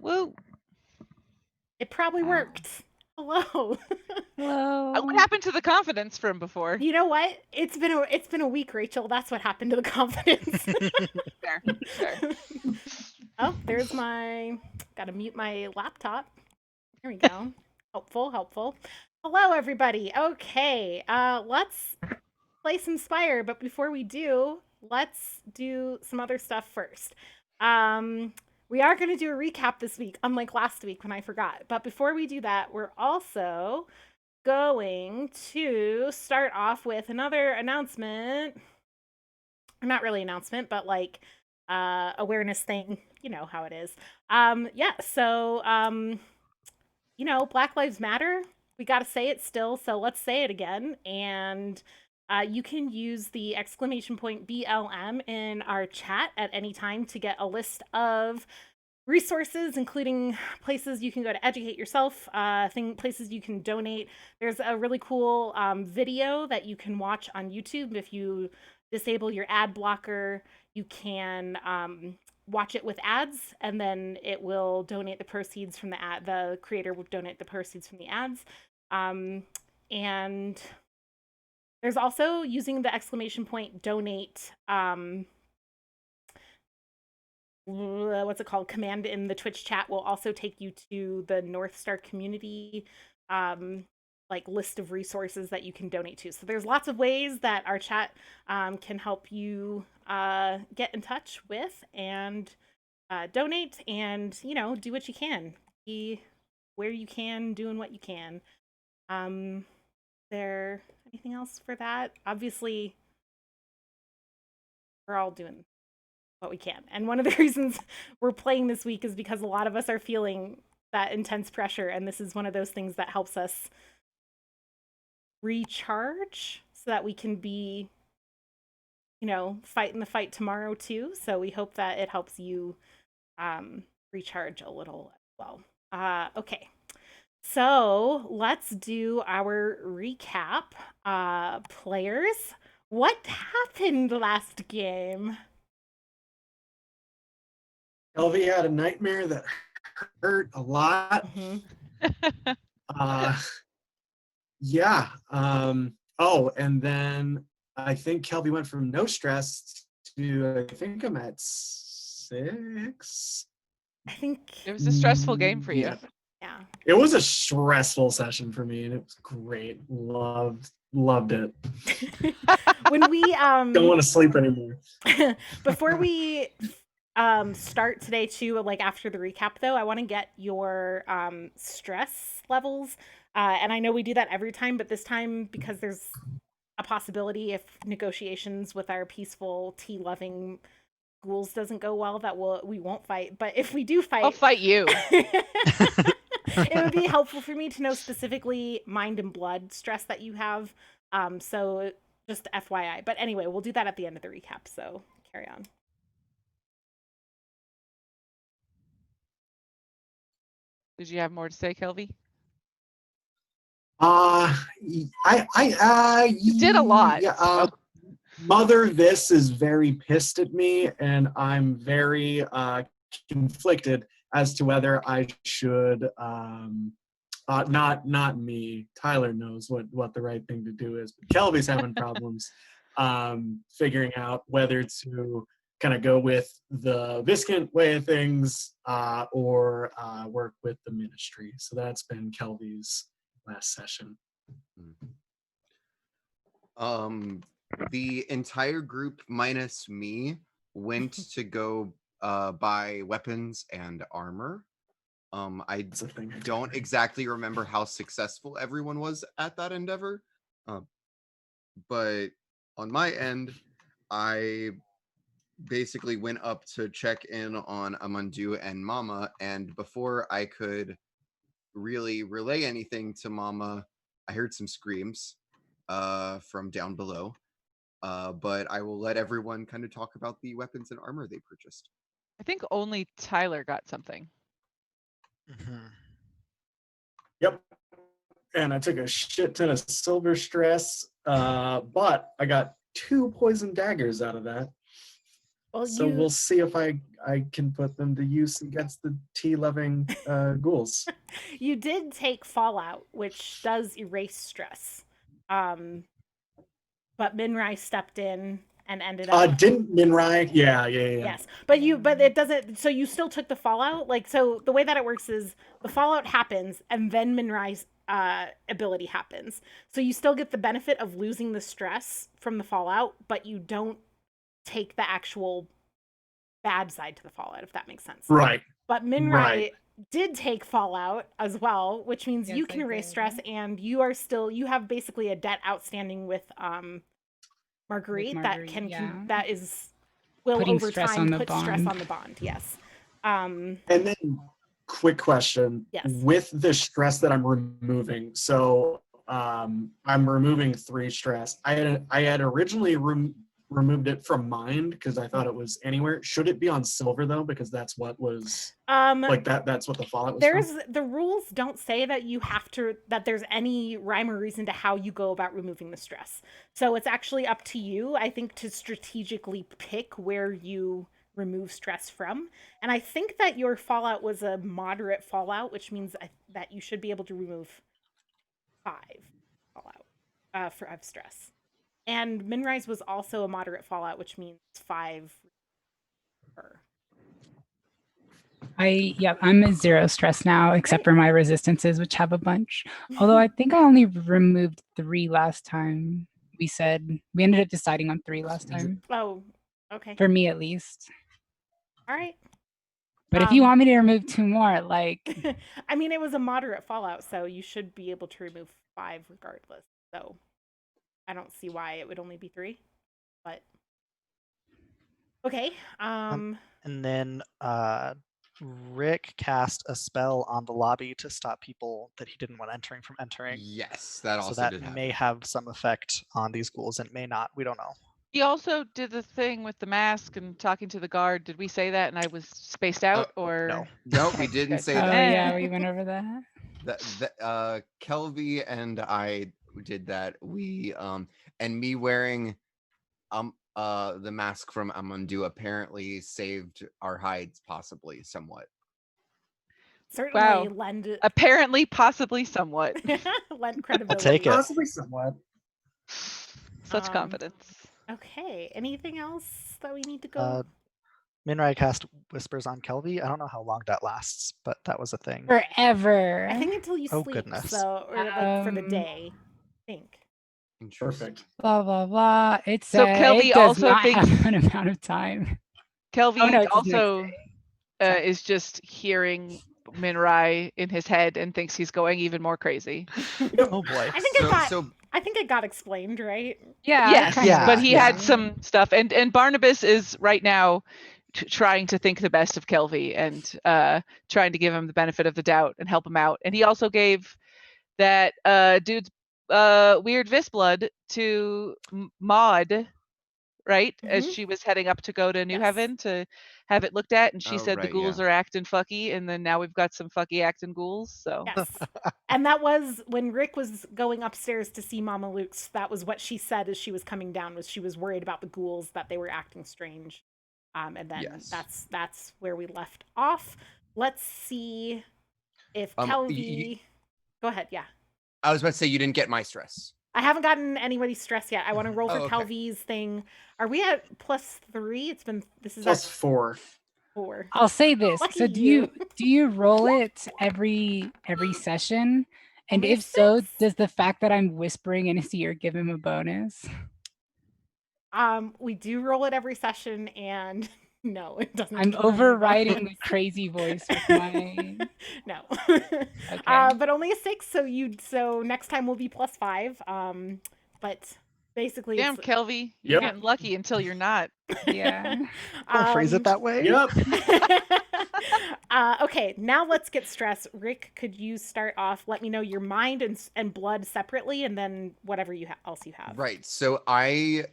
Woo. It probably worked. Hello. Hello. What happened to the confidence from before? You know what? It's been a week, Rachel. That's what happened to the confidence. Fair. Fair. Oh, there's my. Gotta mute my laptop. There we go. Helpful. Hello, everybody. Okay, let's play some Spire. But before we do, let's do some other stuff first. We are going to do a recap this week, unlike last week when I forgot. But before we do that, we're also going to start off with another announcement. Not really announcement, but like awareness thing. You know how it is. Black Lives Matter. We got to say it still, so let's say it again. And you can use the exclamation point BLM in our chat at any time to get a list of resources, including places you can go to educate yourself, places you can donate. There's a really cool video that you can watch on YouTube. If you disable your ad blocker, you can watch it with ads, and then it will donate the proceeds from the ad. The creator will donate the proceeds from the ads. And there's also using the exclamation point donate what's it called, command in the Twitch chat will also take you to the North Star community like list of resources that you can donate to. So there's lots of ways that our chat can help you get in touch with and donate, and do what you can, be where you can, doing what you can. There anything else for that? Obviously we're all doing what we can, and one of the reasons we're playing this week is because a lot of us are feeling that intense pressure, and this is one of those things that helps us recharge so that we can be fighting the fight tomorrow too. So we hope that it helps you recharge a little as well. Okay, so let's do our recap. Players, what happened last game? Elvie had a nightmare that hurt a lot. Yeah. And then I think Kelby went from no stress to, I think I'm at 6. I think it was a stressful game for you. Yeah. It was a stressful session for me, and it was great. Loved it. When we don't want to sleep anymore. Before we start today too, like after the recap though, I want to get your stress levels. And I know we do that every time, but this time, because there's a possibility if negotiations with our peaceful tea-loving ghouls doesn't go well, that we won't fight. But if we do fight, I'll fight you. It would be helpful for me to know specifically mind and blood stress that you have. So just FYI. But anyway, we'll do that at the end of the recap. So carry on. Did you have more to say, Kelby? You did a lot. Yeah, Mother This is very pissed at me, and I'm very conflicted as to whether I should not me. Tyler knows what the right thing to do is, but Kelby's having problems figuring out whether to kind of go with the Viscant way of things or work with the ministry. So that's been Kelby's last session. The entire group minus me went to go buy weapons and armor. I don't exactly remember how successful everyone was at that endeavor, but on my end, I basically went up to check in on Amandu and Mama, and before I could really relay anything to Mama, I heard some screams from down below. But I will let everyone kind of talk about the weapons and armor they purchased. I think only Tyler got something. Yep. And I took a shit ton of silver stress, but I got 2 poison daggers out of that. Well, So we'll see if I can put them to use against the tea-loving ghouls. you did take Fallout, which does erase stress. But Minrai stepped in and ended up. Didn't Minrai? Yeah. Yes, but it doesn't. So you still took the Fallout. Like, so the way that it works is the Fallout happens, and then Minrai's ability happens. So you still get the benefit of losing the stress from the Fallout, but you don't take the actual bad side to the Fallout, if that makes sense. Right. But Minrai did take Fallout as well, which means Yes, you can I erase did. stress, and you have basically a debt outstanding with Marguerite, yeah. that will Putting over stress time on the put stress bond. on the bond. Yes. And then, quick question. Yes. With the stress that I'm removing, so I'm removing 3 stress. I had originally removed it from mind because I thought it was anywhere. Should it be on silver though? Because that's what was like that. That's what the Fallout was. The rules don't say that you have to, that there's any rhyme or reason to how you go about removing the stress. So it's actually up to you, I think, to strategically pick where you remove stress from. And I think that your Fallout was a moderate Fallout, which means that you should be able to remove 5 Fallout of stress. And Minrise was also a moderate Fallout, which means 5 per. I'm at 0 stress now, except for my resistances, which have a bunch. Although I think I only removed 3 last time. We ended up deciding on 3 last time. Oh, okay. For me, at least. All right. But if you want me to remove 2 more, like... I mean, it was a moderate Fallout, so you should be able to remove 5 regardless. So I don't see why it would only be 3. But okay. And then Rick cast a spell on the lobby to stop people that he didn't want entering from entering. Yes, that also so that did happen. may have some effect on these ghouls and may not. We don't know. He also did the thing with the mask and talking to the guard. Did we say that and I was spaced out or No. No, we didn't say Oh, that. yeah, we went over that. Kelvy and I did that. We and me wearing the mask from Amandu apparently saved our hides possibly somewhat. Certainly Wow. lend apparently, possibly, somewhat. lend credibility. I'll take it. Possibly somewhat. Such confidence. Okay. Anything else that we need to go? Minrai cast Whispers on Kelvy. I don't know how long that lasts, but that was a thing. Forever. I think until you Oh, sleep. goodness. So, or like for the day. I think. Perfect. Blah, blah, blah. It's So Kelvy it does also not thinks- have an amount of time. Kelvy Oh, no, it's his next also day. is just hearing Minrai in his head and thinks he's going even more crazy. Oh boy. I think I think it got explained, right? Yeah. Yes, kind of. but he yeah. had some stuff, and Barnabas is right now trying to think the best of Kelvy and trying to give him the benefit of the doubt and help him out. And he also gave that dude's weird Vis blood to Maud, right? As she was heading up to go to New Yes. Heaven to have it looked at, and she Oh, said the right, ghouls yeah. are acting fucky, and then now we've got some fucky acting ghouls. So Yes. And that was when Rick was going upstairs to see Mama Luke's. That was what she said as she was coming down. Was she was worried about the ghouls, that they were acting strange. And then Yes. that's where we left off. Let's see if Kelvy. Go ahead. Yeah. I was about to say you didn't get my stress. I haven't gotten anybody's stress yet. I want to roll for Oh, okay. Kelvy's thing. Are we at +3? This is Plus our 4. 4. I'll say this. Lucky So you. do you roll it every session? And Only if so, 6? does the fact that I'm whispering in his ear give him a bonus? We do roll it every session, and no, it doesn't. I'm give him a overriding bonus. the crazy voice with my. No. Okay. But only a 6, so next time will be +5. But basically, damn, it's, Kelvy, you're Yep. getting lucky until you're not. Yeah. Don't phrase it that way. Yep. Okay, now let's get stressed. Rick, could you start off? Let me know your mind and blood separately, and then whatever else you have. Right. So I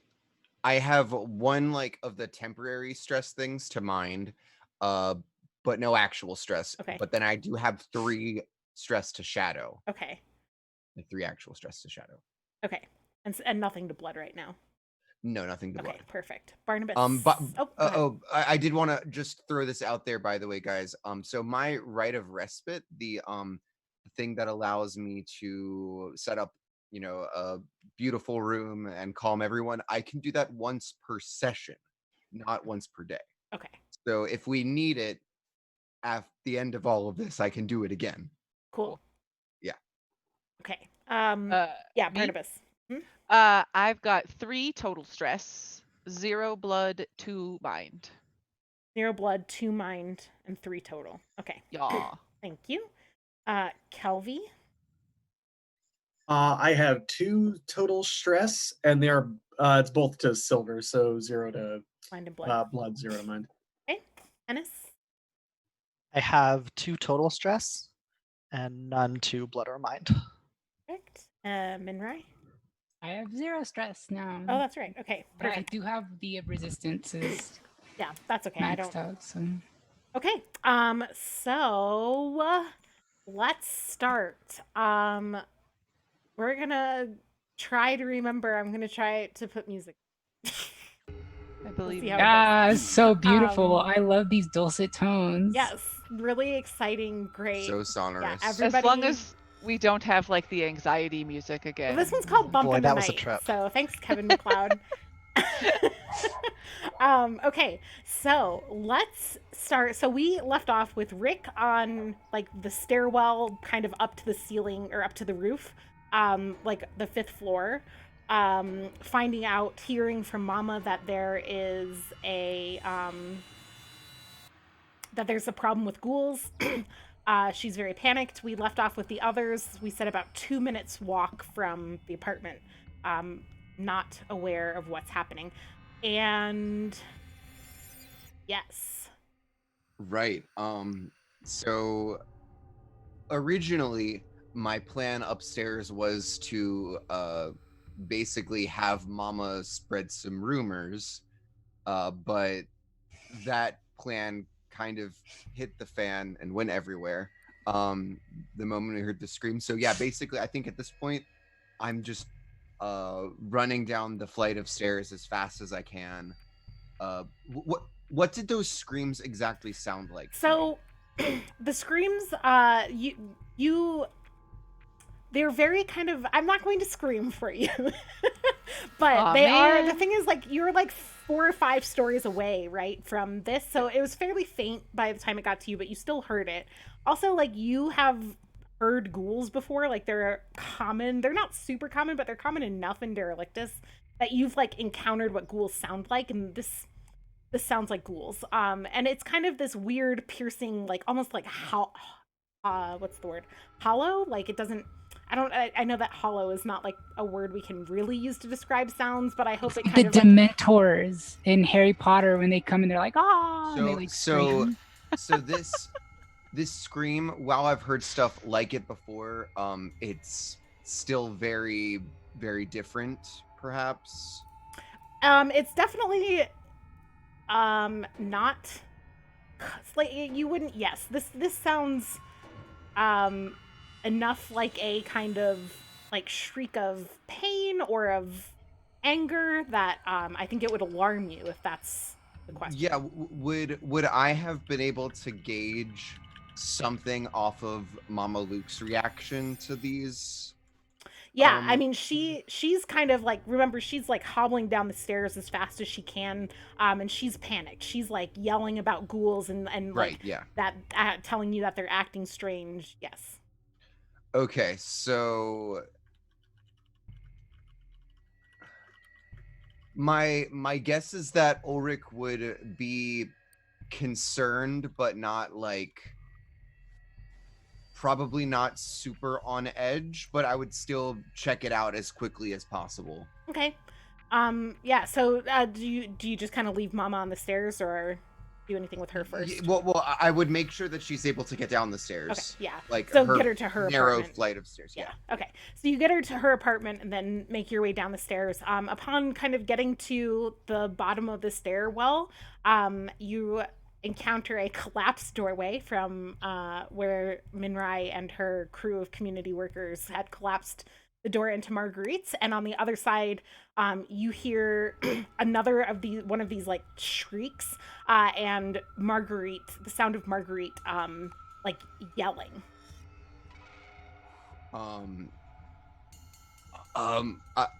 have one like of the temporary stress things to mind, but no actual stress. Okay. But then I do have 3 stress to shadow. Okay. Like 3 actual stress to shadow. Okay. And nothing to blood right now. No, nothing to Okay, blood. perfect. Barnabas. But go ahead. I did want to just throw this out there, by the way, guys. So my rite of respite, the thing that allows me to set up, a beautiful room and calm everyone, I can do that once per session, not once per day. Okay. So if we need it at the end of all of this, I can do it again. Cool. Yeah. Okay. Yeah, me? Barnabas. I've got 3 total stress, 0 blood, 2 mind. 0 blood, 2 mind, and 3 total. Okay. Yeah. Thank you. Kelvy. I have 2 total stress, and they're it's both to silver, so 0 to Mind and blood. blood, 0 to mind. Okay. Ennis. I have 2 total stress and none to blood or mind. Perfect. Minrai. I have 0 stress now. Oh, that's right. Okay. But I Perfect. do have the resistances Yeah, that's okay. maxed out. So Okay. So let's start. We're gonna try to remember. I'm gonna try to put music. I believe see you. how it goes. it's so beautiful. I love these dulcet tones. Yes, really exciting, great. So sonorous. everybody. As long as we don't have like the anxiety music again. Well, this one's called Bump Boy, in the that was a Night. trip. So thanks, Kevin McLeod. Okay, so let's start. So we left off with Rick on like the stairwell, kind of up to the ceiling or up to the roof, like the 5th floor. Finding out, hearing from Mama that there is that there's a problem with ghouls. She's very panicked. We left off with the others. We said about 2 minutes walk from the apartment, not aware of what's happening. And yes. Right. So originally my plan upstairs was to basically have Mama spread some rumors, but that plan kind of hit the fan and went everywhere the moment we heard the scream. So yeah, basically I think at this point I'm just running down the flight of stairs as fast as I can. What did those screams exactly sound like? So the screams, they're very kind of, I'm not going to scream for you, but Aw, they are, man. the thing is, like, you're like 4 or 5 stories away, right, from this, so it was fairly faint by the time it got to you, but you still heard it. Also, like, you have heard ghouls before, like, they're common, they're not super common, but they're common enough in Derelictus that you've, like, encountered what ghouls sound like, and this sounds like ghouls. And it's kind of this weird, piercing, like, almost like what's the word? Hollow? Like, it doesn't, I know that hollow is not like a word we can really use to describe sounds, but I hope it kind the of like, Dementors in Harry Potter when they come and they're like, "Ah!" and they like scream. So this scream, while I've heard stuff like it before, it's still very, very different, perhaps. it's definitely not like, you wouldn't, yes, this sounds enough like a kind of like shriek of pain or of anger that I think it would alarm you, if that's the question. Yeah, would I have been able to gauge something off of Mama Luke's reaction to these? Yeah, I mean, she's kind of like, remember, she's like hobbling down the stairs as fast as she can, and she's panicked. She's like yelling about ghouls and Right, like yeah. that, telling you that they're acting strange. Yes. Okay, so my guess is that Ulrich would be concerned, but not like, probably not super on edge, but I would still check it out as quickly as possible. Okay. Yeah. So do you just kind of leave Mama on the stairs, or do anything with her first? Well, I would make sure that she's able to get down the stairs. Okay. Yeah. Like, So get her to her narrow apartment. flight of stairs. Yeah. Okay. So you get her to her apartment and then make your way down the stairs. Upon kind of getting to the bottom of the stairwell, you encounter a collapsed doorway from where Minrai and her crew of community workers had collapsed the door into Marguerite's, and on the other side, you hear one of these like shrieks, and Marguerite, the sound of Marguerite, like yelling.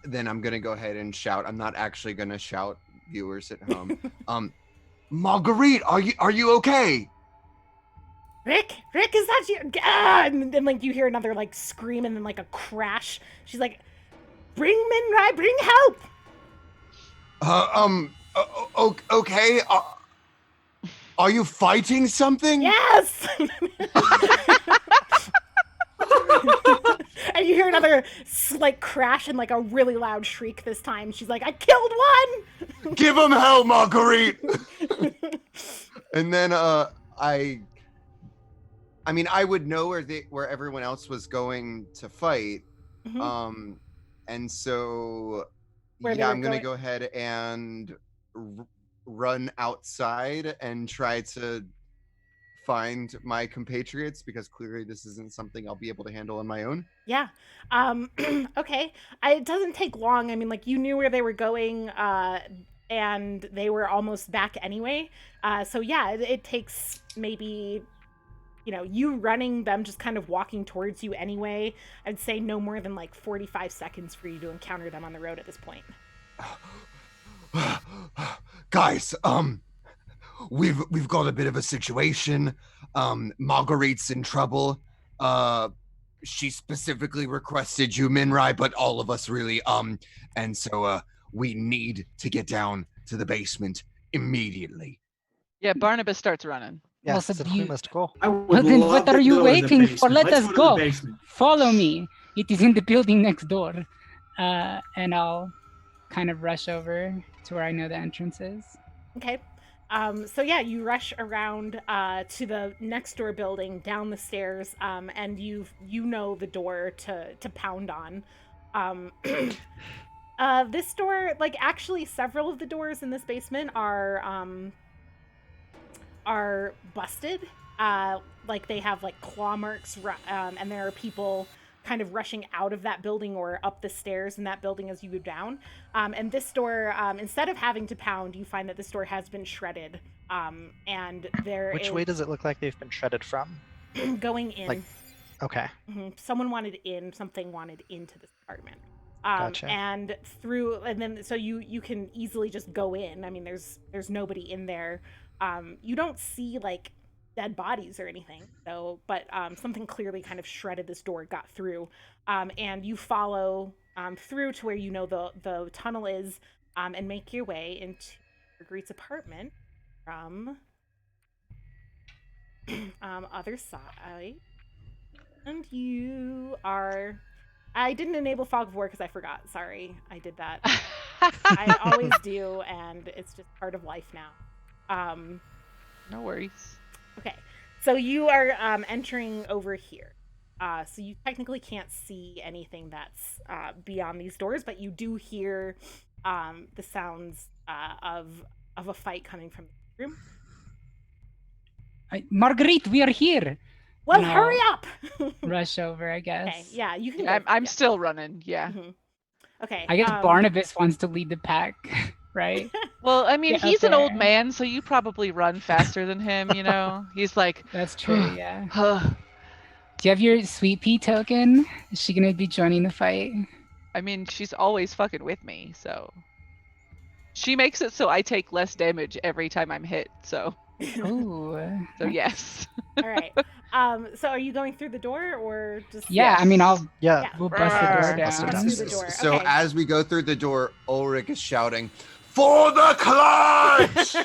Then I'm gonna go ahead and shout. I'm not actually gonna shout, viewers at home. Marguerite, are you okay? Rick, is that you? And then like you hear another like scream and then like a crash. She's like, "Bring Minrai, bring help!" Okay. Are you fighting something? Yes. And you hear another like crash and like a really loud shriek this time. She's like, "I killed one!" Give him hell, Marguerite! And then I mean, I would know where everyone else was going to fight. Mhm. And so Where they yeah, were I'm gonna going- go ahead and run outside and try to find my compatriots, because clearly this isn't something I'll be able to handle on my own. Yeah. Okay. It doesn't take long. I mean, like you knew where they were going, and they were almost back anyway. So yeah, it takes maybe, you running, them just kind of walking towards you anyway. I'd say no more than like 45 seconds for you to encounter them on the road at this point. Guys, we've got a bit of a situation. Marguerite's in trouble. She specifically requested you, Minrai, but all of us really, and so we need to get down to the basement immediately. Yeah, Barnabas starts running. Yeah, Also, so do you- we must go. I would Well, then love what to are you go to the waiting for? basement. Let Let's us to the go. basement. Follow me. It is in the building next door. And I'll kind of rush over to where I know the entrance is. Okay. So yeah, you rush around to the next door building, down the stairs, and you know the door to pound on. This door, like actually several of the doors in this basement are busted. Like they have like claw marks, and there are people kind of rushing out of that building or up the stairs in that building as you go down. And this door, instead of having to pound, you find that this door has been shredded. And Which way does it look like they've been shredded from? going in? Like, okay. Someone wanted in, something wanted into this apartment. Gotcha. And then so you can easily just go in. I mean, there's nobody in there. You don't see like dead bodies or anything, so but something clearly kind of shredded this door, got through, and you follow through to where you know the tunnel is, and make your way into Marguerite's apartment from other side. And you are. I didn't enable Fog of War because I forgot. Sorry, I did that. I always do, and it's just part of life now. No worries. Okay, so you are entering over here. So you technically can't see anything that's beyond these doors, but you do hear the sounds of a fight coming from the room. Marguerite, we are here. Well, No. hurry up! Rush over, I guess. Okay, yeah, you can. Yeah, Go, I'm yeah. still running. Yeah. Mhm. Okay. I guess Barnabas wants to lead the pack, right? Well, I mean, Get up he's an old there. man, so you probably run faster than him. You know, he's like, That's true, yeah. "Huh." Do you have your Sweet Pea token? Is she gonna be joining the fight? I mean, she's always fucking with me, so she makes it so I take less damage every time I'm hit. So Ooh. yes. All right. So are you going through the door or just? Yeah, I mean, Yeah. we'll bust the door Bust it down. down. Through the door. So Okay. as we go through the door, Ulrich is shouting, "For the clutch!"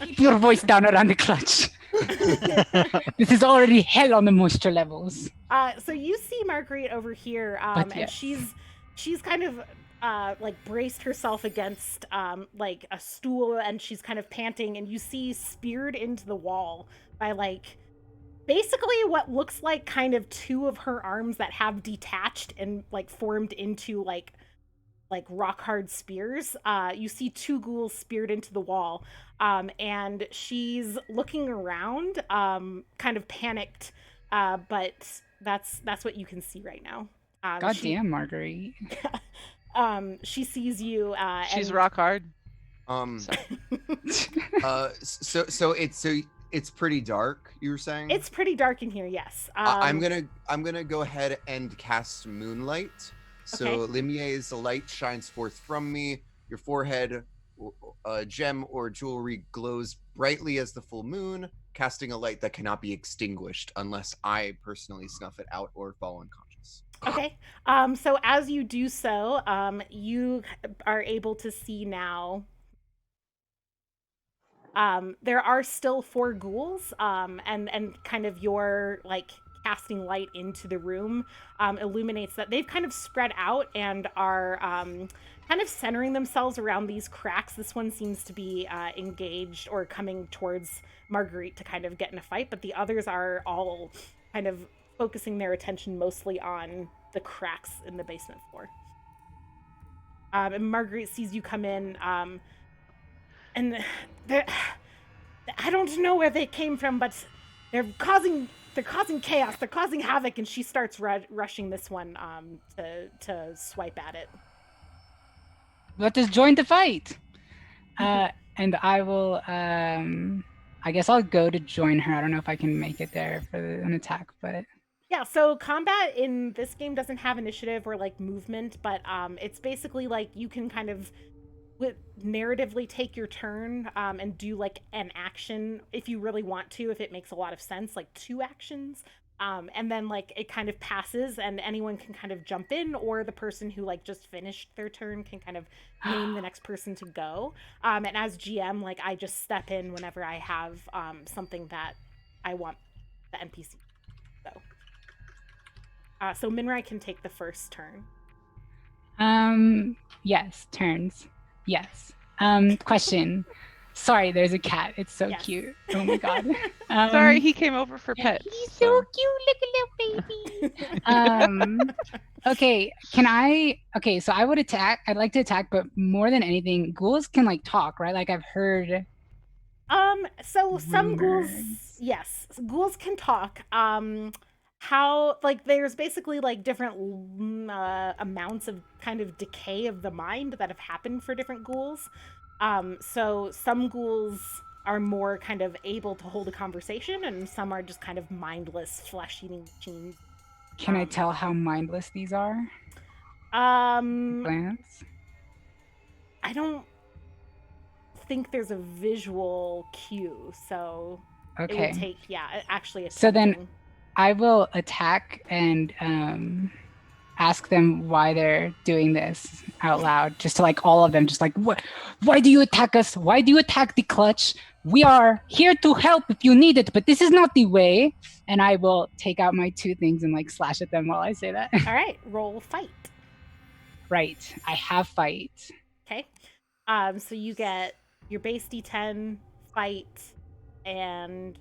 Keep your voice down around the clutch. This is already hell on the moisture levels. So you see Marguerite over here, But and yes. she's kind of like braced herself against like a stool, and she's kind of panting, and you see speared into the wall by like basically what looks like kind of two of her arms that have detached and like formed into like rock hard spears. You see two ghouls speared into the wall, and she's looking around, kind of panicked, but that's what you can see right now. God She, damn, Marguerite. she sees you. She's and... rock hard. So it's pretty dark, you were saying? It's pretty dark in here, yes. I'm gonna go ahead and cast Moonlight. So Okay. Limier's light shines forth from me. Your forehead, gem or jewelry glows brightly as the full moon, casting a light that cannot be extinguished unless I personally snuff it out or fall unconscious. Okay. So as you do so, you are able to see now. There are still 4 ghouls, and kind of your like casting light into the room illuminates that they've kind of spread out and are kind of centering themselves around these cracks. This one seems to be engaged or coming towards Marguerite to kind of get in a fight, but the others are all kind of focusing their attention mostly on the cracks in the basement floor. And Marguerite sees you come in, and I don't know where they came from, but they're causing chaos. They're causing havoc, and she starts rushing this one to swipe at it. Let us join the fight. And I will. I guess I'll go to join her. I don't know if I can make it there for an attack, but Yeah, so combat in this game doesn't have initiative or like movement, but it's basically like you can kind of narratively take your turn and do like an action if you really want to, if it makes a lot of sense, like 2 actions. And then like it kind of passes and anyone can kind of jump in, or the person who like just finished their turn can kind of name the next person to go. And as GM, like I just step in whenever I have something that I want the NPC to go. So Minrai can take the first turn. Yes, turns. Yes. Question. Sorry, there's a cat. It's so Yes. cute. Oh my god. Sorry, he came over for pets. He's so cute. Look at little baby. Okay, so I would attack. I'd like to attack, but more than anything, ghouls can like talk, right? Like I've heard. So some ghouls, rumors. yes, ghouls can talk. How, like, there's basically like different amounts of kind of decay of the mind that have happened for different ghouls. So some ghouls are more kind of able to hold a conversation, and some are just kind of mindless flesh-eating machines. Can I tell how mindless these are? Glance. I don't think there's a visual cue, so it Okay. would take, actually. So then attempting. I will attack and ask them why they're doing this out loud, just to like all of them, just like, what? Why do you attack us? Why do you attack the clutch? We are here to help if you need it, but this is not the way. And I will take out my 2 things and like slash at them while I say that. All right, roll fight. Right, I have fight. Okay. So you get your base D10, fight, and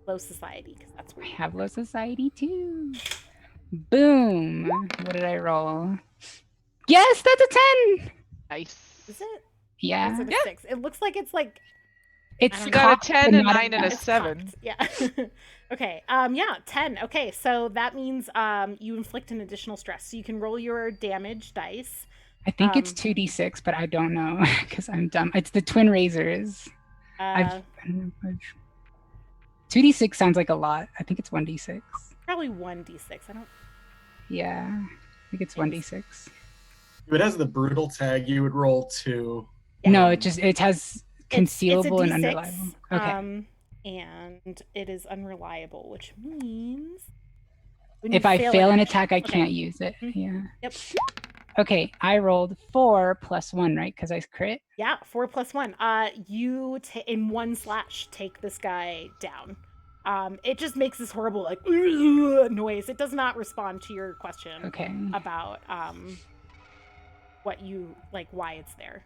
low society, because that's I where you have low society too. Boom. What did I roll? Yes, that's a 10. Nice. is it? Yeah. Is it a 6? It looks like it's like It's I You don't got a cocked, 10, but a not 9, and a enough. it's 7. cocked. Yeah. Okay. Yeah, 10. Okay, so that means you inflict an additional stress. So you can roll your damage dice. I think it's 2d6, but I don't know because I'm dumb. It's the twin razors. I don't know. 2d6 sounds like a lot. I think it's 1d6. Probably 1d6. I don't. Yeah, I think it's 1d6. If it has the brutal tag, you would roll 2. No, it has It's a concealable and D6, unreliable. Okay. And it is unreliable, which means when If you I fail an action- attack, I okay. can't use it. Mhm. Yeah. Yep. Okay, I rolled 4 plus 1, right? Because I crit. Yeah, 4 plus 1. You in one slash take this guy down. It just makes this horrible like noise. It does not respond to your question Okay. about what you like, why it's there.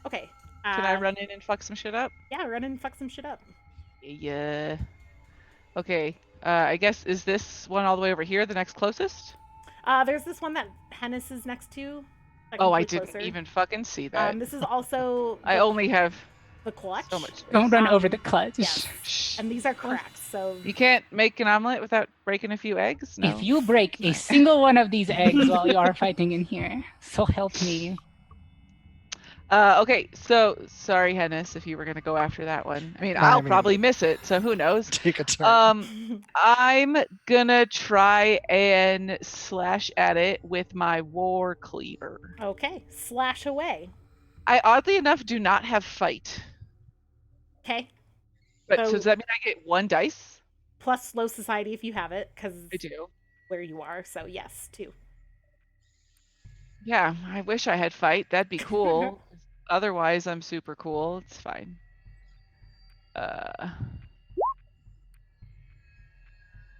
Okay. Can I run in and fuck some shit up? Yeah, run and fuck some shit up. Yeah. Okay. I guess, is this one all the way over here, the next closest? There's this one that Hennis is next to. Oh, I technically didn't closer. even fucking see that. This is also I only have... The clutch. So much. Don't run Um, over the clutch. Yes. Shh. And these are cracked, so You can't make an omelet without breaking a few eggs? No. If you break a No. single one of these eggs while you are fighting in here, so help me. Okay, so sorry, Hennis, if you were gonna go after that one. I mean, I I'll mean- probably miss it, so who knows? Take a turn. I'm gonna try and slash at it with my war cleaver. okay, slash away. I oddly enough do not have fight, Okay, but so So- does that mean I get 1 dice? plus low society if you have it, because I do. where you are. So yes, 2. Yeah, I wish I had fight. That'd be cool. Otherwise, I'm super cool. It's fine. Are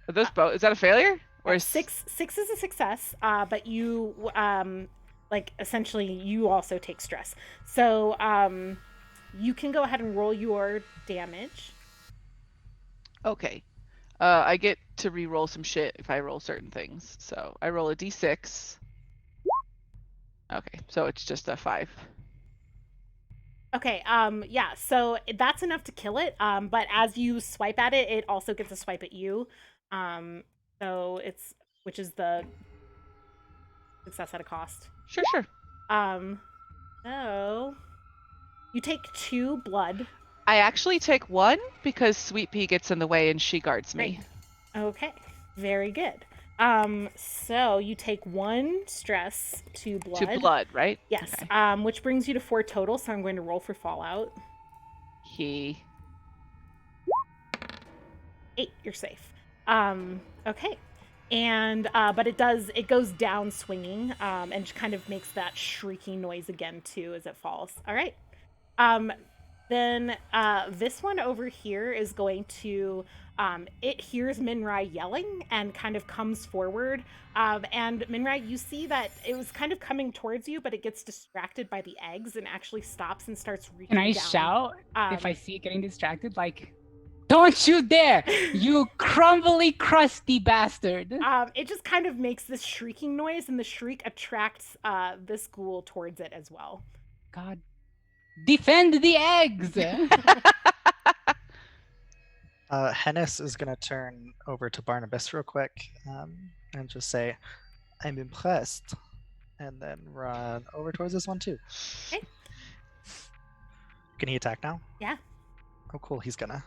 those both? Is that a failure? Or is 6 is a success, but you like essentially you also take stress. So you can go ahead and roll your damage. Okay. I get to re-roll some shit if I roll certain things. So I roll a d6. Okay, so it's just a 5. Okay, yeah, so that's enough to kill it. But as you swipe at it, it also gets a swipe at you. So it's which is the success at a cost. Sure, sure. So you take 2 blood. I actually take 1 because Sweet Pea gets in the way and she guards me. Okay, very good. So you take 1 stress, 2 blood. 2 blood, right? Yes. Okay. Which brings you to 4 total. So I'm going to roll for fallout. He. 8. You're safe. Okay. And but it goes down swinging, and just kind of makes that shrieking noise again too as it falls. All right. Then this one over here is going to it hears Minrai yelling and kind of comes forward. And Minrai, you see that it was kind of coming towards you, but it gets distracted by the eggs and actually stops and starts reaching Can I down. shout if I see it getting distracted? Like, don't you dare! You crumbly, crusty bastard! It just kind of makes this shrieking noise, and the shriek attracts this ghoul towards it as well. God. Defend the eggs! Hennis is going to turn over to Barnabas real quick and just say, I'm impressed. And then run over towards this one too. Okay. Can he attack now? Yeah. Oh, cool. He's gonna.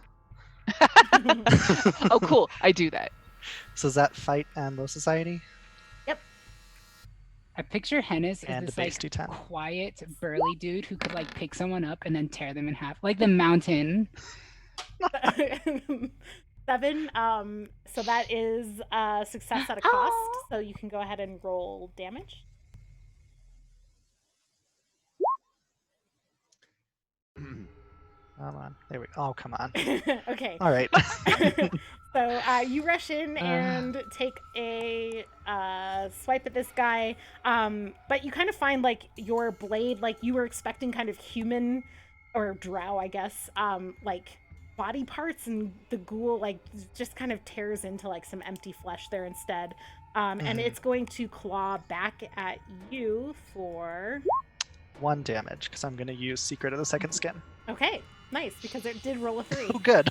Oh, cool. I do that. So is that fight and low society? I picture Hennis And as a this base like D10. quiet, burly dude who could like pick someone up and then tear them in half, like the mountain. 7. So that is success at a cost. So you can go ahead and roll damage. Come on. There we go. Oh, come on. Okay. All right. So you rush in and take a swipe at this guy, but you kind of find like your blade, like you were expecting kind of human or drow, I guess, like body parts, and the ghoul like just kind of tears into like some empty flesh there instead. And it's going to claw back at you for 1 damage, because I'm going to use Secret of the Second Skin. okay. Nice, because it did roll a 3. Oh, good.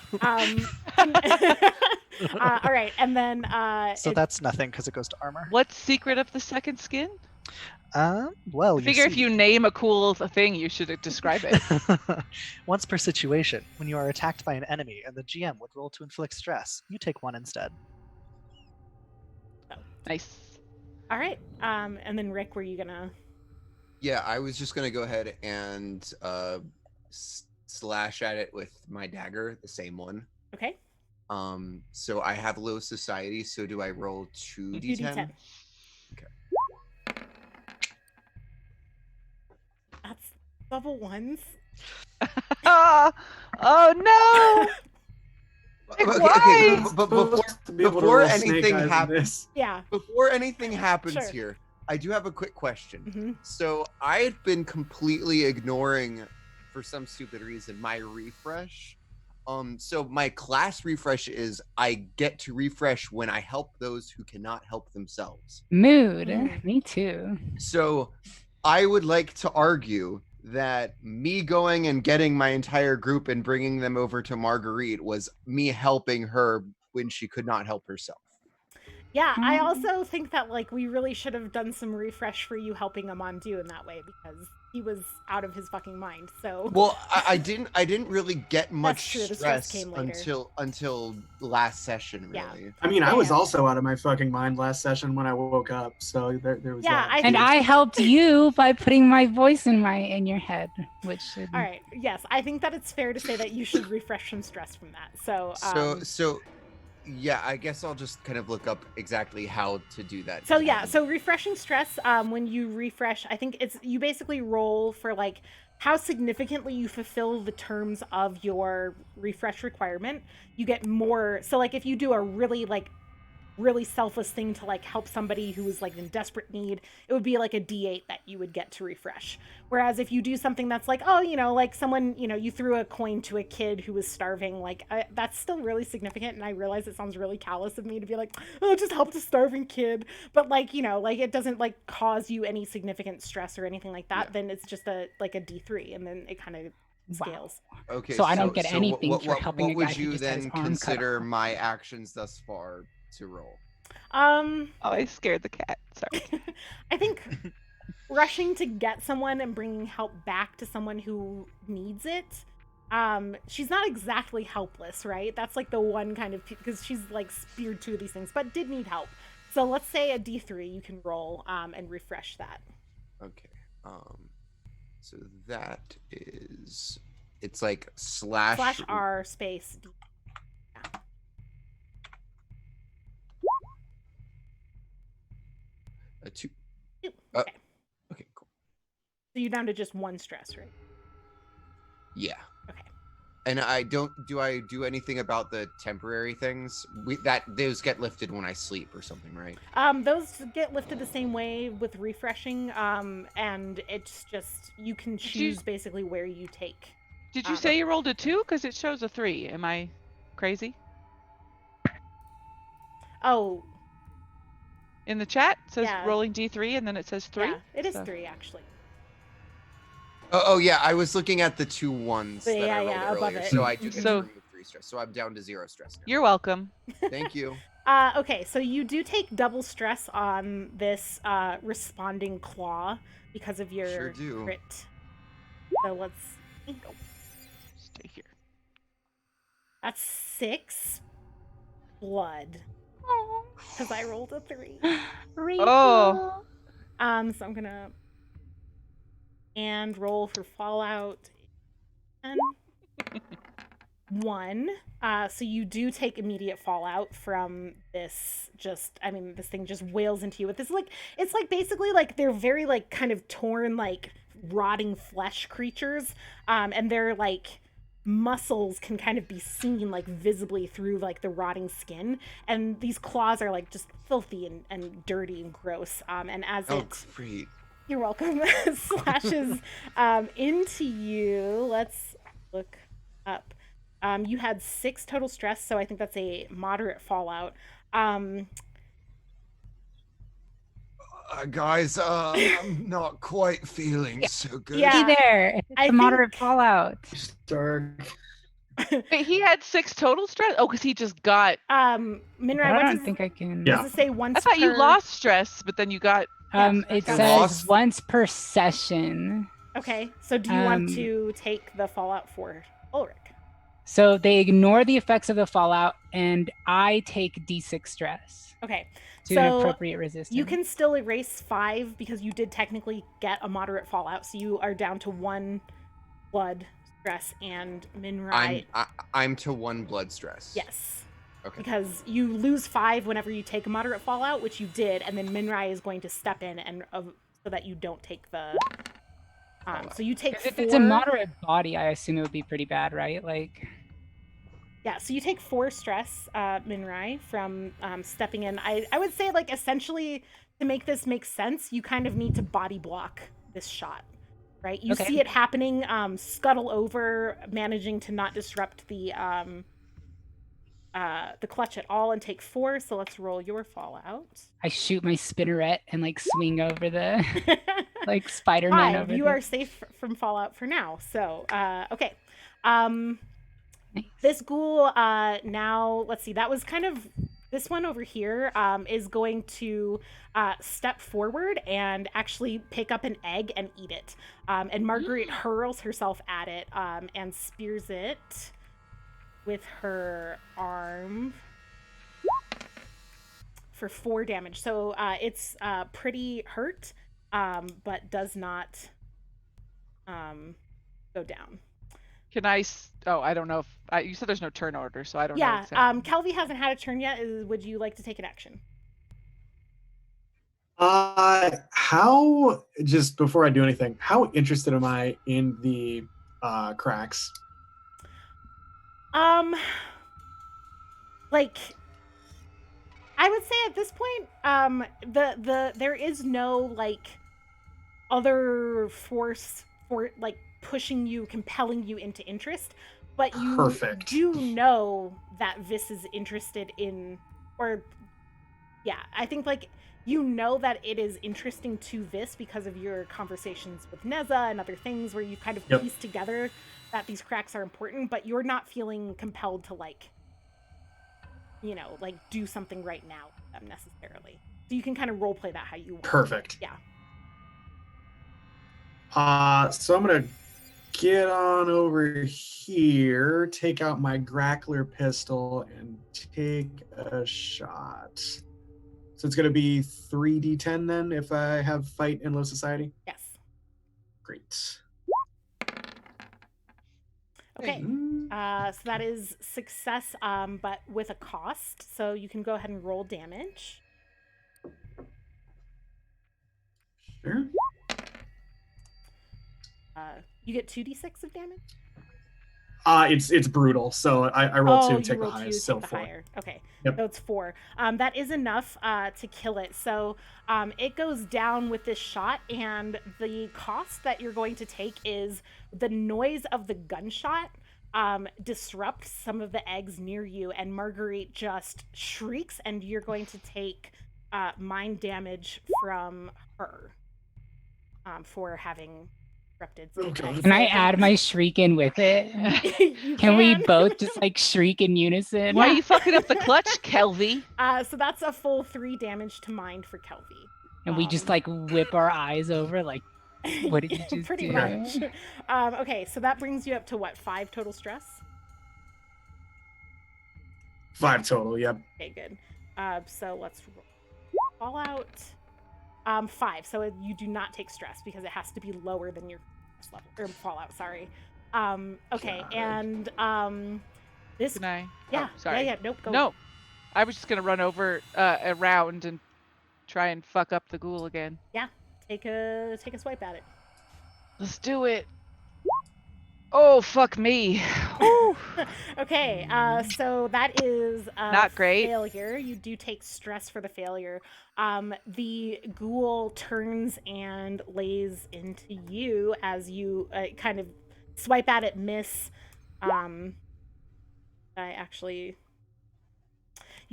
All right, and then So that's nothing, because it goes to armor. What's secret of the second skin? Well, I figure if see. you name a cool thing, you should describe it. Once per situation, when you are attacked by an enemy and the GM would roll to inflict stress, you take 1 instead. Nice. all right. And then Rick, were you gonna? Yeah, I was just gonna go ahead and slash at it with my dagger, the same one. Okay. So I have low society, so do I roll 2d10? 2d10. Okay. That's level 1s. Oh no! Why? But To be able to before roll snake anything eyes in happens, this. Yeah. before anything happens Sure. here, I do have a quick question. hmm So I had been completely ignoring, for some stupid reason, my refresh. So my class refresh is I get to refresh when I help those who cannot help themselves. Mood. Mm. Me too. So I would like to argue that me going and getting my entire group and bringing them over to Marguerite was me helping her when she could not help herself. Yeah, I also think that like we really should have done some refresh for you helping Amandu in that way because he was out of his fucking mind. So Well, I didn't really get much true, the stress stress came later. until last session, Yeah. really. I mean, I was Yeah. also out of my fucking mind last session when I woke up, so there was Yeah, that. I And think- I helped you by putting my voice in your head, which should... All right. Yes, I think that it's fair to say that you should refresh some stress from that. So So yeah, I guess I'll just kind of look up exactly how to do that. So yeah, so refreshing stress, when you refresh, I think it's you basically roll for like how significantly you fulfill the terms of your refresh requirement. You get more. So like if you do a really selfless thing to like help somebody who is like in desperate need, it would be like a D8 that you would get to refresh. Whereas if you do something that's like, oh, you know, like someone, you know, you threw a coin to a kid who was starving, like that's still really significant. And I realize it sounds really callous of me to be like, oh, just help the starving kid. But like, you know, like it doesn't like cause you any significant stress or anything like that. Yeah. Then it's just a D3 and then it kind of scales. Wow. Okay, so I don't get anything for helping what a guy would who you just had his then arm consider cut off. my actions thus far to roll? Oh, I scared the cat. Sorry. I think rushing to get someone and bringing help back to someone who needs it. She's not exactly helpless, right? That's like the one kind of, because she's like speared two of these things, but did need help. So let's say a D3 you can roll and refresh that. Okay. So that is, it's like slash R space D. Yeah. A 2. Okay. Okay, cool. So you're down to just one stress, right? Yeah. Okay. And do I do anything about the temporary things? Those get lifted when I sleep or something, right? Those get lifted the same way with refreshing. And it's just you can choose basically where you take. Did you say you rolled a 2? Because it shows a 3. Am I crazy? Oh. In the chat it says yeah. rolling D3 and then it says 3. Yeah, it is 3 actually. Oh yeah, I was looking at the 2 1s that I rolled above earlier, it. so I do get to remove 3 stress. So I'm down to 0 stress now. You're welcome. Thank you. Okay, so you do take double stress on this responding claw because of your crit. So let's stay here. That's 6 blood. Because I rolled a 3. Oh. So I'm gonna roll for Fallout. 1. So you do take immediate fallout from this. This thing just wails into you with this it's like basically like they're very like kind of torn like rotting flesh creatures, and their like muscles can kind of be seen like visibly through like the rotting skin, and these claws are like just filthy and dirty and gross. And as great. You're welcome. Slashes into you. Let's look up. You had 6 total stress, so I think that's a moderate fallout. Guys, I'm not quite feeling so good. Yeah, there. It's a moderate fallout. Wait, he had 6 total stress? Oh, because he just got. Minrai, I don't think I can. Does it say once? I thought you lost stress, but then you got. It says once per session. Okay, so do you want to take the fallout for Ulrich? So they ignore the effects of the fallout, and I take D6 stress. Okay. To an appropriate resistance. You can still erase 5 because you did technically get a moderate fallout, so you are down to 1 blood stress, and Minrai. I'm to 1 blood stress. Yes. Okay. Because you lose 5 whenever you take a moderate fallout, which you did, and then Minrai is going to step in and so that you don't take the. So you take 4. If it's a moderate body, I assume it would be pretty bad, right? Like. Yeah, so you take 4 stress, Minrai, from stepping in. I would say, like, essentially, to make this make sense, you kind of need to body block this shot, right? You see it happening, scuttle over, managing to not disrupt the clutch at all, and take 4. So let's roll your fallout. I shoot my spinneret and like swing over the. like Spider-Man 5. over You there. are safe from fallout for now. So, okay. Nice. This ghoul, now, let's see, that was kind of, this one over here is going to step forward and actually pick up an egg and eat it. And Marguerite hurls herself at it and spears it with her arm for 4 damage. So it's pretty hurt, but does not go down. Can I? I don't know if you said there's no turn order, so I don't know. Yeah, Exactly. Kelvy hasn't had a turn yet. Would you like to take an action? How, just before I do anything, how interested am I in the cracks? Like, I would say at this point, there is no like other force for like pushing you, compelling you into interest, but you Perfect. do know that Vis is interested in, or yeah, I think like you know that it is interesting to Vis because of your conversations with Neza and other things where you kind of piece together that these cracks are important, but you're not feeling compelled to like, you know, like do something right now with them necessarily. So you can kind of role play that how you want. Perfect. Yeah. So I'm gonna get on over here, take out my Grackler pistol, and take a shot. So it's gonna be 3d10 then if I have fight in low society? Yes. Great. Okay. So that is success, but with a cost. So you can go ahead and roll damage. Sure. You get 2d6 of damage? It's brutal, so I roll 2, you take the roll 2, highest, so take the 4. higher. Okay, Yep. so it's 4. That is enough to kill it. So it goes down with this shot, and the cost that you're going to take is the noise of the gunshot disrupts some of the eggs near you, and Marguerite just shrieks, and you're going to take mind damage from her for having disrupted some Okay. eggs. Can I So add my shriek in with it? you Can we both just like shriek in unison? Why are you fucking up the clutch, Kelvy? So that's a full 3 damage to mind for Kelvy. And we just like whip our eyes over, like, what did you just pretty do? much. Okay, so that brings you up to what, 5 total stress? 5 total, yep. Okay, good. So let's roll Fallout. 5. So you do not take stress because it has to be lower than your stress level, or Fallout. Sorry. Okay, and this. Can I? Yeah. Oh, sorry. Yeah. Nope. Go. No, I was just gonna run over around and try and fuck up the ghoul again. Yeah. Take a swipe at it. Let's do it. Oh, fuck me. Whew. Okay, so that is Not great. failure. You do take stress for the failure. The ghoul turns and lays into you as you kind of swipe at it, miss. You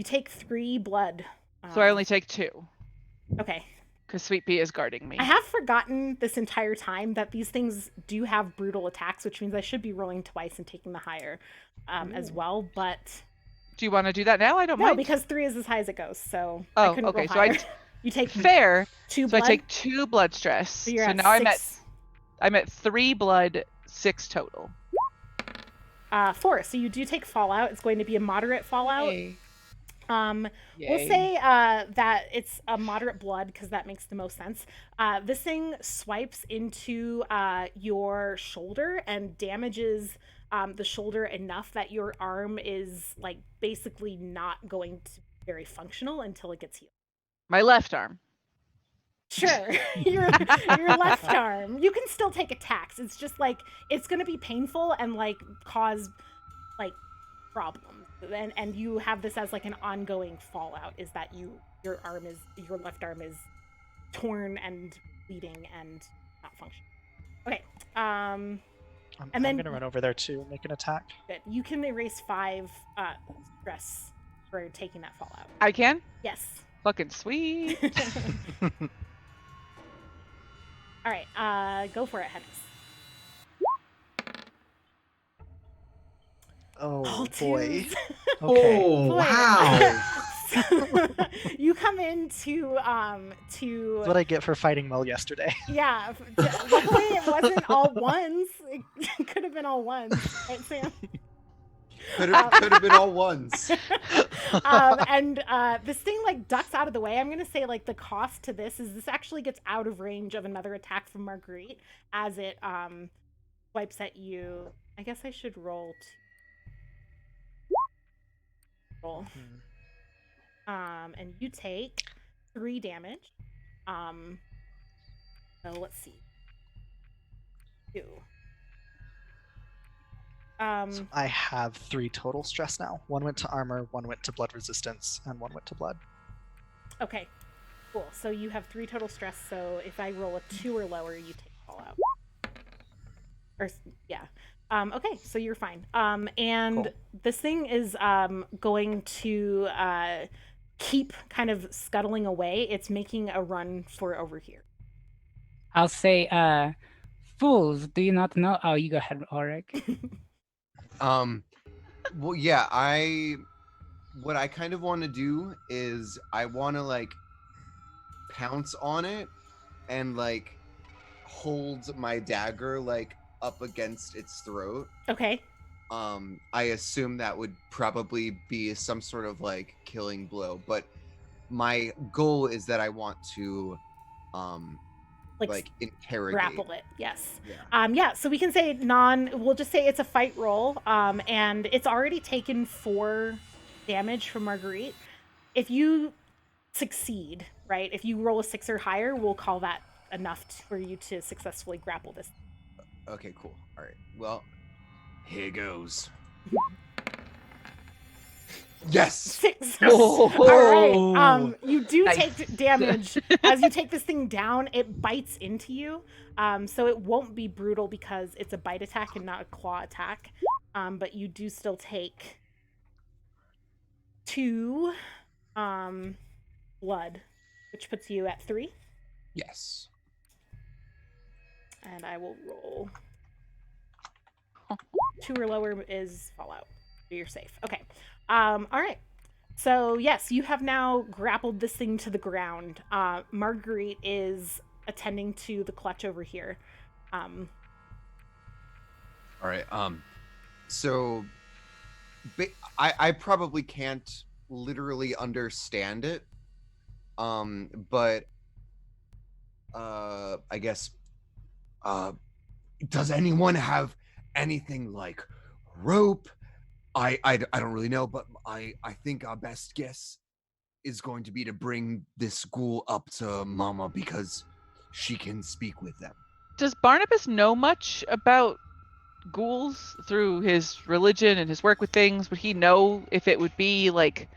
take 3 blood. So I only take 2. Okay. Because Sweet Pea is guarding me. I have forgotten this entire time that these things do have brutal attacks, which means I should be rolling twice and taking the higher as well, but... Do you want to do that now? I don't No, mind. because 3 is as high as it goes, so I couldn't okay, roll so higher. You take fair. 2 So blood? I take 2 blood stress. So you're So at now 6. I'm at 3 blood, 6 total. 4. So you do take fallout. It's going to be a moderate fallout. Yay. We'll Yay. say that it's a moderate blood because that makes the most sense. This thing swipes into your shoulder and damages the shoulder enough that your arm is like basically not going to be very functional until it gets healed. My left arm. Sure, your left arm. You can still take attacks. It's just like it's going to be painful and like cause like problems. And you have this as like an ongoing fallout, is that your left arm is torn and bleeding and not functioning. Okay. I'm gonna run over there too and make an attack. Good. You can erase 5 stress for taking that fallout. I can? Yes. Fucking sweet. All right, go for it, Hennis. Oh All boy. twos. Okay. Oh, Boy. wow. You come in to That's what I get for fighting well yesterday. yeah. Luckily, it wasn't all ones. It could have been all ones, right, Sam? Could have been all ones. And this thing like ducks out of the way. I'm gonna say like the cost to this is this actually gets out of range of another attack from Marguerite as it swipes at you. I guess I should roll. Roll. And you take 3 damage. So let's see. 2. So I have 3 total stress now. 1 went to armor, 1 went to blood resistance, and 1 went to blood. Okay, cool. So you have 3 total stress. So if I roll a 2 or lower, you take fallout. Or yeah. Okay, so you're fine. And Cool. this thing is going to keep kind of scuttling away. It's making a run for over here. I'll say, fools, do you not know? Oh, you go ahead, Ulrich. Well, yeah, what I kind of want to do is I want to like pounce on it and like hold my dagger like up against its throat. Okay. I assume that would probably be some sort of like killing blow, but my goal is that I want to like interrogate. Grapple it, yes. Yeah. Yeah, so we can say we'll just say it's a fight roll, and it's already taken 4 damage from Marguerite. If you succeed, right, if you roll a 6 or higher, we'll call that enough for you to successfully grapple this. Okay, cool. All right. Well, here goes. Yes. 6. Oh. All right. You do Nice. take damage as you take this thing down. It bites into you, so it won't be brutal because it's a bite attack and not a claw attack. But you do still take 2 blood, which puts you at 3. Yes. And I will roll. 2 or lower is fallout. You're safe. Okay. All right. So yes, you have now grappled this thing to the ground. Marguerite is attending to the clutch over here. All right. So I probably can't literally understand it. But I guess does anyone have anything like rope? I don't really know, but I think our best guess is going to be to bring this ghoul up to Mama because she can speak with them. Does Barnabas know much about ghouls through his religion and his work with things? Would he know if it would be like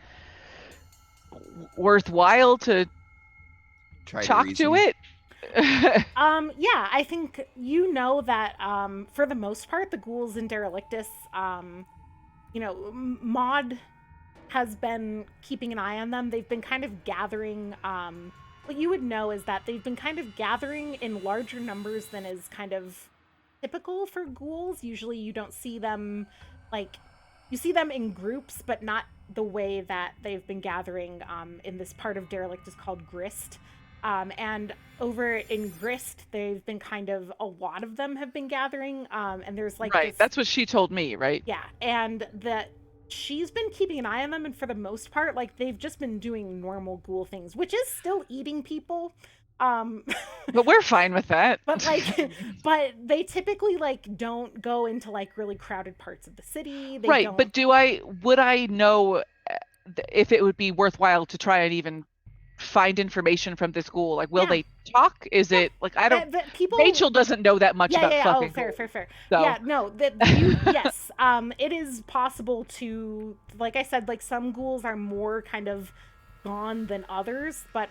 worthwhile to Try talk to to reason. it? Yeah, I think you know that for the most part, the ghouls in Derelictus, Maud has been keeping an eye on them. They've been kind of gathering. What you would know is that they've been kind of gathering in larger numbers than is kind of typical for ghouls. Usually you don't see them, you see them in groups, but not the way that they've been gathering in this part of Derelict is called Grist. And over in Grist, they've been a lot of them have been gathering. And there's right, that's what she told me, right? Yeah, and that she's been keeping an eye on them, and for the most part, they've just been doing normal ghoul things, which is still eating people. But we're fine with that. But but they typically don't go into really crowded parts of the city. They right, don't... but would I know if it would be worthwhile to try and even find information from this ghoul? Will they talk? Is it I don't Rachel doesn't know that much about fucking fair. So. Yeah, no, yes. It is possible to, like I said, some ghouls are more kind of gone than others, but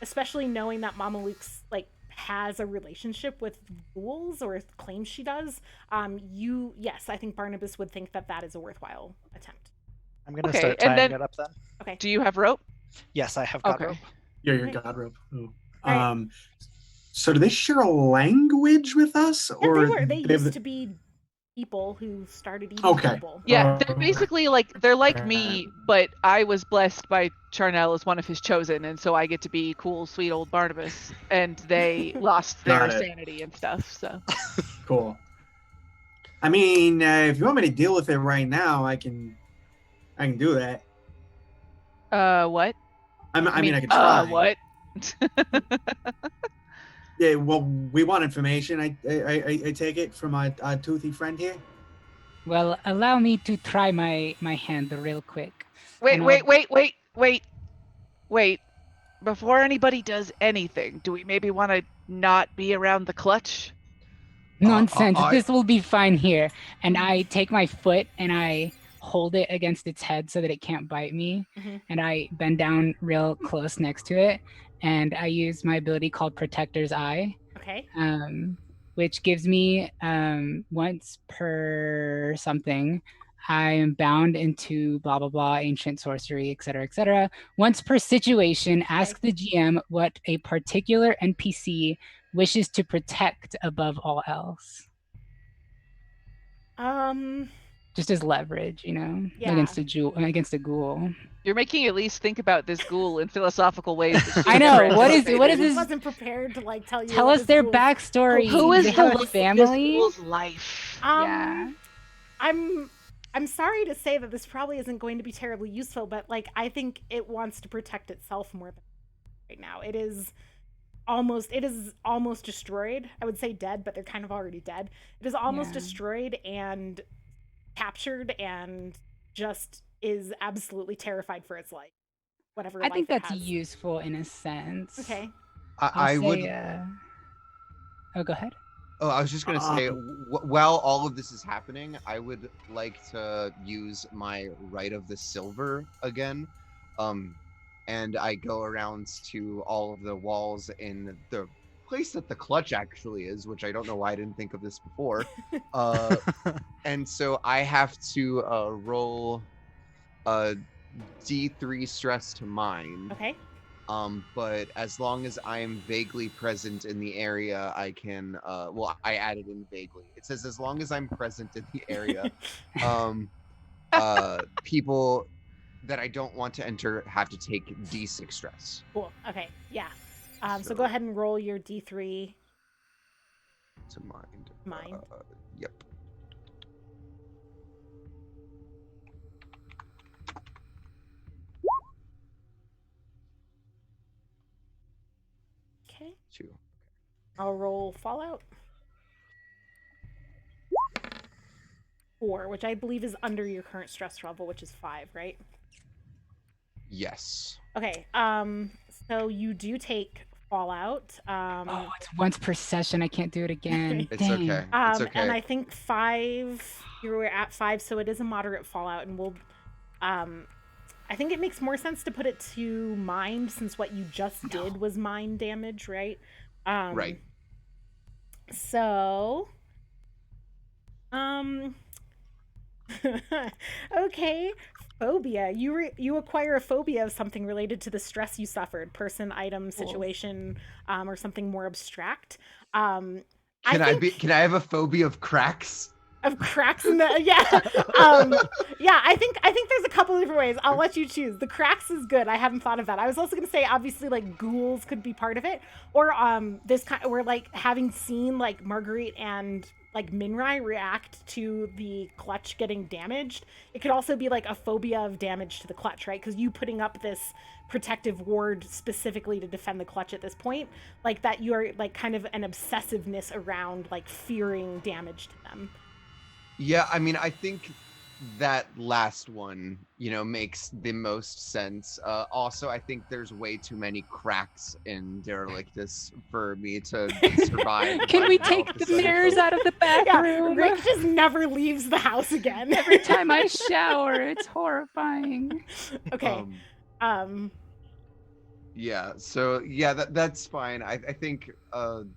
especially knowing that Mama Luke's has a relationship with ghouls, or claims she does, yes, I think Barnabas would think that is a worthwhile attempt. I'm gonna start tying it up then. Okay. Do you have rope? Yes, I have got rope. Yeah, your god rope. Ooh. Right. So do they share a language with us, Yeah, or they have used to be people who started eating Okay. people. Yeah, they're basically they're like me, but I was blessed by Charnel as one of his chosen, and so I get to be cool, sweet old Barnabas, and they lost their Got it. sanity and stuff. So Cool. I mean, if you want me to deal with it right now, I can do that. what? I mean, I can try. What? Yeah. Well, we want information. I take it from our toothy friend here. Well, allow me to try my hand real quick. Wait, And wait. Before anybody does anything, do we maybe want to not be around the clutch? Nonsense. I- This will be fine here. And I take my foot and I hold it against its head so that it can't bite me. Mhm. And I bend down real close next to it. And I use my ability called Protector's Eye, Okay. which gives me once per something, I am bound into blah, blah, blah, ancient sorcery, etc., etc. Once per situation, ask the GM what a particular NPC wishes to protect above all else. Just as leverage, Yeah. against a ghoul. You're making at least think about this ghoul in philosophical ways. That I know. What is I this? wasn't prepared to tell you. Tell what us this their ghoul's- backstory. Who Do is they the have a life of family? this ghoul's life? Yeah. I'm sorry to say that this probably isn't going to be terribly useful, but I think it wants to protect itself more than right now. It is almost destroyed. I would say dead, but they're kind of already dead. It is almost destroyed and captured and just is absolutely terrified for its life. Whatever I life think it that's has. useful in a sense. Okay. I would. Oh, go ahead. Oh, I was just gonna say, while all of this is happening, I would like to use my Rite of the Silver again, and I go around to all of the walls in the place that the clutch actually is, which I don't know why I didn't think of this before. And so I have to roll a D3 stress to mine. Okay. But as long as I'm vaguely present in the area, I can. I added in vaguely. It says as long as I'm present in the area, people that I don't want to enter have to take D6 stress. Cool. Okay. Yeah. So go ahead and roll your D3. To mind. Mind. Yep. Okay. 2. I'll roll Fallout. 4, which I believe is under your current stress level, which is 5, right? Yes. Okay. So you do take Fallout. It's once per session. I can't do it again. It's Dang. okay. It's okay. And I think 5. You were at 5, so it is a moderate Fallout, and we'll. I think it makes more sense to put it to mind since what you just did was mind damage, right? Right. So, okay. Phobia. You acquire a phobia of something related to the stress you suffered, person, item, situation, or something more abstract. Can I have a phobia of cracks? Of cracks in the I think there's a couple of different ways. I'll let you choose. The cracks is good. I haven't thought of that. I was also gonna say obviously ghouls could be part of it, or this kind or having seen Marguerite and Minrai react to the clutch getting damaged. It could also be a phobia of damage to the clutch, right? Because you putting up this protective ward specifically to defend the clutch at this point, that you are kind of an obsessiveness around fearing damage to them. Yeah, I mean, I think that last one, makes the most sense. Also, I think there's way too many cracks in Derelictus for me to survive. Can we take the mirrors out of the bathroom? Rick just never leaves the house again. Every time I shower, it's horrifying. Okay. Yeah. So yeah, that's fine. I think an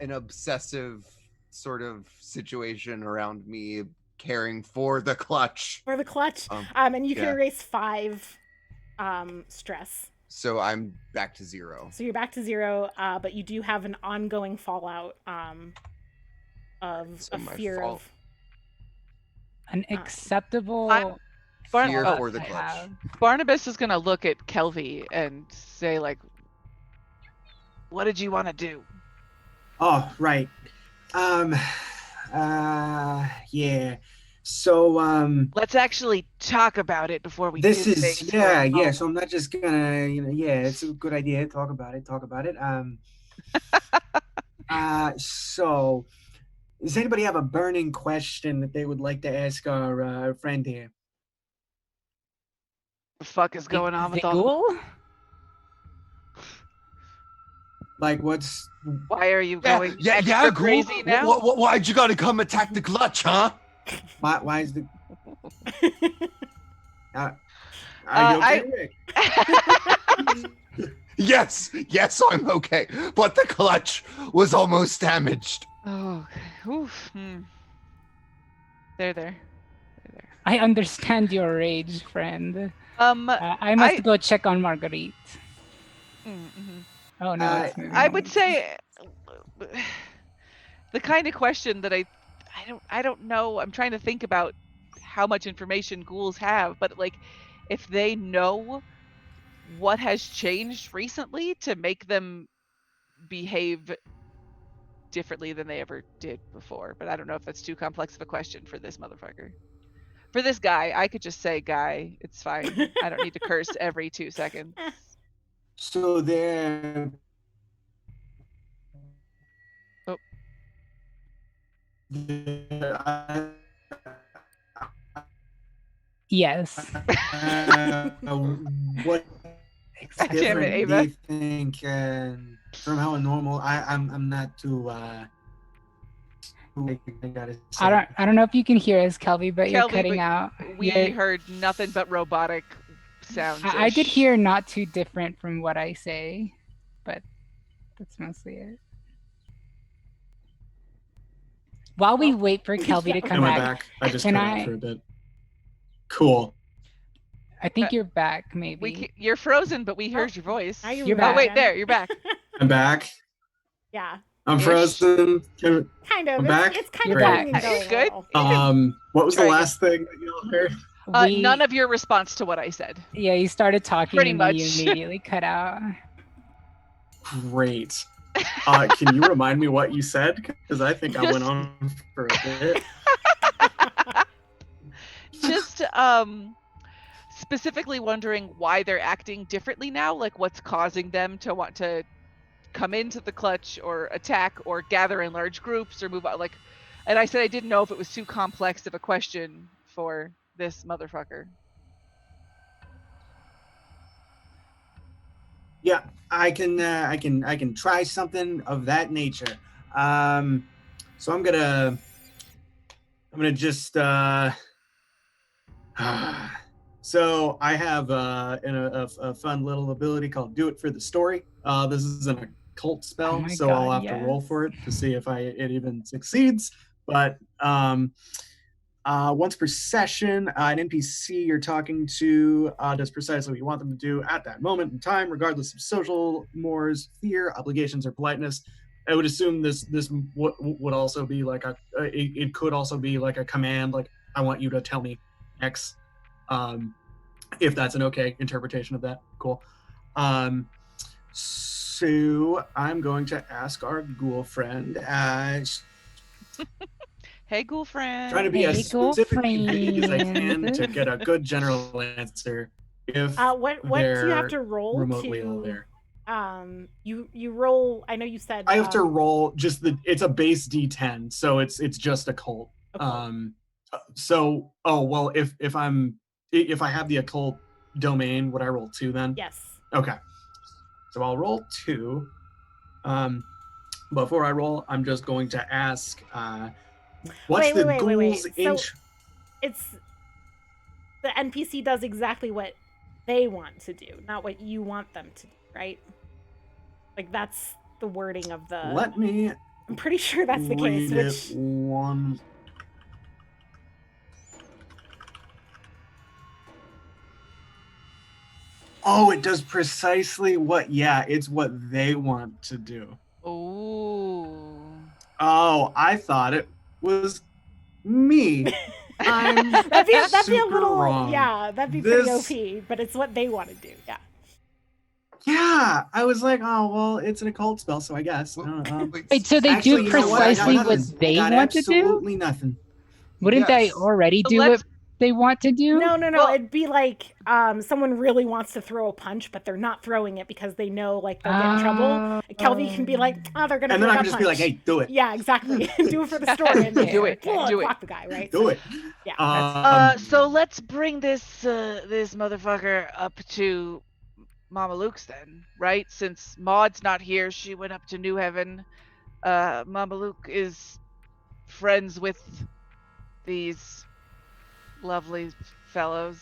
obsessive sort of situation around me caring for the clutch. And you can erase 5 stress. So I'm back to 0. So you're back to 0, but you do have an ongoing fallout of So a my fear fall- of An acceptable Fear fallout for the to clutch. have. Barnabas is gonna look at Kelvy and say, like, what did you want to do? Oh, right. Yeah. So, Let's actually talk about it before we this do is, things. for yeah, a yeah. moment. So I'm not just gonna, yeah, it's a good idea. Talk about it. So does anybody have a burning question that they would like to ask our friend here? The fuck is going on with all? Zigul? Like, what's Why are you going extra Ghoul. crazy now? Why'd you gotta come attack the clutch, huh? why is the are you okay, Rick? Yes, I'm okay. But the clutch was almost damaged. Oh, oof. There. I understand your rage, friend. I I must go check on Marguerite. Oh no, it's moving I on. would say the kind of question that I don't know. I'm trying to think about how much information ghouls have, but like, if they know what has changed recently to make them behave differently than they ever did before. But I don't know if that's too complex of a question for this motherfucker. For this guy, I could just say guy. It's fine. I don't need to curse every 2 seconds. So they're Oh. Yes. What Exactly. Damn it, different do Ava. you think from how normal? I'm not too. I gotta say. I don't know if you can hear us, Kelby, but you're Kelby, cutting but out. We heard nothing but robotic sounds. I did hear not too different from what I say, but that's mostly it. While we wait for Kelby to come Am I back, back? I just can cut out for a bit. Cool. I think you're back, maybe. You're frozen, but we heard your voice. Now you're You're back. back. Oh wait, there, you're back. I'm back. Yeah, I'm Ish. frozen. kind of. I'm back? It's kind You're of back. coming and You're going. good. a little. What was the Try again. last thing that you all heard? None of your response to what I said. Yeah, you started talking Pretty and then you much. immediately cut out. Great. Can you remind me what you said? Because I think I went on for a bit. Just specifically wondering why they're acting differently now, like what's causing them to want to come into the clutch or attack or gather in large groups or move out. Like, and I said I didn't know if it was too complex of a question for this motherfucker. Yeah, I can try something of that nature. So I'm gonna just so I have a fun little ability called Do It for the Story. This is an occult spell, Oh my so God, I'll have to roll yes. for it to see if it even succeeds. But once per session, an NPC you're talking to does precisely what you want them to do at that moment in time, regardless of social mores, fear, obligations, or politeness. I would assume this would also be like it could also be like a command, like I want you to tell me X, if that's an okay interpretation of that. Cool. So I'm going to ask our ghoul friend. Hey, ghoul friend. Trying to be as Ghoul specifically vague as I can friend. to get a good general answer. If What do you have to they're roll remotely all to? there. You roll. I know you said. I have to roll just it's a base D10, so it's just occult. Occult. So if I have the occult domain, would I roll 2 then? Yes. Okay. So I'll roll 2. Before I roll, I'm just going to ask, what's the ghoul's So it's the NPC does exactly what they want to do, not what you want them to do, right? Like that's the wording of the. Let me. I'm pretty sure that's the case. read Which it one. Oh, it does precisely what? Yeah, it's what they want to do. Oh. Oh, I thought it was me. I'm That'd be a super little wrong. yeah, that'd be This- pretty OP, but it's what they want to do. Yeah. Yeah, I was like, oh well, it's an occult spell, so I guess. Wait, so they Actually, do you know what? I got precisely what nothing. I they got want to do? absolutely nothing. Wouldn't they Yes. already So do let's- what they want to do? No. Well- It'd be like someone really wants to throw a punch, but they're not throwing it because they know like they'll get in trouble. Kelvy can be like, oh, they're gonna And throw then I that can just punch. be like, hey, do it. Yeah, exactly. Do it for the story and Do it, do it. block the guy, right? Do it. Yeah. So let's bring this this motherfucker up to Mama Luke's then, right? Since Maud's not here, she went up to New Heaven. Mama Luke is friends with these lovely fellows,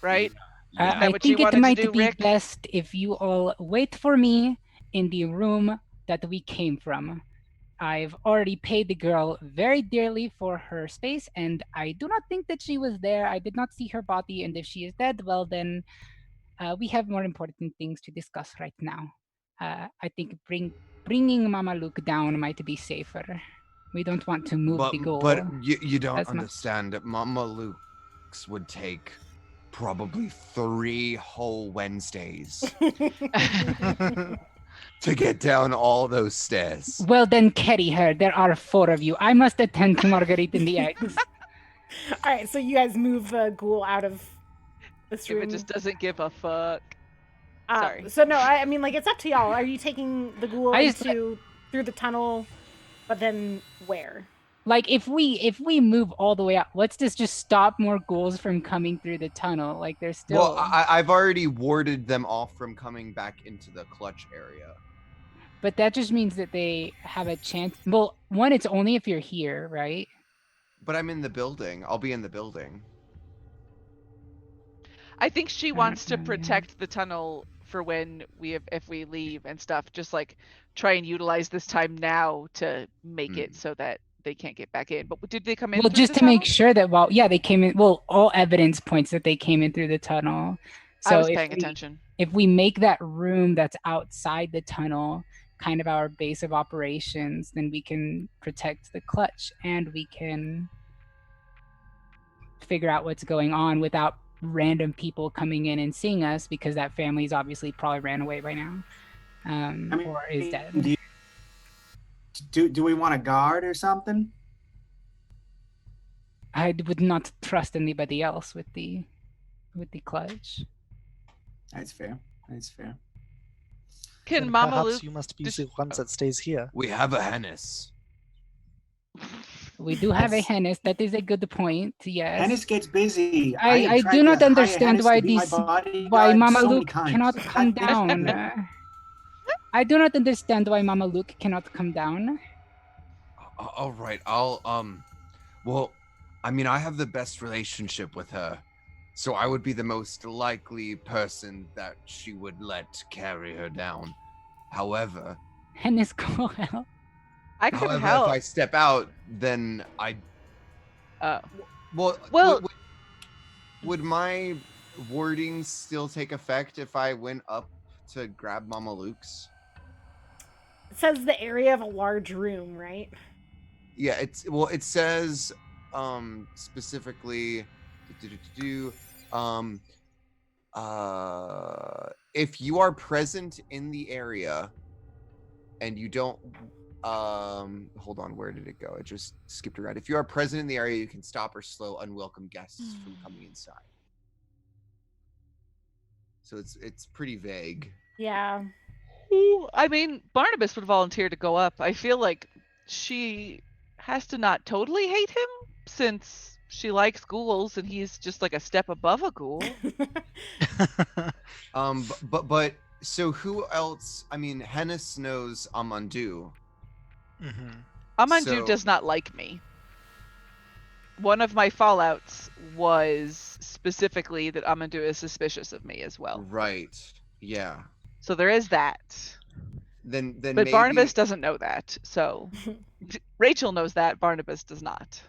right? I what you think it wanted to might do, be Rick? best if you all wait for me in the room that we came from. I've already paid the girl very dearly for her space, and I do not think that she was there. I did not see her body, and if she is dead, well then, we have more important things to discuss right now. I think bringing Mama Luke down might be safer. We don't want to move the goal. But you don't as much. understand that Mama Luke's would take probably 3 whole Wednesdays to get down all those stairs. Well then, carry her. There are 4 of you. I must attend to Marguerite and the eggs. All right, so you guys move the ghoul out of this If room. it just doesn't give a fuck. Sorry. So no, I mean, like, it's up to y'all. Are you taking the ghoul I just- through the tunnel, but then where? Like if we move all the way out, let's just stop more ghouls from coming through the tunnel. Like there's still. Well, I've already warded them off from coming back into the clutch area. But that just means that they have a chance. Well, one, it's only if you're here, right? But I'm in the building. I'll be in the building. I think she wants to yeah. protect the tunnel for when if we leave and stuff. Just like try and utilize this time now to make it so that they can't get back in. But did they come in? Well, through just the to make tunnel? sure that they came in. Well, all evidence points that they came in through the tunnel. So I was if paying we- attention. If we make that room that's outside the tunnel kind of our base of operations, then we can protect the clutch and we can figure out what's going on without random people coming in and seeing us, because that family's obviously probably ran away by now, or is dead. Do we want a guard or something? I would not trust anybody else with the clutch. That's fair. That's fair. Can Then Mama perhaps Luke? you must be just- the ones that stays here. We have a Hennis. We do have a Yes. Hennis. That is a good point. Yes. Hennis gets busy. I tried do to not hire understand Hennis why to be my these bodyguard why Mama so many Luke times. cannot come That- down. I do not understand why Mama Luke cannot come down. All right, I'll well, I mean, I have the best relationship with her, so I would be the most likely person that she would let carry her down. However, Hennis, go help. I could if help. I step out, then I Well, Would my wording still take effect if I went up to grab Mama Luke's? It says the area of a large room, right? Yeah, it says specifically if you are present in the area and you don't hold on, where did it go? It just skipped around. If you are present in the area, you can stop or slow unwelcome guests from coming inside. So it's pretty vague. Yeah. Ooh, I mean, Barnabas would volunteer to go up. I feel like she has to not totally hate him since she likes ghouls and he's just like a step above a ghoul. But so who else? I mean, Hennis knows Amandu. Mhm. Amandu So- does not like me. One of my fallouts was specifically that Amandu is suspicious of me as well. Right. Yeah. So there is that. Then But maybe, Barnabas doesn't know that. So Rachel knows that, Barnabas does not.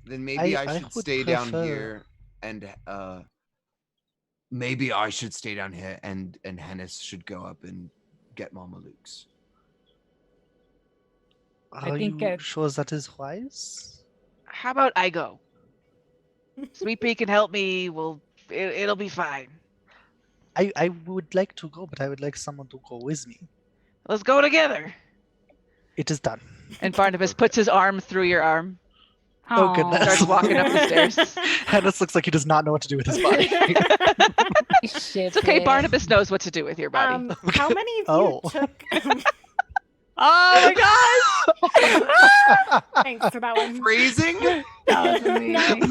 Then maybe I I should would stay down prefer- here and maybe I should stay down here, and Hennis should go up and get Mama Luke's. Are think you sure that is wise? How about I go? Sweet Pea can help me. It'll be fine. I would like to go, but I would like someone to go with me. Let's go together. It is done. And Barnabas puts his arm through your arm. Oh, Aw. goodness. Starts walking up the stairs. Hennis looks like he does not know what to do with his body. Ship It's okay. it. Barnabas knows what to do with your body. How many of you Oh. took? Oh my gosh! Thanks for that one. Phrasing? That was No, amazing.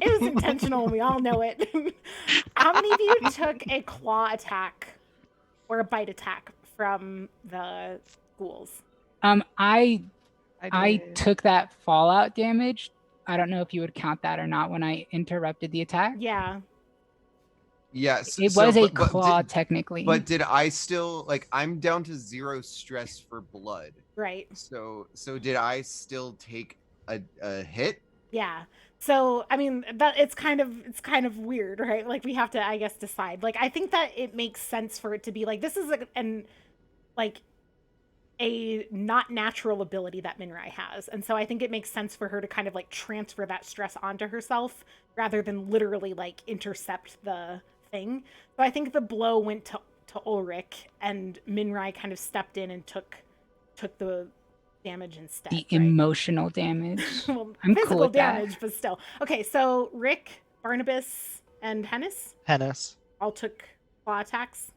it was intentional. We all know it. How many of you took a claw attack or a bite attack from the ghouls? I did. took that fallout damage. I don't know if you would count that or not when I interrupted the attack. Yeah. Yes. It was a claw, technically. But did I still like? I'm down to 0 stress for blood. Right. So did I still take a hit? Yeah. So I mean that it's kind of weird, right? Like we have to, I guess, decide. Like I think that it makes sense for it to be like this is a not natural ability that Minrai has. And so I think it makes sense for her to kind of like transfer that stress onto herself rather than literally like intercept the thing. So I think the blow went to Ulrich and Minrai kind of stepped in and took the damage instead. the right? emotional damage. Well, I'm cool physical with that. damage, but still. Okay, so Rick, Barnabas, and Hennis Hennis. all took claw attacks.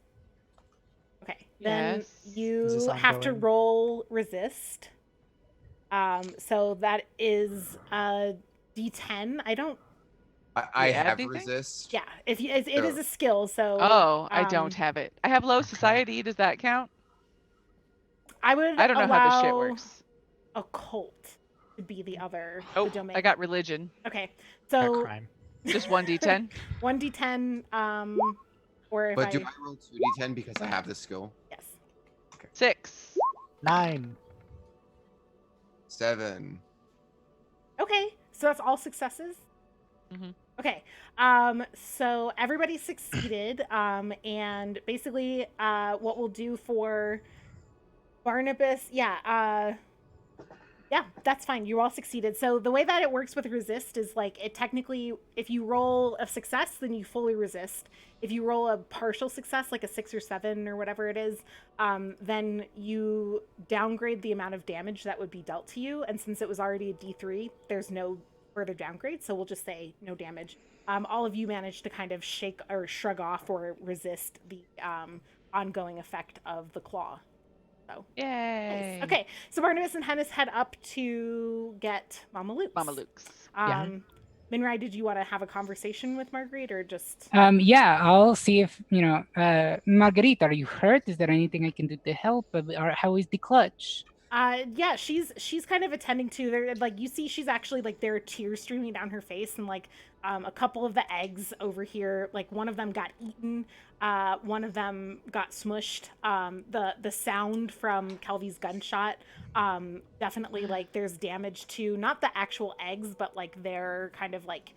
Okay, then Yes. Is you this have to ongoing? roll resist. So that is a D10. I don't. I You add have anything? resist. Yeah, if you, it is a skill. So. Oh, I don't um, have it. I have low society. Does that count? I would. I don't know how this shit allow works. Occult to be the other Oh, the domain. I got religion. Okay, A so crime. Just 1d10. 1d10. Or if But do I roll 2d10 because I have the skill? yes. 6. 9. 7. Okay, so that's all successes. Mhm. Okay, so everybody succeeded, and basically, what we'll do for Barnabas, yeah, that's fine. You all succeeded. So the way that it works with resist is like it technically, if you roll a success, then you fully resist. If you roll a partial success, like a 6 or 7 or whatever it is, then you downgrade the amount of damage that would be dealt to you. And since it was already a D3, there's no further downgrade. So we'll just say no damage. All of you managed to kind of shake or shrug off or resist the ongoing effect of the claw. So Yay. nice. Okay, so Barnabas and Hennis head up to get Mama Luke's. Mama Luke's. Minrai, did you want to have a conversation with Marguerite or just? Yeah, I'll see if Marguerite, are you hurt? Is there anything I can do to help? Or how is the clutch? Yeah, she's kind of attending to there. Like you see, she's actually like there are tears streaming down her face, and like a couple of the eggs over here, like one of them got eaten, one of them got smushed. The sound from Kelvy's gunshot, definitely like there's damage to not the actual eggs, but like they're kind of like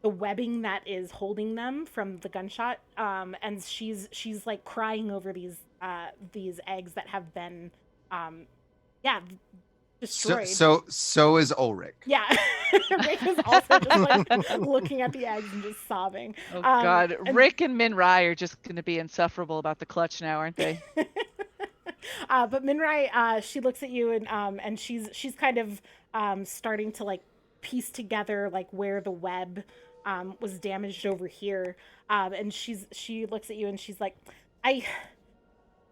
the webbing that is holding them from the gunshot. And she's like crying over these eggs that have been destroyed. So is Ulrich. Yeah. Rick is also just like looking at the eggs and just sobbing. Oh God, and- Rick and Minrai are just going to be insufferable about the clutch now, aren't they? But Minrai, she looks at you and she's kind of starting to like piece together like where the web was damaged over here. And she looks at you and she's like,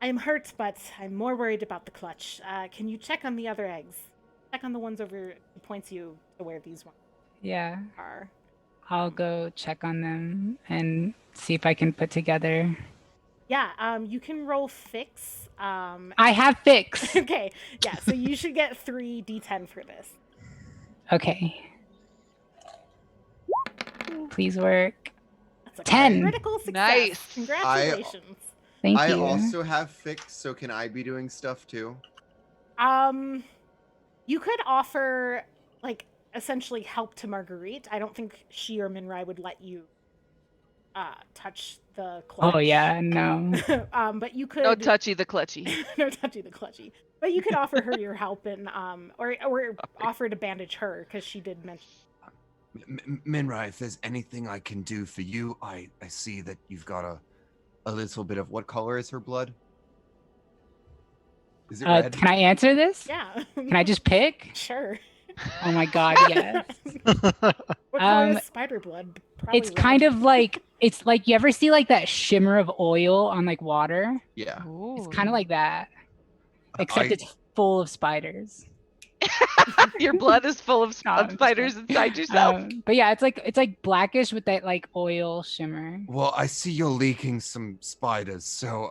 I'm hurt, but I'm more worried about the clutch. Can you check on the other eggs? Check on the ones over. He points you to where these ones Yeah, are. I'll go check on them and see if I can put together. Yeah, you can roll fix. I have fix. Okay, yeah, so you should get 3 d10 for this. Okay. Please work. That's a 10. critical success. Nice. Congratulations. Thank I you. also have fix, so can I be doing stuff too? You could offer like essentially help to Marguerite. I don't think she or Minrai would let you touch the clutch. Oh yeah, no. But you could No touchy the clutchy. no touchy the clutchy. But you could offer her your help and or offer to bandage her because she did mention. Minrai, if there's anything I can do for you, I see that you've got a little bit of, what color is her blood? Is it red? Can I answer this? Yeah. Can I just pick? Sure. Oh my god, yes. What color is spider blood? Probably It's red. kind of like, it's like, you ever see like that shimmer of oil on like water? Yeah. It's kind of like that, except it's full of spiders. Your blood is full of No, I'm just spiders inside yourself. But yeah, it's like blackish with that like oil shimmer. Well, I see you're leaking some spiders, so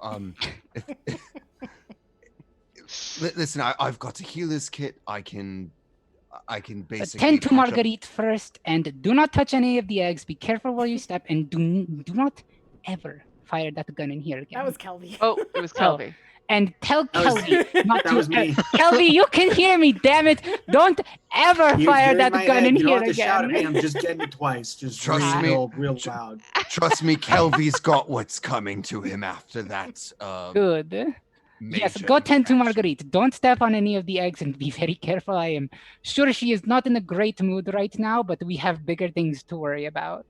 listen, I've got a healer's kit. I can basically Attend to patch up- Marguerite first, and do not touch any of the eggs. Be careful where you step, and do not ever fire that gun in here again. That was Kelby. Oh, it was Kelby. And tell That was- Kelby not that to. was me. Kelby, you can hear me, damn it! Don't ever You're fire in that my gun head. in You don't here have to shout at me. again. I'm just getting it twice. Just Trust me. real loud. Trust me, Kelvy's got what's coming to him after that. Good. Yes, major go tend to interaction. Marguerite. Don't step on any of the eggs and be very careful. I am sure she is not in a great mood right now, but we have bigger things to worry about.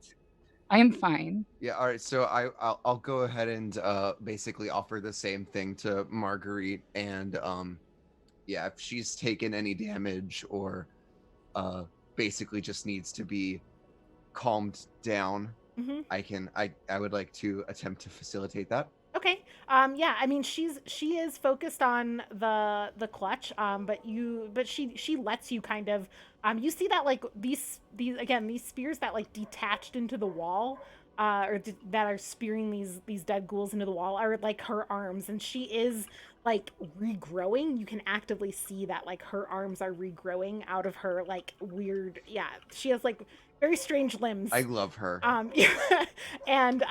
I am fine. Yeah. All right. So I'll go ahead and basically offer the same thing to Marguerite, and yeah, if she's taken any damage or basically just needs to be calmed down, Mm-hmm. I would like to attempt to facilitate that. Okay. Yeah, I mean she is focused on the clutch, but she lets you kind of you see that like these spears that like detached into the wall that are spearing these dead ghouls into the wall are like her arms, and she is like regrowing. You can actively see that like her arms are regrowing out of her like weird, yeah, she has like very strange limbs. I love her. Yeah, and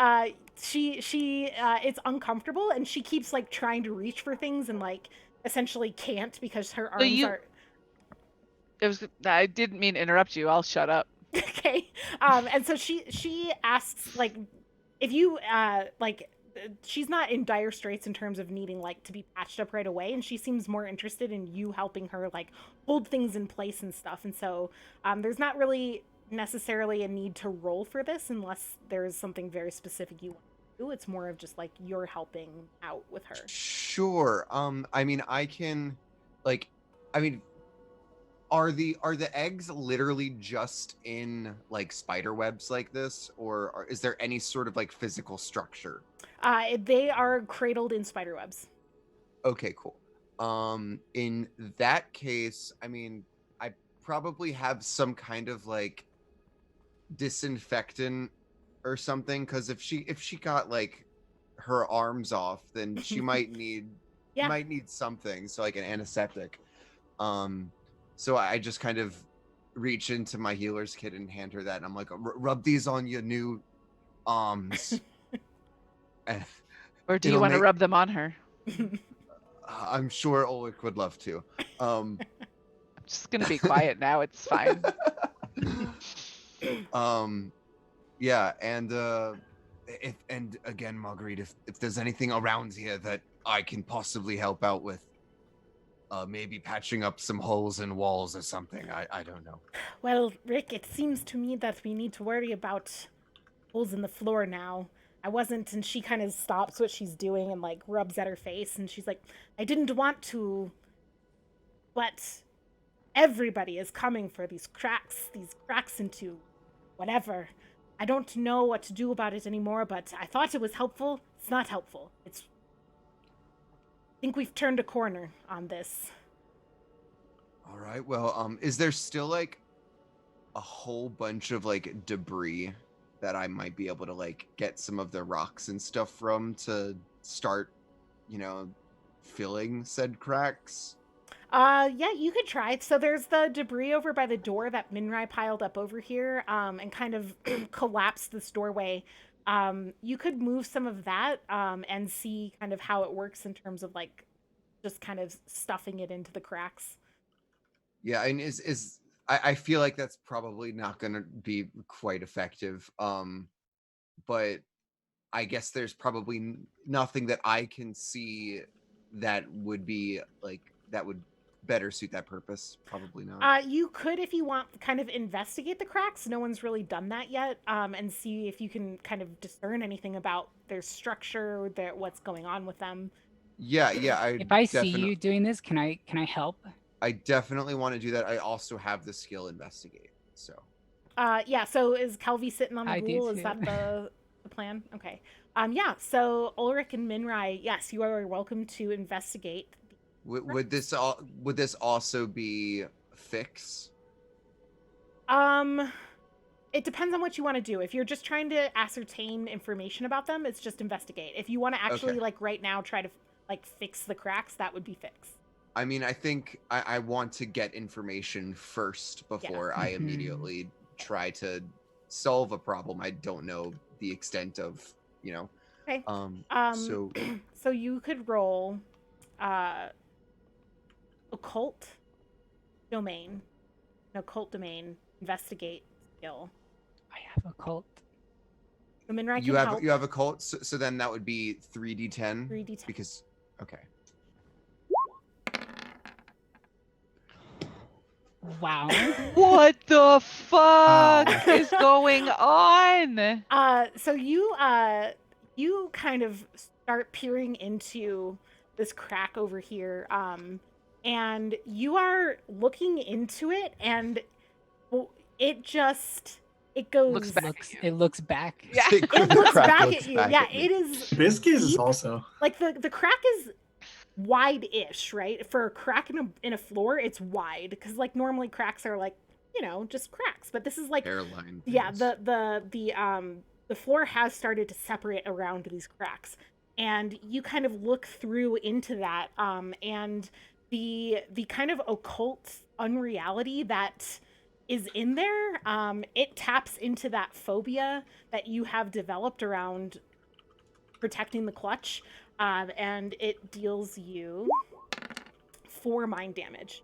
she it's uncomfortable, and she keeps like trying to reach for things and like essentially can't because her arms are. I didn't mean to interrupt you. I'll shut up. Okay. And so she asks like if you like she's not in dire straits in terms of needing like to be patched up right away, and she seems more interested in you helping her like hold things in place and stuff. And so there's not really necessarily a need to roll for this unless there's something very specific you want to do. It's more of just like you're helping out with her. Sure. I mean, I can, like, I mean, are the eggs literally just in like spider webs like this, or is there any sort of like physical structure? They are cradled in spider webs. Okay, cool. In that case, I mean, I probably have some kind of like disinfectant or something, because if she got like her arms off, then she might need something, so like an antiseptic. So I just kind of reach into my healer's kit and hand her that, and I'm like, rub these on your new arms. Or do you want to rub them on her? I'm sure Ulrich would love to. I'm just gonna be quiet now. It's fine. Yeah, and and again, Marguerite, if there's anything around here that I can possibly help out with, maybe patching up some holes in walls or something, I don't know. Well, Rick, it seems to me that we need to worry about holes in the floor now. I wasn't, and she kind of stops what she's doing and like rubs at her face, and she's like, I didn't want to, but everybody is coming for these cracks into whatever. I don't know what to do about it anymore, but I thought it was helpful. It's not helpful. I think we've turned a corner on this. All right, well, is there still like a whole bunch of like debris that I might be able to like get some of the rocks and stuff from to start, filling said cracks? Yeah, you could try. So there's the debris over by the door that Minrai piled up over here, and kind of collapsed this doorway. You could move some of that, and see kind of how it works in terms of like just kind of stuffing it into the cracks. Yeah, and I feel like that's probably not gonna be quite effective. But I guess there's probably nothing that I can see that would be like that would better suit that purpose. Probably not. You could, if you want, kind of investigate the cracks. No one's really done that yet, and see if you can kind of discern anything about their structure, what's going on with them. Yeah. If I see you doing this, can I help? I definitely want to do that. I also have the skill investigate. So. Yeah. So is Kelvy sitting on the I do ghoul? Is too. that the plan? Okay. Yeah. So Ulrich and Minrai, yes, you are welcome to investigate. Would this also be fix? It depends on what you want to do. If you're just trying to ascertain information about them, it's just investigate. If you want to actually like right now try to like fix the cracks, that would be fix. I mean, I think I want to get information first before I immediately try to solve a problem. I don't know the extent of, Okay. So so you could roll occult domain investigate skill. I have occult. So Minrai can you help. have occult, so then that would be 3d10. 3d10. Because okay. Wow. What the fuck is going on? So you kind of start peering into this crack over here, and you are looking into it, and it goes It looks back. Yeah. it looks back at you. Yeah, it is. Biscuits is deep. also Like the crack is wide-ish, right? For a crack in a floor, it's wide because like normally cracks are like just cracks, but this is like Hairline. yeah. The floor has started to separate around these cracks, and you kind of look through into that, and the kind of occult unreality that is in there, it taps into that phobia that you have developed around protecting the clutch, and it deals you 4 mind damage.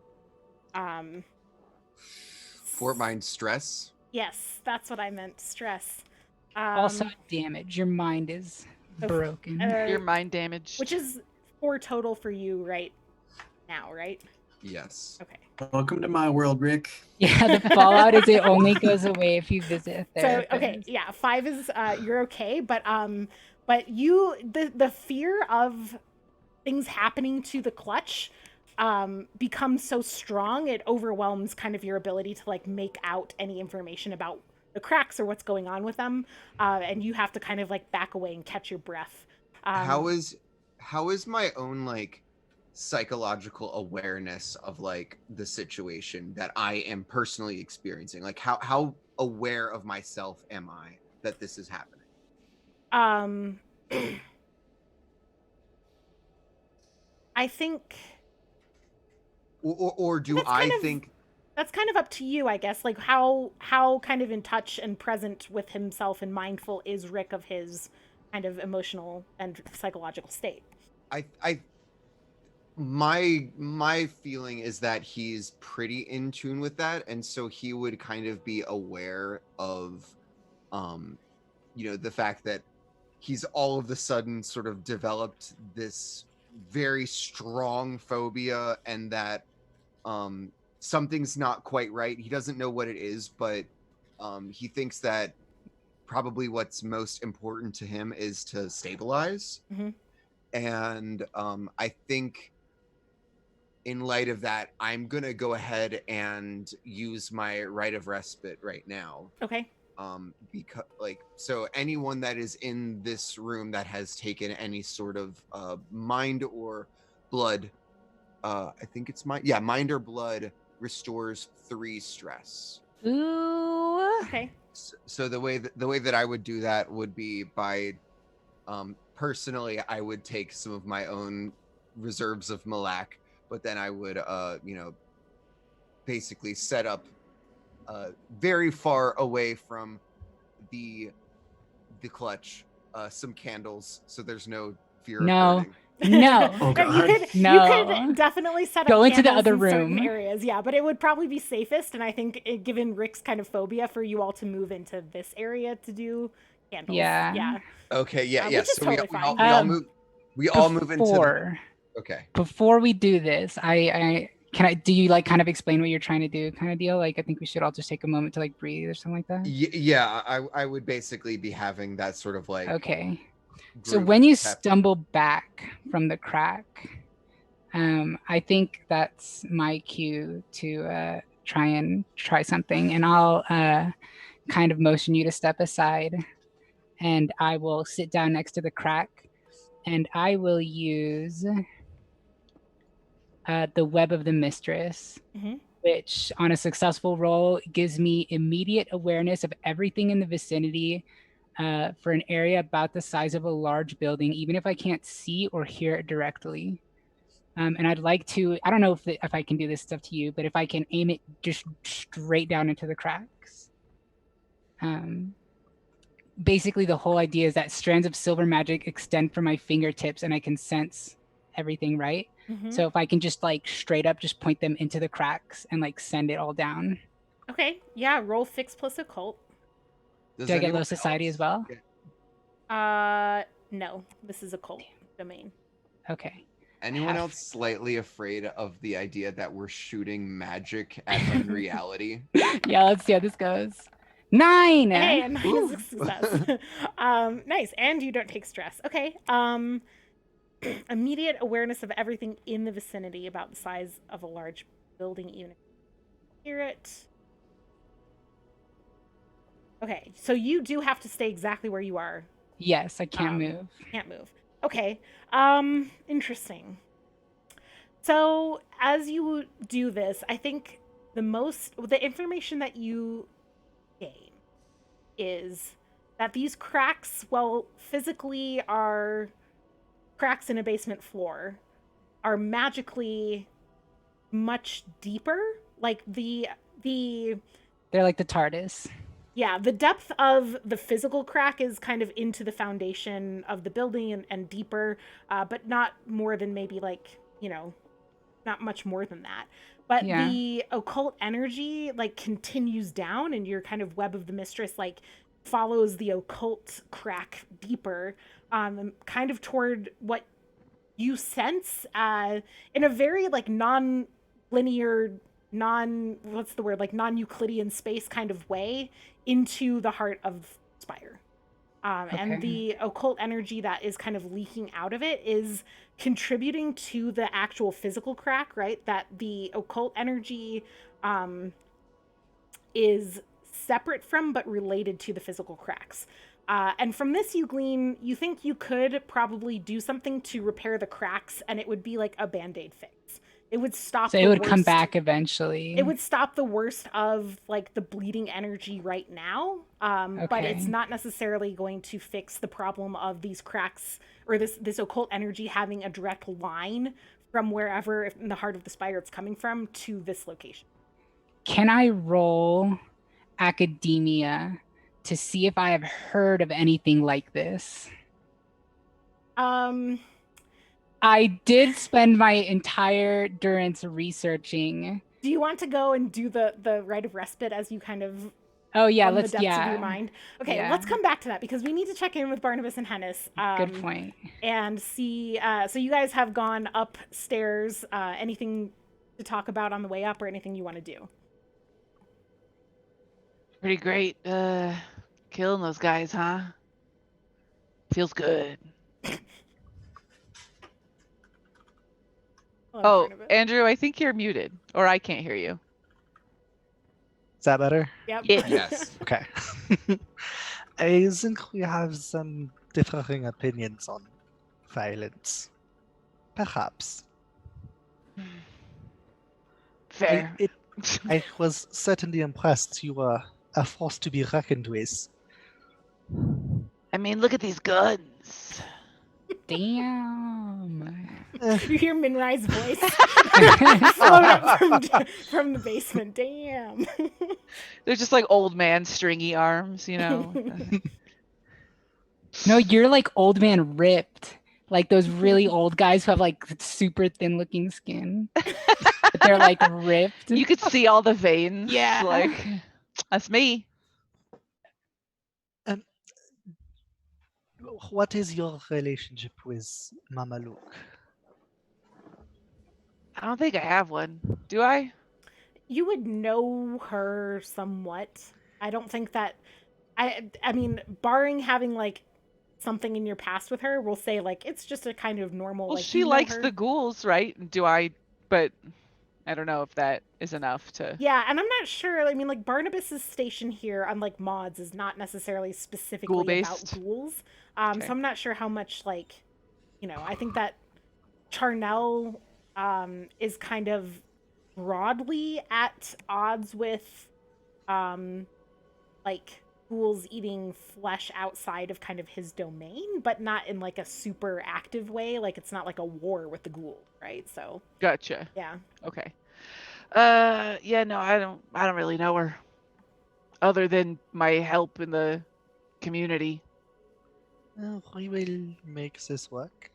4 mind stress. Yes, that's what I meant. Stress. Also damage. Your mind is broken. Your mind damage. Which is 4 total for you right now, right? Yes. Okay. welcome to my world, Rick. Yeah, the fallout is it only goes away if you visit a So therapist. okay, yeah, 5 is you're okay, but you the fear of things happening to the clutch becomes so strong it overwhelms kind of your ability to like make out any information about the cracks or what's going on with them, and you have to kind of like back away and catch your breath. How is my own like psychological awareness of like the situation that I am personally experiencing? Like how aware of myself am I that this is happening? I think or do That's I kind of- think that's kind of up to you, I guess. Like how kind of in touch and present with himself and mindful is Rick of his kind of emotional and psychological state. my feeling is that he's pretty in tune with that, and so he would kind of be aware of the fact that he's all of a sudden sort of developed this very strong phobia, and that something's not quite right. He doesn't know what it is, but he thinks that probably what's most important to him is to stabilize. Mhm. And I think in light of that, I'm gonna go ahead and use my right of respite right now. Okay. Because so anyone that is in this room that has taken any sort of mind or blood, I think it's mind or blood restores 3 stress. Ooh. Okay. So the way that I would do that would be by personally I would take some of my own reserves of Malak, but then I would basically set up very far away from the clutch some candles, so there's no fear No. of burning. No. Oh, God. You could No. definitely set up Go into the candles other in certain room. areas, yeah, but it would probably be safest, and I think given Rick's kind of phobia, for you all to move into this area to do candles. Yeah. Yeah. Okay, yeah, Which yeah. is So totally we all fine. move into the. Okay. Before we do this, do you like kind of explain what you're trying to do kind of deal? Like, I think we should all just take a moment to like breathe or something like that. Yeah, I would basically be having that sort of like. Okay. So group when you pep- stumble back from the crack, I think that's my cue to try something, and I'll kind of motion you to step aside, and I will sit down next to the crack, and I will use the Web of the Mistress, which on a successful roll gives me immediate awareness of everything in the vicinity for an area about the size of a large building, even if I can't see or hear it directly. And I'd like to, I don't know if I can do this stuff to you, but if I can aim it just straight down into the cracks. Basically, the whole idea is that strands of silver magic extend from my fingertips and I can sense everything, right? So if I can just like straight up just point them into the cracks and like send it all down. Okay, yeah, roll fix plus occult. Do I get low society as well? No, this is occult domain. Okay. Anyone else slightly afraid of the idea that we're shooting magic at unreality? Yeah, let's see how this goes. 9! Hey, a 9 is a success. Nice, and you don't take stress. Okay. Immediate awareness of everything in the vicinity about the size of a large building, even if you hear it. Okay, so you do have to stay exactly where you are. Yes, I can't move. Can't move. Okay. Interesting. So as you do this, I think the information that you gain is that these cracks, well, physically are cracks in a basement floor, are magically much deeper. Like they're like the TARDIS. Yeah, the depth of the physical crack is kind of into the foundation of the building and deeper, but not more than maybe like, not much more than that. But the occult energy like continues down, and your kind of Web of the Mistress like follows the occult crack deeper, kind of toward what you sense in a very like non-linear, non-Euclidean space kind of way into the heart of Spire. And the occult energy that is kind of leaking out of it is contributing to the actual physical crack, right? That the occult energy is separate from but related to the physical cracks. And from this you think you could probably do something to repair the cracks, and it would be like a Band-Aid fix. It would stop. So it would come back eventually. It would stop the worst of like the bleeding energy right now, but it's not necessarily going to fix the problem of these cracks or this occult energy having a direct line from wherever in the heart of the Spire it's coming from to this location. Can I roll academia to see if I have heard of anything like this? I did spend my entire durance researching. Do you want to go and do the rite of respite as you kind of let's the depths of your mind? Okay, let's come back to that because we need to check in with Barnabas and Hennis. Good point. And see, so you guys have gone upstairs. Anything to talk about on the way up or anything you want to do? Pretty great. Killing those guys, huh? Feels good. Oh, Andrew, I think you're muted, or I can't hear you. Is that better? Yep. Yes. Okay. I think we have some differing opinions on violence. Perhaps. Fair. I was certainly impressed. You were a force to be reckoned with. I mean, look at these guns. Damn. You hear Minrai's voice float up from the basement. Damn. They're just like old man stringy arms, No, you're like old man ripped. Like those really old guys who have like super thin looking skin. But they're like ripped. You could see all the veins. Yeah. Like, that's me. what is your relationship with Mama Luke? I don't think I have one. Do I? You would know her somewhat. I don't think that I mean, barring having like something in your past with her, we'll say like it's just a kind of normal Well, like she you know likes her. the ghouls, right? Do I? But I don't know if that is enough to. Yeah, and I'm not sure. I mean, like Barnabas's station here, unlike Maud's, is not necessarily specifically about Ghoul-based? ghouls. Okay. So I'm not sure how much like, I think that Charnel is kind of broadly at odds with like ghouls eating flesh outside of kind of his domain, but not in like a super active way. Like it's not like a war with the ghoul, right? So Gotcha. yeah. Okay. Yeah, no, I don't really know her. Other than my help in the community. We will make this work.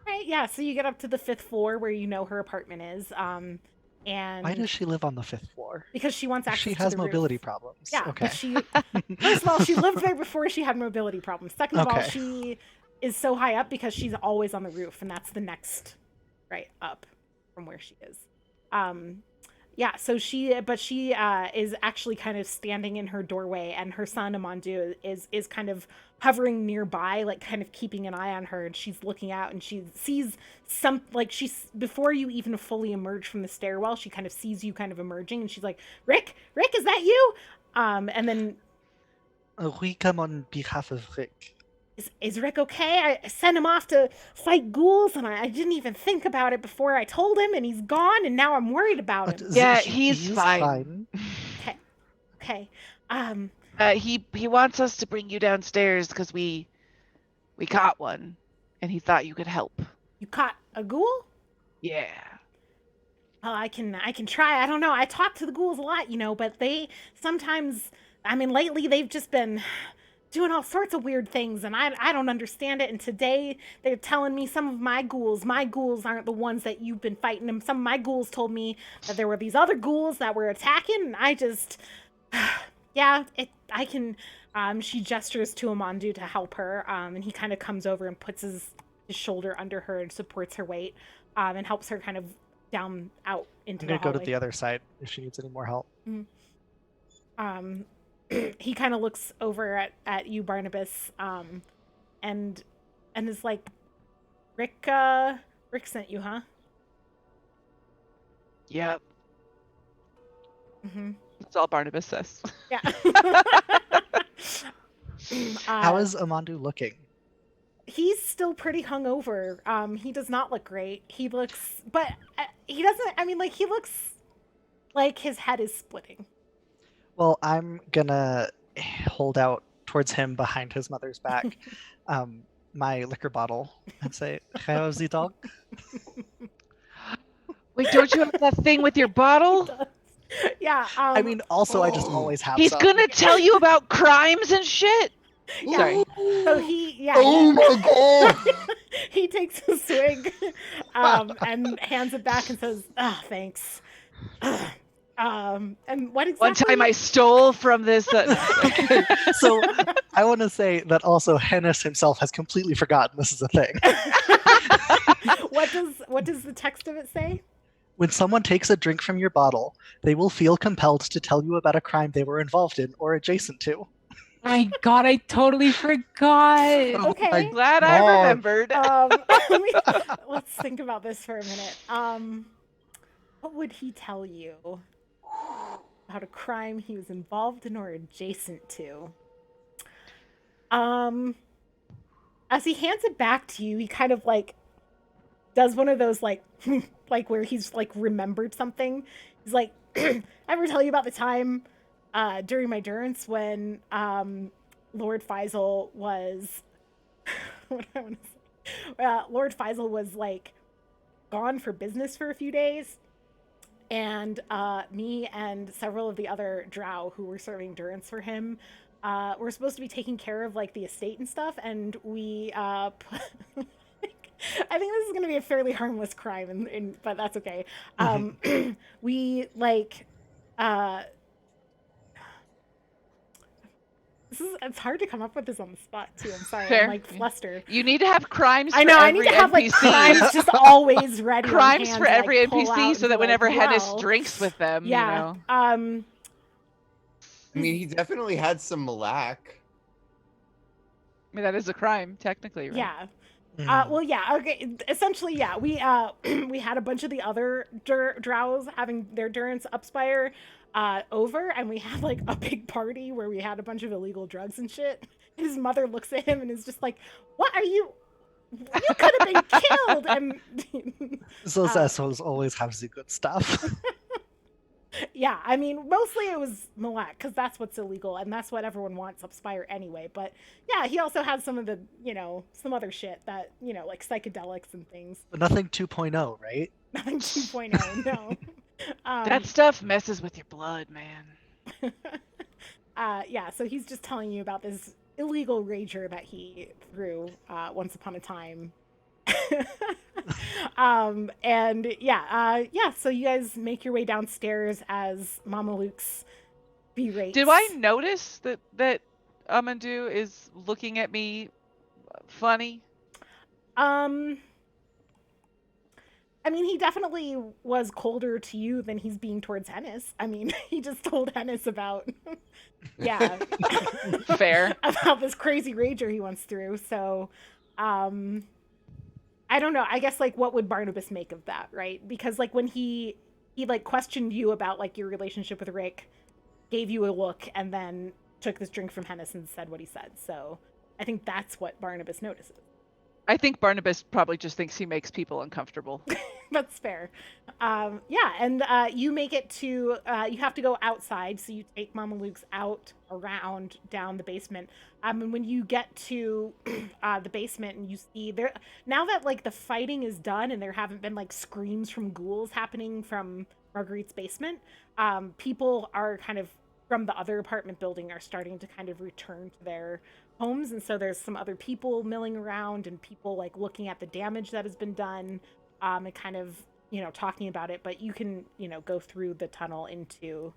Right, yeah, so you get up to the 5th floor where you know her apartment is. And Why does she live on the 5th floor? because she wants access She to has the mobility roof. problems. Yeah, Okay. but she first of all, she lived there before she had mobility problems. Second of all, Okay. she is so high up because she's always on the roof, and that's the next right up from where she is. Yeah, so she is actually kind of standing in her doorway, and her son Amandu is kind of hovering nearby, like kind of keeping an eye on her, and she's looking out and she sees she's before you even fully emerge from the stairwell, she kind of sees you kind of emerging, and she's like, Rick, is that you? And then We come on behalf of Rick. is Rick okay? I sent him off to fight ghouls, and I didn't even think about it before I told him, and he's gone, and now I'm worried about him. Yeah, he's fine. Okay. He wants us to bring you downstairs because we caught one, and he thought you could help. You caught a ghoul? Yeah. Well, I can try. I don't know. I talk to the ghouls a lot, but they sometimes, I mean, lately they've just been doing all sorts of weird things, and I don't understand it. And today they're telling me some of my ghouls aren't the ones that you've been fighting them. Some of my ghouls told me that there were these other ghouls that were attacking, and I just, yeah, I can, she gestures to Amandu to help her, and he kind of comes over and puts his shoulder under her and supports her weight, and helps her kind of down out into the hallway. I'm gonna go to the other side if she needs any more help. Mm-hmm. He kind of looks over at you, Barnabas, and is like, Rick sent you, huh? Yep. Mm-hmm. That's all Barnabas says. Yeah. How is Amandu looking? He's still pretty hungover. He does not look great. He looks, but he doesn't. I mean, like he looks like his head is splitting. Well, I'm gonna hold out towards him behind his mother's back, my liquor bottle, and say, "How's the dog?" Wait, don't you have that thing with your bottle? Yeah. I mean, also, I just always have. He's some. gonna tell you about crimes and shit. Yeah. Sorry. So he, yeah. Oh my god! He takes a swig, and hands it back and says, thanks. And what exactly? One time I stole from this. So I want to say that also Hennis himself has completely forgotten this is a thing. What does the text of it say? When someone takes a drink from your bottle, they will feel compelled to tell you about a crime they were involved in or adjacent to. My God, I totally forgot. Okay. Glad I remembered. Let's think about this for a minute. What would he tell you about a crime he was involved in or adjacent to? As he hands it back to you, he kind of like does one of those like like where he's like remembered something. He's like, ever tell you about the time during my durance when Lord Faisal was what do I want to say? Lord Faisal was like gone for business for a few days, and me and several of the other Drow who were serving durance for him were supposed to be taking care of like the estate and stuff, and we I think this is going to be a fairly harmless crime, but that's okay. We like It's hard to come up with this on the spot too. I'm sorry. Fair. I'm like flustered. You need to have crimes I for know. I every need to have like NPC. crimes just always ready. on Crimes hand for to, like, every pull out NPC and so be that whenever like, Hennis well, drinks with them, yeah. I mean, he definitely had some Malak. I mean, that is a crime, technically, right? Yeah. Mm. Well, yeah. Okay. Essentially, yeah. We we had a bunch of the other drows having their durance up Spire over, and we had like a big party where we had a bunch of illegal drugs and shit. And his mother looks at him and is just like, "What are you? You could have been killed!" And Those assholes always have the good stuff. yeah, I mean, mostly it was Malak because that's what's illegal and that's what everyone wants up Spire anyway. But yeah, he also had some of the, some other shit that, like psychedelics and things. But nothing 2.0, right? Nothing 2.0, no. That stuff messes with your blood, man. Yeah, so he's just telling you about this illegal rager that he threw once upon a time. And yeah, so you guys make your way downstairs as Mama Luke's berates. Did I notice that Amandu is looking at me funny? I mean, he definitely was colder to you than he's being towards Hennis. I mean, he just told Hennis about, yeah, Fair. about this crazy rager he once threw. So, I don't know. I guess like, what would Barnabas make of that, right? Because like when he like questioned you about like your relationship with Rick, gave you a look, and then took this drink from Hennis and said what he said. So I think that's what Barnabas notices. I think Barnabas probably just thinks he makes people uncomfortable. That's fair. Yeah, and you make it to, you have to go outside, so you take Mama Luke's out, around, down the basement. And when you get to the basement and you see there, now that like the fighting is done and there haven't been like screams from ghouls happening from Marguerite's basement, people are kind of from the other apartment building are starting to kind of return to their homes, and so there's some other people milling around and people like looking at the damage that has been done, and kind of talking about it. But you can go through the tunnel into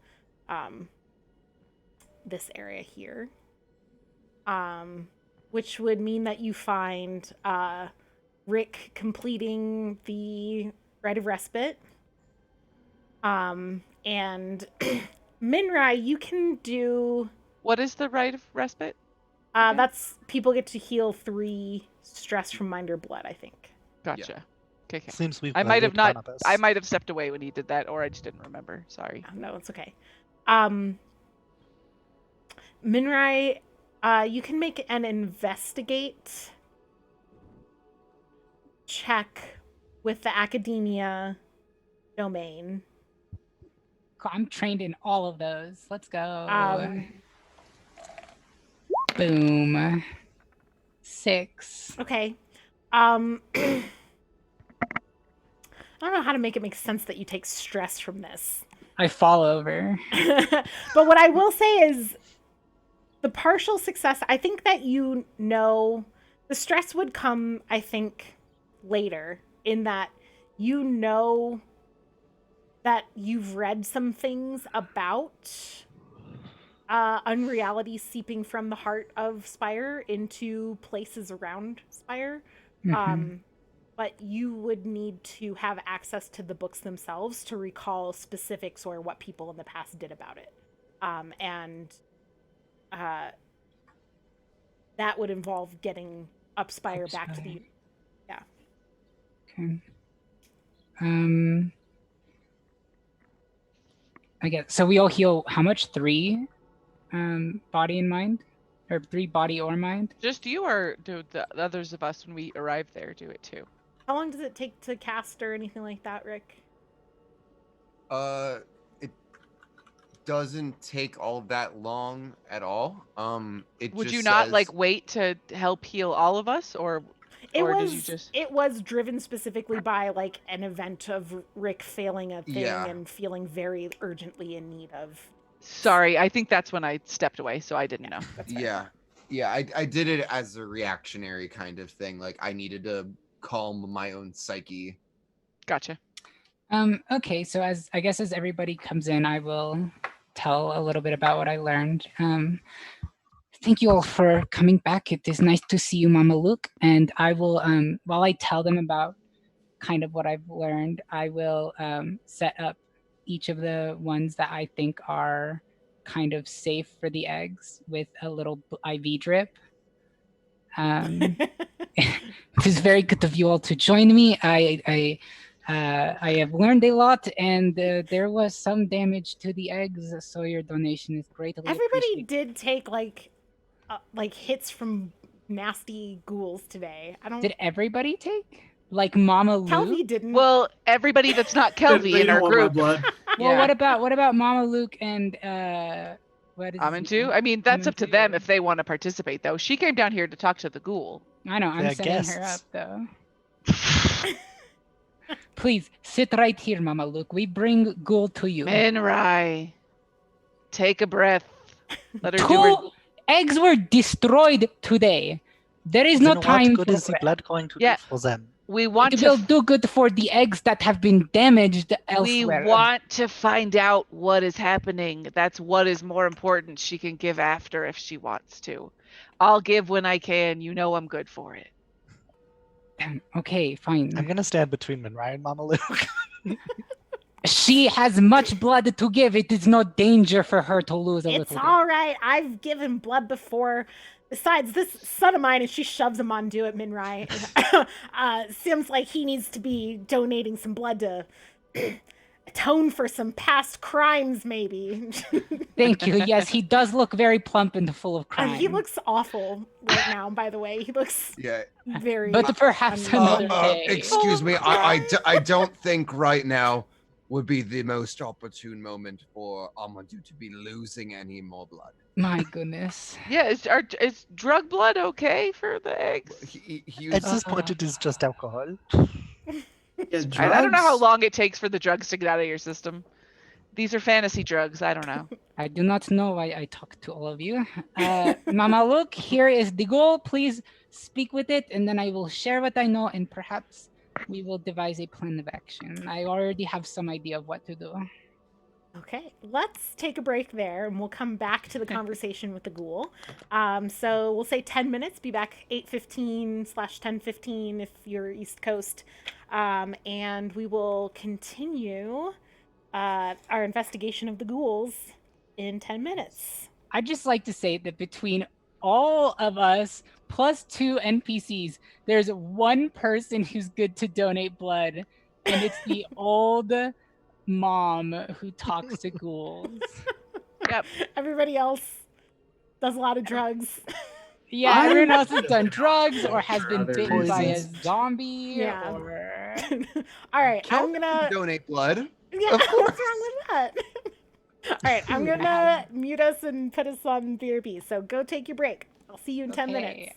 this area here, which would mean that you find Rick completing the Rite of Respite, and Minrai, you can do. What is the Rite of Respite? That's people get to heal 3 stress from mind or blood, I think. Gotcha. Okay. Seems we've I might have not. Barnabas. I might have stepped away when he did that, or I just didn't remember. Sorry. No, it's okay. Minrai, you can make an investigate check with the academia domain. I'm trained in all of those. Let's go. Boom. 6. Okay. I don't know how to make it make sense that you take stress from this. I fall over. But what I will say is the partial success, I think that the stress would come, I think, later, in that that you've read some things about unreality seeping from the heart of Spire into places around Spire. Mhm. But you would need to have access to the books themselves to recall specifics or what people in the past did about it. And that would involve getting up Spire back to the... Yeah. Okay. I guess so. We all heal how much? 3 body and mind, or 3 body or mind? Just you, or do the others of us when we arrive there do it too? How long does it take to cast or anything like that, Rick? It doesn't take all of that long at all. It Would just you not says- like wait to help heal all of us, or did you just? It was driven specifically by like an event of Rick failing a thing Yeah. and feeling very urgently in need of... Sorry, I think that's when I stepped away, so I didn't know. That's fair. Yeah, I did it as a reactionary kind of thing. Like I needed to calm my own psyche. Gotcha. Okay, so as everybody comes in, I will tell a little bit about what I learned. thank you all for coming back. It is nice to see you, Mama Luke. And I will, while I tell them about kind of what I've learned, I will set up each of the ones that I think are kind of safe for the eggs with a little IV drip. It is very good of you all to join me. I have learned a lot, and there was some damage to the eggs, so your donation is greatly Everybody appreciated. did take like hits from nasty ghouls today. I don't. Did everybody take? Like Mama Luke? Kelvy didn't. Well, everybody that's not Kelvy They in don't our want my group. blood. Well, Yeah. what about Mama Luke and what is his Amandu? name? I mean, that's up to them Amandu. if they want to participate, though. She came down here to talk to the ghoul. I know, I'm They're setting her up guests. though. Please sit right here, Mama Luke. We bring Ghoul to you. Minrai, take a breath. Let her do her. 2 eggs were destroyed today. There is no Then time what good to is the blood going to Yeah. do for them? We want It to. will do good for the eggs that have been damaged We elsewhere. want to find out what is happening. That's what is more important. She can give after if she wants to. I'll give when I can. You know I'm good for it. Okay, fine. I'm gonna stand between Minrai and Mama Luke. She has much blood to give. It is no danger for her to lose a It's little bit. all right. I've given blood before. Besides, this son of mine, and she shoves him on do it, Minrai. Seems like he needs to be donating some blood to atone for some past crimes, maybe. Thank you. Yes, he does look very plump and full of crime. He looks awful right now, by the way. He looks Yeah. very. But perhaps another another day. Excuse me, I don't think right now would be the most opportune moment for Amadou to be losing any more blood. My goodness. Yeah, is drug blood okay for the eggs? He At was, this point, it is just alcohol. Yeah, I don't know how drugs- long it takes for the drugs to get out of your system. These are fantasy drugs. I don't know. I do not know why I talk to all of you. Mama Luke, here is the goal. Please speak with it, and then I will share what I know, and perhaps we will devise a plan of action. I already have some idea of what to do. Okay, let's take a break there, and we'll come back to the conversation with the ghoul. So we'll say 10 minutes. Be back 8:15/10:15 if you're East Coast, and we will continue our investigation of the ghouls in 10 minutes. I'd just like to say that between all of us plus 2 NPCs, there's one person who's good to donate blood, and it's the old mom who talks to ghouls. Yep. Everybody else does a lot of drugs. Yeah, everyone else has done drugs or has For been other bitten by a reasons. zombie Yeah. or All right, Kel I'm gonna. donate blood. Yeah, Of what's course. wrong with that? All right, I'm gonna mute us and put us on BRB. So go take your break. I'll see you in 10 minutes. Okay.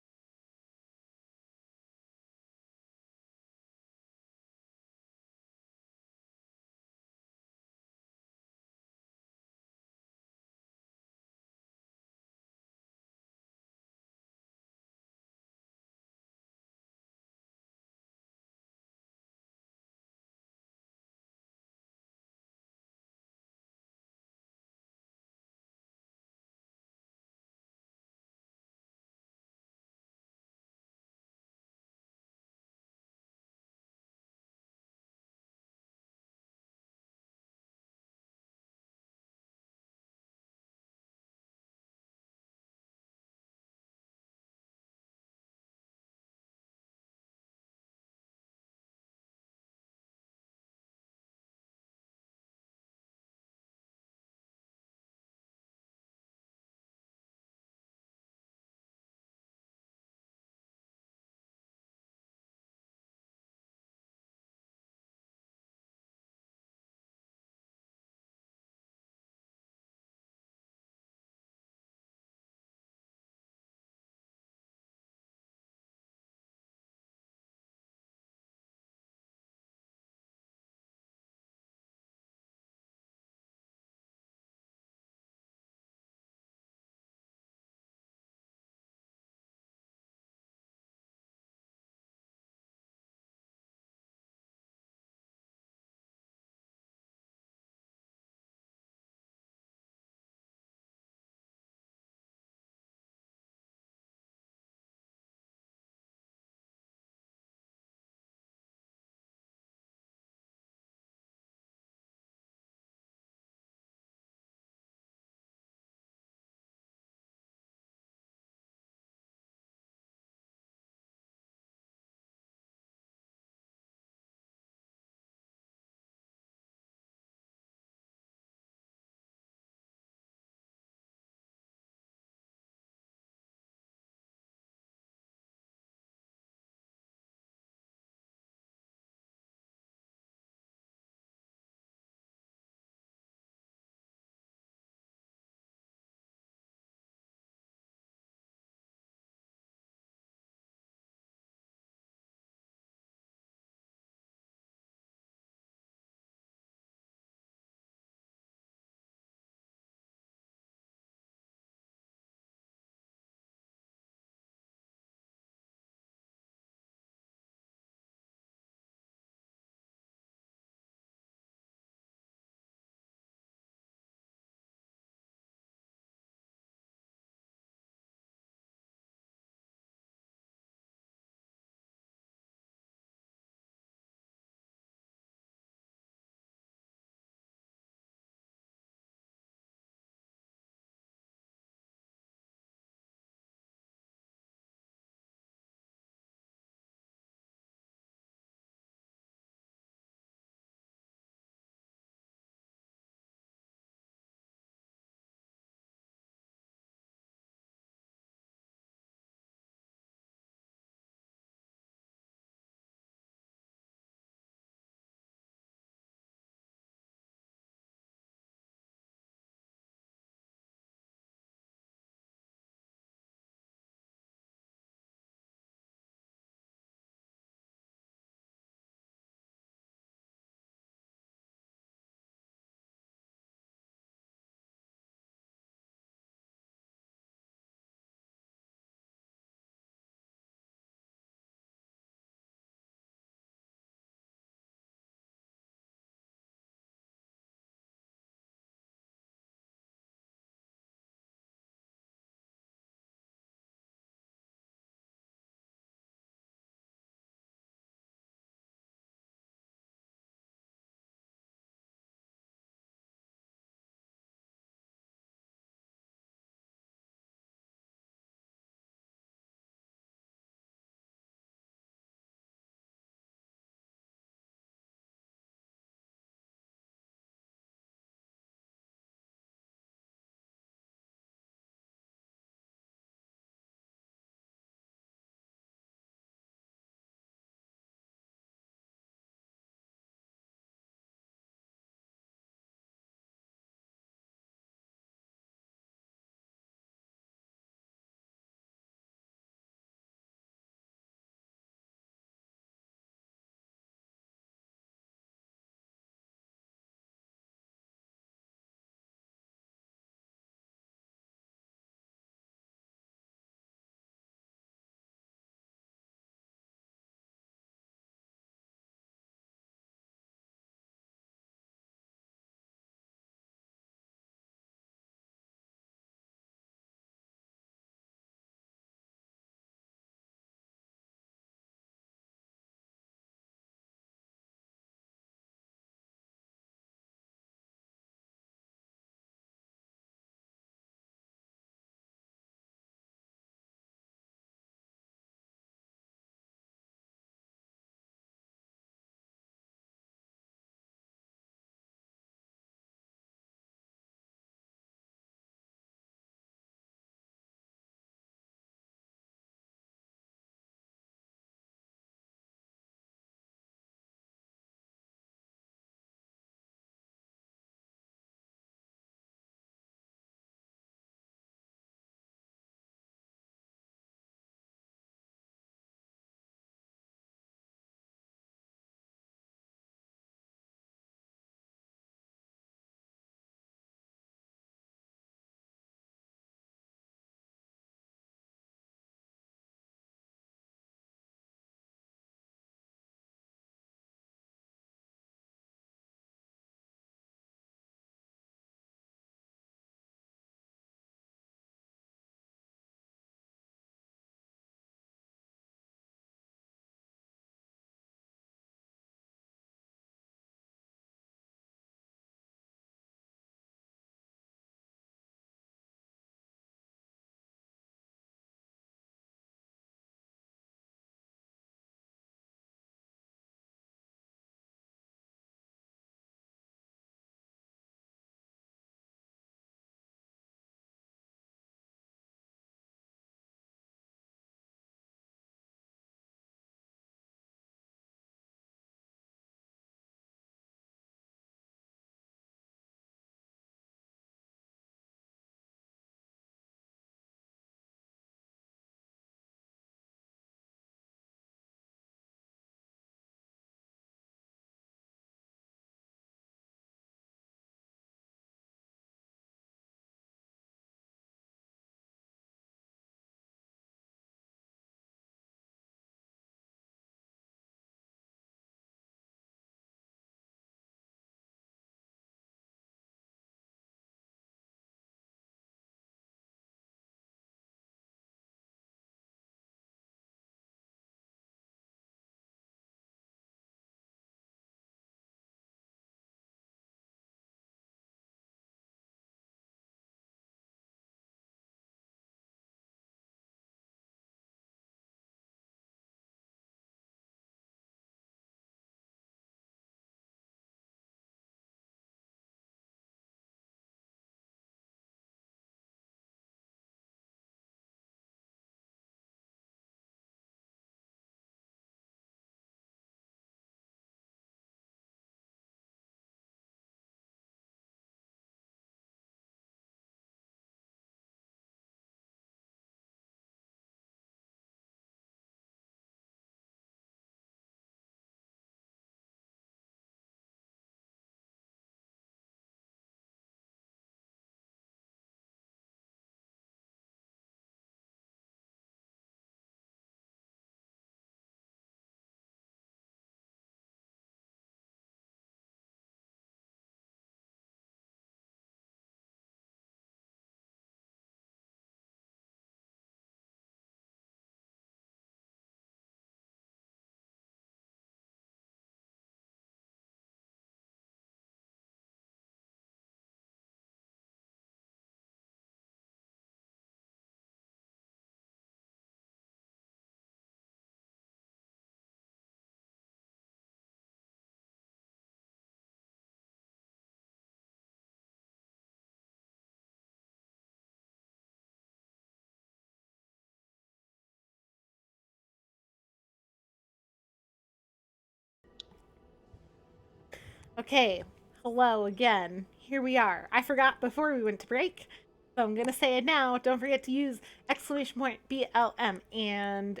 Okay, hello again. Here we are. I forgot before we went to break, so I'm gonna say it now. Don't forget to use !BLM and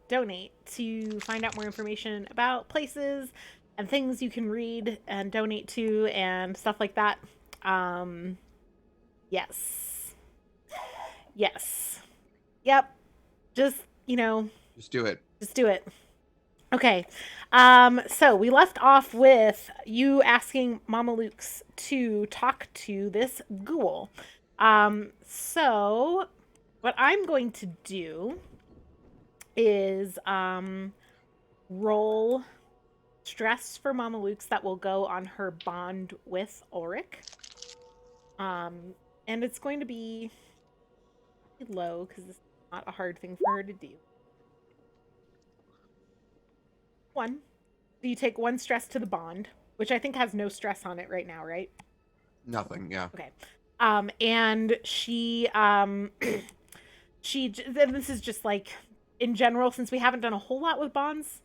!donate to find out more information about places and things you can read and donate to and stuff like that. Yes. Yes. Yep. Just, Just do it. just do it. Okay. So we left off with you asking Mama Luke's to talk to this ghoul. So what I'm going to do is roll stress for Mama Luke's that will go on her bond with Ulrich. And it's going to be low because this is not a hard thing for her to do. 1. So you take 1 stress to the bond, which I think has no stress on it right now, right? Nothing. Yeah. Okay. And she this is just like in general, since we haven't done a whole lot with bonds,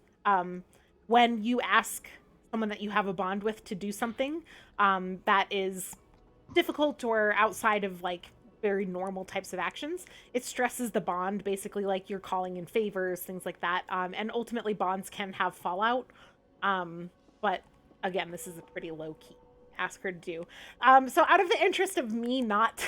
when you ask someone that you have a bond with to do something that is difficult or outside of like very normal types of actions, it stresses the bond, basically like you're calling in favors, things like that. And ultimately bonds can have fallout. But again, this is a pretty low key ask her to do. So out of the interest of me not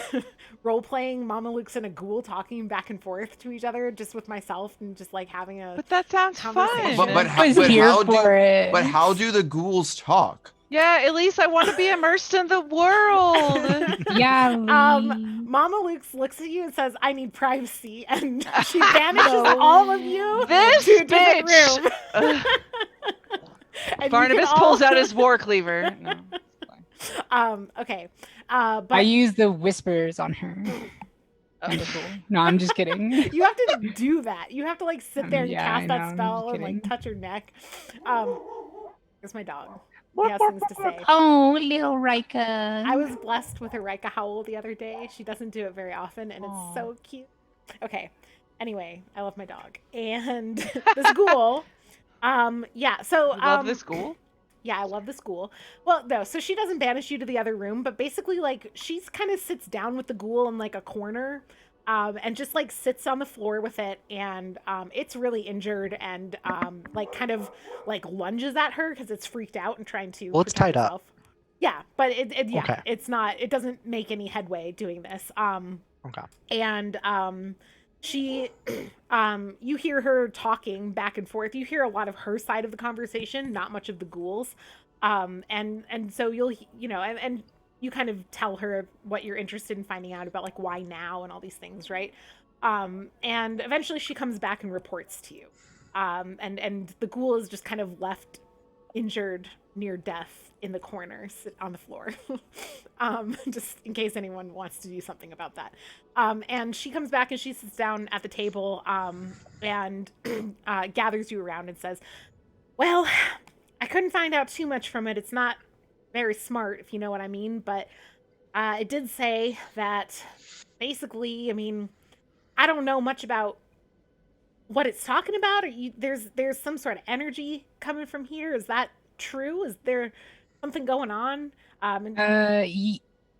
role-playing Mama Luke's and a ghoul talking back and forth to each other just with myself and just like having a But that sounds conversation. fun. But I was here for it. how do the ghouls talk? Yeah, at least I want to be immersed in the world. Yeah. Mama Luke's looks at you and says, "I need privacy," and she banishes all of you This to a different bitch! room. Ugh. And you Barnabas can pulls all- out his war cleaver. No, it's fine. Okay. But I use the whispers on her. Kinda cool. No, I'm just kidding. you have to do that. You have to like sit there and Yeah, cast I that know, I'm spell just and like kidding. touch her neck. It's my dog. He has things to say. Oh, little Rika. I was blessed with a Rika howl the other day. She doesn't do it very often, and Aw. it's so cute. Okay. Anyway, I love my dog. And this ghoul, yeah, so You love this ghoul? yeah, I love the school. Well, no, so she doesn't banish you to the other room, but basically, like, she's kind of sits down with the ghoul in, like, a corner, and just, like, sits on the floor with it, and it's really injured, and, like, kind of, like, lunges at her because it's freaked out and trying to Well, it's protect tied up. itself. Yeah, but yeah, Okay. it's not, it doesn't make any headway doing this. Okay. And she you hear her talking back and forth. You hear a lot of her side of the conversation, not much of the ghouls. And so you'll and you kind of tell her what you're interested in finding out about, like why now and all these things, right? And eventually she comes back and reports to you. And the ghoul is just kind of left injured near death in the corner, on the floor. Just in case anyone wants to do something about that. And she comes back and she sits down at the table and gathers you around and says, "Well, I couldn't find out too much from it. It's not very smart, if you know what I mean, but it did say that basically, I mean, I don't know much about what it's talking about. There's some sort of energy coming from here. Is that true? Is there something going on?"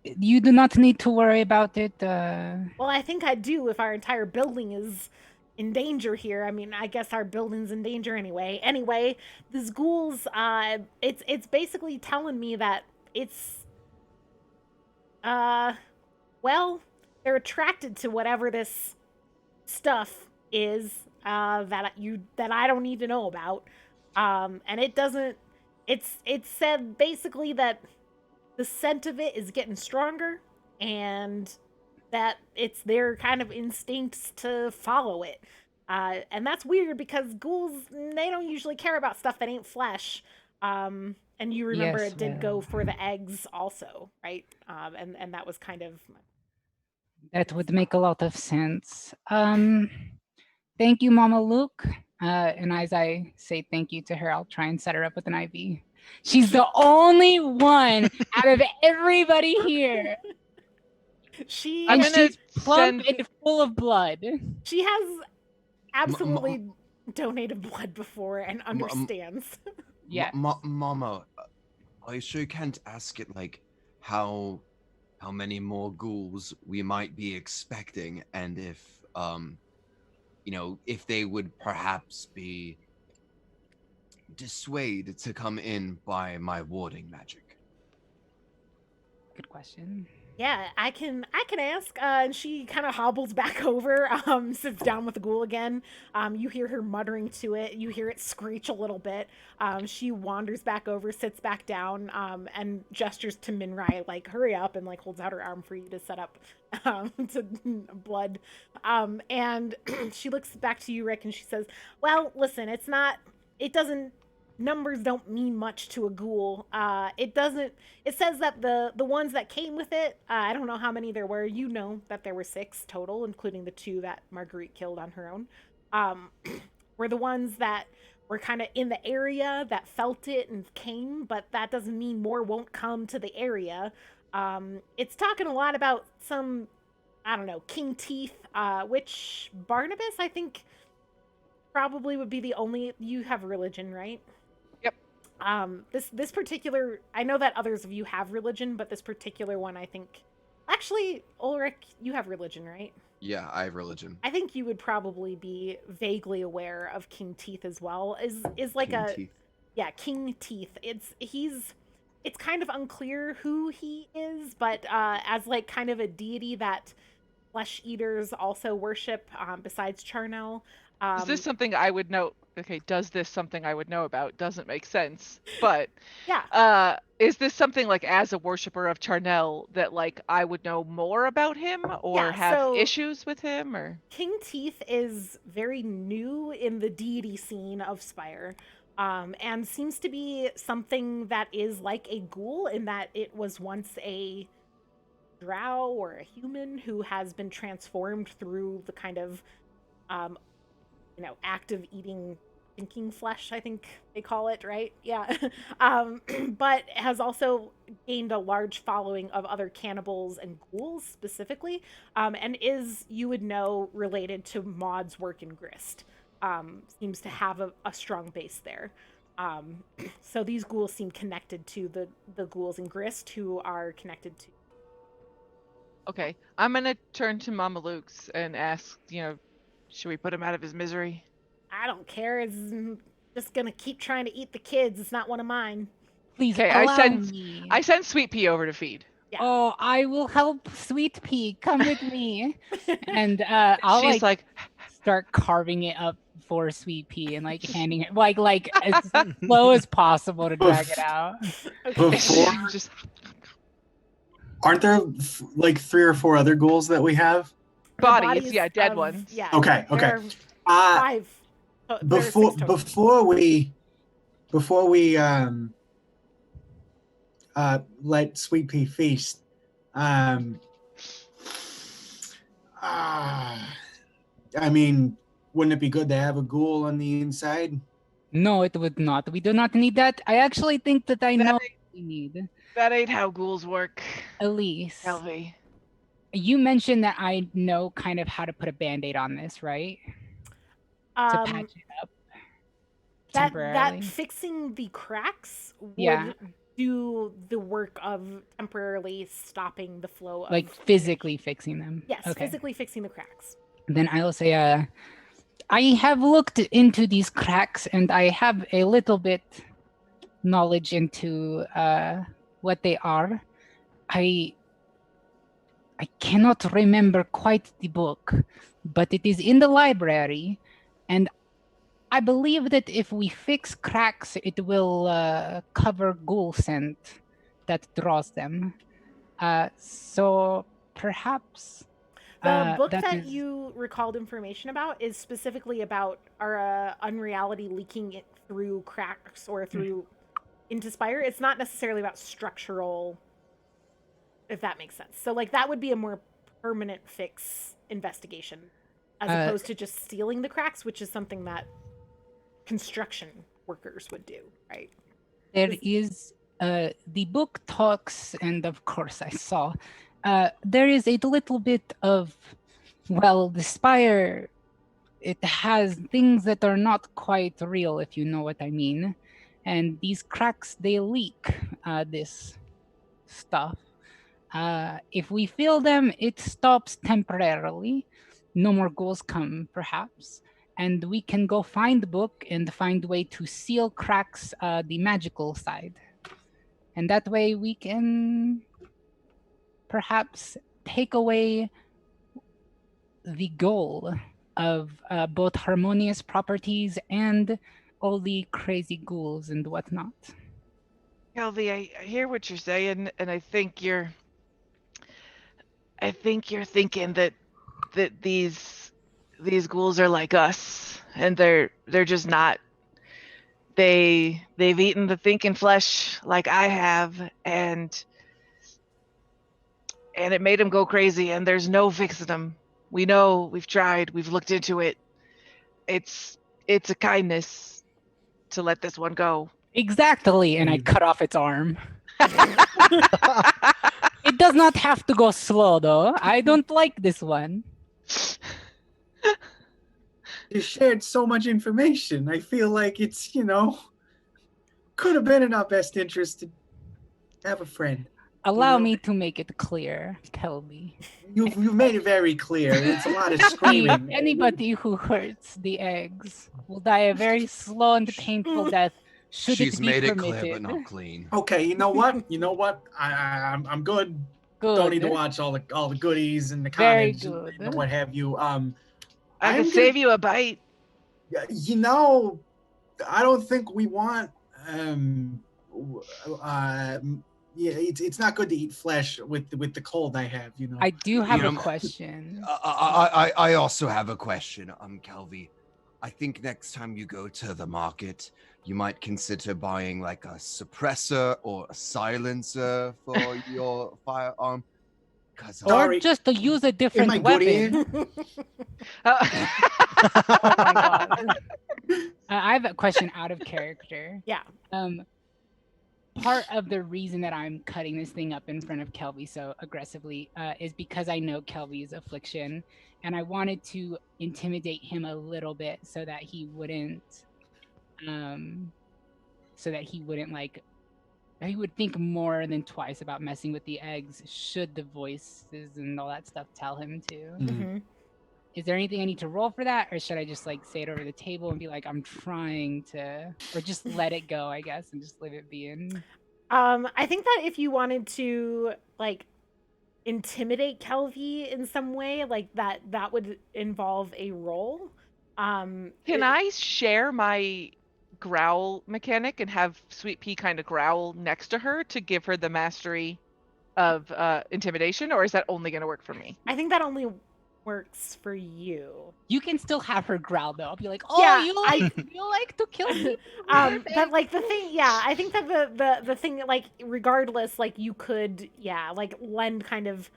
You do not need to worry about it. Well, I think I do if our entire building is in danger here. I mean, I guess our building's in danger anyway. Anyway, this ghouls, it's basically telling me that it's, well, they're attracted to whatever this stuff is, that I don't need to know about. And it doesn't, it said basically that the scent of it is getting stronger and that it's their kind of instincts to follow it. And that's weird because ghouls, they don't usually care about stuff that ain't flesh. And you remember Yes, it did go well. for the eggs also, right? And that was kind of... That would make a lot of sense. Thank you, Mama Luke. And as I say thank you to her, I'll try and set her up with an IV. She's the only one out of everybody here. I'm And gonna she's plump send- and full of blood. She has absolutely donated blood before and understands. Yeah. Mama, Are you sure you can't ask it like how many more ghouls we might be expecting, and if if they would perhaps be dissuaded to come in by my warding magic? Good question. Yeah, I can ask. And she kind of hobbles back over, sits down with the ghoul again. You hear her muttering to it. You hear it screech a little bit. She wanders back over, sits back down, and gestures to Minrai, like, hurry up, and like holds out her arm for you to set up to blood. And she looks back to you, Rick, and she says, well, listen, it doesn't numbers don't mean much to a ghoul. It says that the ones that came with it, I don't know how many there were. You know that there were 6 total, including the 2 that Marguerite killed on her own. Were the ones that were kind of in the area that felt it and came, but that doesn't mean more won't come to the area. It's talking a lot about some, I don't know, king teeth, which Barnabas, I think, probably would be the only. You have religion, right? This particular, I know that others of you have religion, but this particular one, I think, actually, Ulrich, you have religion, right? Yeah, I have religion. I think you would probably be vaguely aware of King Teeth as well. Is like King Teeth. Yeah, King Teeth. It's kind of unclear who he is, but as like kind of a deity that flesh eaters also worship, besides Charnel. Is this something I would know? Okay, does this something I would know about? Doesn't make sense. But yeah, is this something like, as a worshiper of Charnel, that like I would know more about him or Yeah, have so- issues with him, or? King Teeth is very new in the deity scene of Spire, and seems to be something that is like a ghoul in that it was once a drow or a human who has been transformed through the kind of act of eating thinking flesh, I think they call it, right? Yeah. But has also gained a large following of other cannibals and ghouls specifically, and is, you would know, related to Maud's work in Grist. Seems to have a strong base there. So these ghouls seem connected to the ghouls in Grist, who are connected to. Okay, I'm gonna turn to Mama Luke's and ask, should we put him out of his misery? I don't care. It's just gonna keep trying to eat the kids. It's not one of mine. Please Okay, allow I me. send Sweet Pea over to feed. Yeah. Oh, I will help Sweet Pea. Come with me. And I'll She's like, start carving it up for Sweet Pea and like handing it like as slow as possible to drag it out. Okay. Before, just aren't there like 3 or 4 other ghouls that we have? The bodies, yeah, dead of- ones. Yeah. Okay, there okay. are 5. There are 6 total. Before we let Sweet Pea feast, I mean, wouldn't it be good to have a ghoul on the inside? No, it would not. We do not need that. I actually think that I know what we need. That ain't how ghouls work, Elise, Kelvy. you mentioned that I know kind of how to put a band-aid on this, right? To patch it up temporarily. That fixing the cracks would Yeah. do the work of temporarily stopping the flow of Like physically fixing them. Yes, Okay. physically fixing the cracks. Then I will say, I have looked into these cracks and I have a little bit knowledge into what they are. I cannot remember quite the book, but it is in the library, and I believe that if we fix cracks, it will cover ghoul scent that draws them. So perhaps The book that is- you recalled information about is specifically about our unreality leaking it through cracks or through into Spire. It's not necessarily about structural, if that makes sense. So like that would be a more permanent fix investigation as opposed to just sealing the cracks, which is something that construction workers would do, right? There is the book talks, and of course I saw there is a little bit of, well, the Spire, it has things that are not quite real, if you know what I mean. and these cracks, they leak this stuff. If we fill them, it stops temporarily. No more ghouls come, perhaps. And we can go find the book and find a way to seal cracks the magical side. And that way we can perhaps take away the goal of both harmonious properties and all the crazy ghouls and whatnot. Kelvy, I hear what you're saying, and I think you're thinking that these ghouls are like us, and they're just not. They've eaten the thinking flesh like I have, and it made them go crazy, and there's no fixing them. We know, we've tried, we've looked into it. It's a kindness to let this one go. Exactly, and I cut off its arm. It does not have to go slow, though. I don't like this one. You shared so much information. I feel like it's, could have been in our best interest to have a friend. Allow me to make it clear, Kelby. You've made it very clear. It's a lot of screaming. Anybody who hurts the eggs will die a very slow and painful death. Should She's it be made it permitted. clear, but not clean. Okay, you know what? I'm good. Good. Don't need to watch all the goodies and the Very comments good. and what have you. I can save you a bite. I don't think we want. It's not good to eat flesh with the cold I have. I do have a question. I also have a question, Kelvy. I think next time you go to the market, you might consider buying like a suppressor or a silencer for your firearm. Or just to use a different weapon. Oh my God. I have a question out of character. Yeah. Part of the reason that I'm cutting this thing up in front of Kelby so aggressively is because I know Kelby's affliction, and I wanted to intimidate him a little bit so that he wouldn't like, he would think more than twice about messing with the eggs should the voices and all that stuff tell him to. Mm-hmm. Is there anything I need to roll for that, or should I just like say it over the table and be like, I'm trying to, or just let it go, I guess, and just leave it be in? I think that if you wanted to like intimidate Kelvy in some way, like that would involve a roll. Can I share my growl mechanic and have Sweet Pea kind of growl next to her to give her the mastery of intimidation, or is that only going to work for me? I think that only works for you. You can still have her growl though. I'll be like, oh, Yeah, you like to kill people. But like the thing, yeah, I think that the thing, like regardless, like you could, yeah, like lend kind of,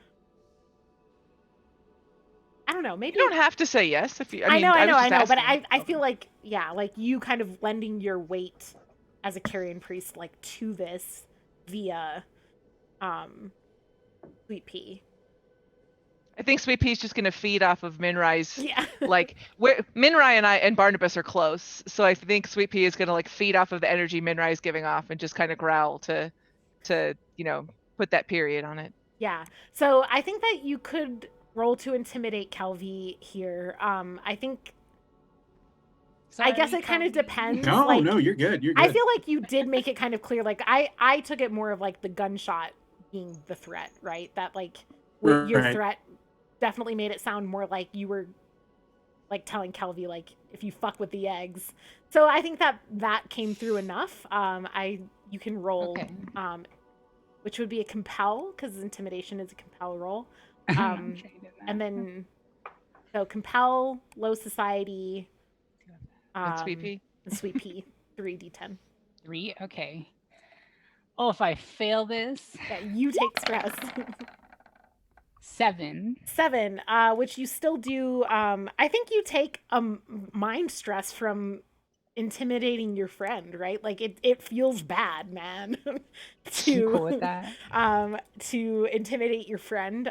I don't know, maybe You don't have to say yes if you. I know, but asking. I feel like, yeah, like you kind of lending your weight as a carrion priest, like to this via, Sweet Pea. I think Sweet Pea's just going to feed off of Minrai's. Yeah. Like, Minrai and Barnabas are close, so I think Sweet Pea is going to like feed off of the energy Minrai's giving off and just kind of growl to put that period on it. Yeah. So I think that you could roll to intimidate Kelvy here. I think. I guess it kind of depends. No, you're good. You're good. I feel like you did make it kind of clear. Like I took it more of like the gunshot being the threat, right? That like your threat definitely made it sound more like you were like telling Kelvy like if you fuck with the eggs. So I think that came through enough. You can roll, which would be a compel because intimidation is a compel roll. And then so compel, low society. Sweet Pea. Sweet Pea, 3d10. 3? Okay. Oh, if I fail this? Yeah, you take stress. 7. 7, which you still do. I think you take mind stress from intimidating your friend, right? Like it feels bad, man. Cool with that. To intimidate your friend.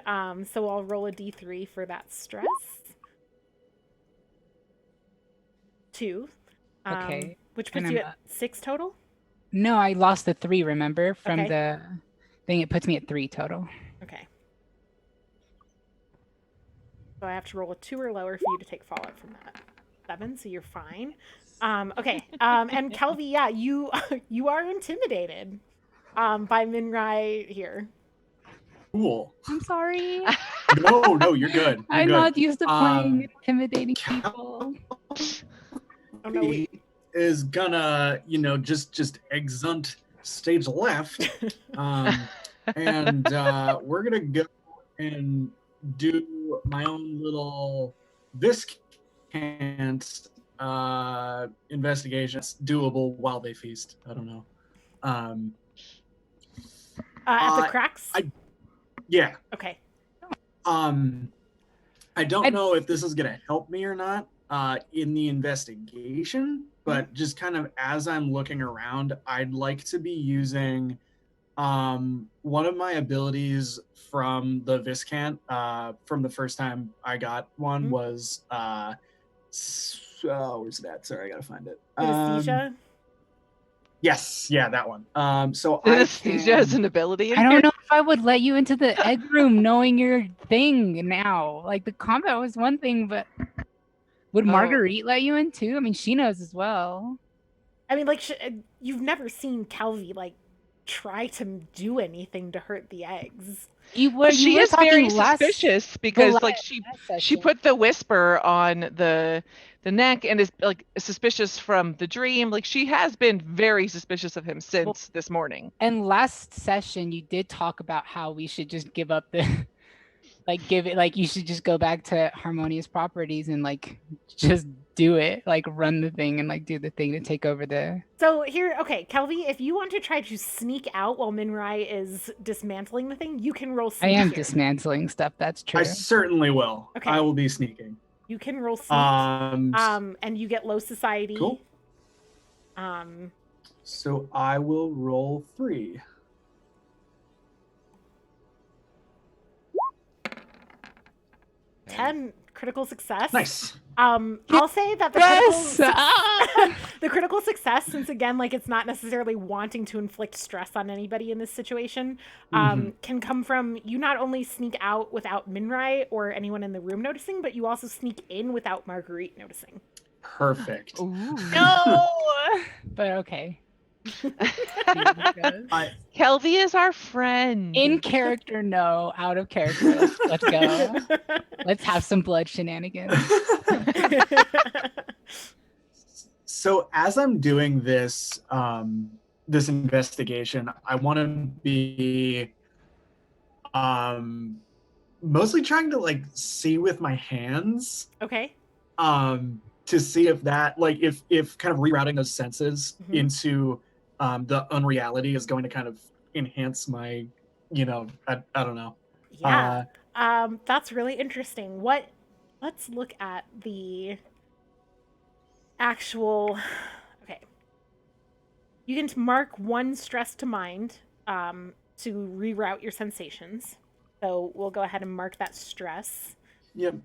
So I'll roll a d3 for that stress. 2. Okay. Which puts you at 6 total. No, I lost the 3, remember? From Okay. the thing, it puts me at 3 total. Okay. So I have to roll a 2 or lower for you to take fallout from that. 7, so you're fine. Okay. And Kelvy, yeah, you you are intimidated by Minrai here. Cool. I'm sorry. No, you're good. You're I'm good. not used to playing intimidating people. Oh no, we... is gonna, just exunt stage left, and we're gonna go and do my own little Viscant investigation. It's doable while they feast. I don't know. at the cracks? Yeah. Okay. I don't know if this is gonna help me or not in the investigation, but just kind of as I'm looking around, I'd like to be using one of my abilities from the Viscant from the first time I got one was where's that? Sorry, I gotta find it. Synesthesia? Yes, yeah, that one. So Synesthesia is an ability. I don't know if I would let you into the egg room knowing your thing now. Like, the combat was one thing, but would Marguerite let you in too? I mean, she knows as well. I mean, like, you've never seen Kelvy, like, try to do anything to hurt the eggs. She is very suspicious because, like, she put the whisper on the neck and is like suspicious from the dream. Like, she has been very suspicious of him since this morning. And last session, you did talk about how we should just give up the, you should just go back to harmonious properties and like just do it, like run the thing and like do the thing to take over the. So here, okay, Kelvy, if you want to try to sneak out while Minrai is dismantling the thing, you can roll sneak. I am dismantling stuff. That's true. I certainly will. Okay. I will be sneaking. You can roll sneak. And you get low society. Cool. So I will roll 3. Ten critical success. Nice. I'll say that the critical success, since again, like, it's not necessarily wanting to inflict stress on anybody in this situation, can come from you not only sneak out without Minrai or anyone in the room noticing, but you also sneak in without Marguerite noticing. Perfect. No, but okay. Kelvy is our friend. In character, no. Out of character, let's go. Let's have some blood shenanigans. So as I'm doing this this investigation, I want to be mostly trying to like see with my hands. Okay. To see if that, like, if kind of rerouting those senses into the unreality is going to kind of enhance my, I don't know. Yeah. That's really interesting. Let's look at the actual, okay. You can mark 1 stress to mind to reroute your sensations. So we'll go ahead and mark that stress. Yep.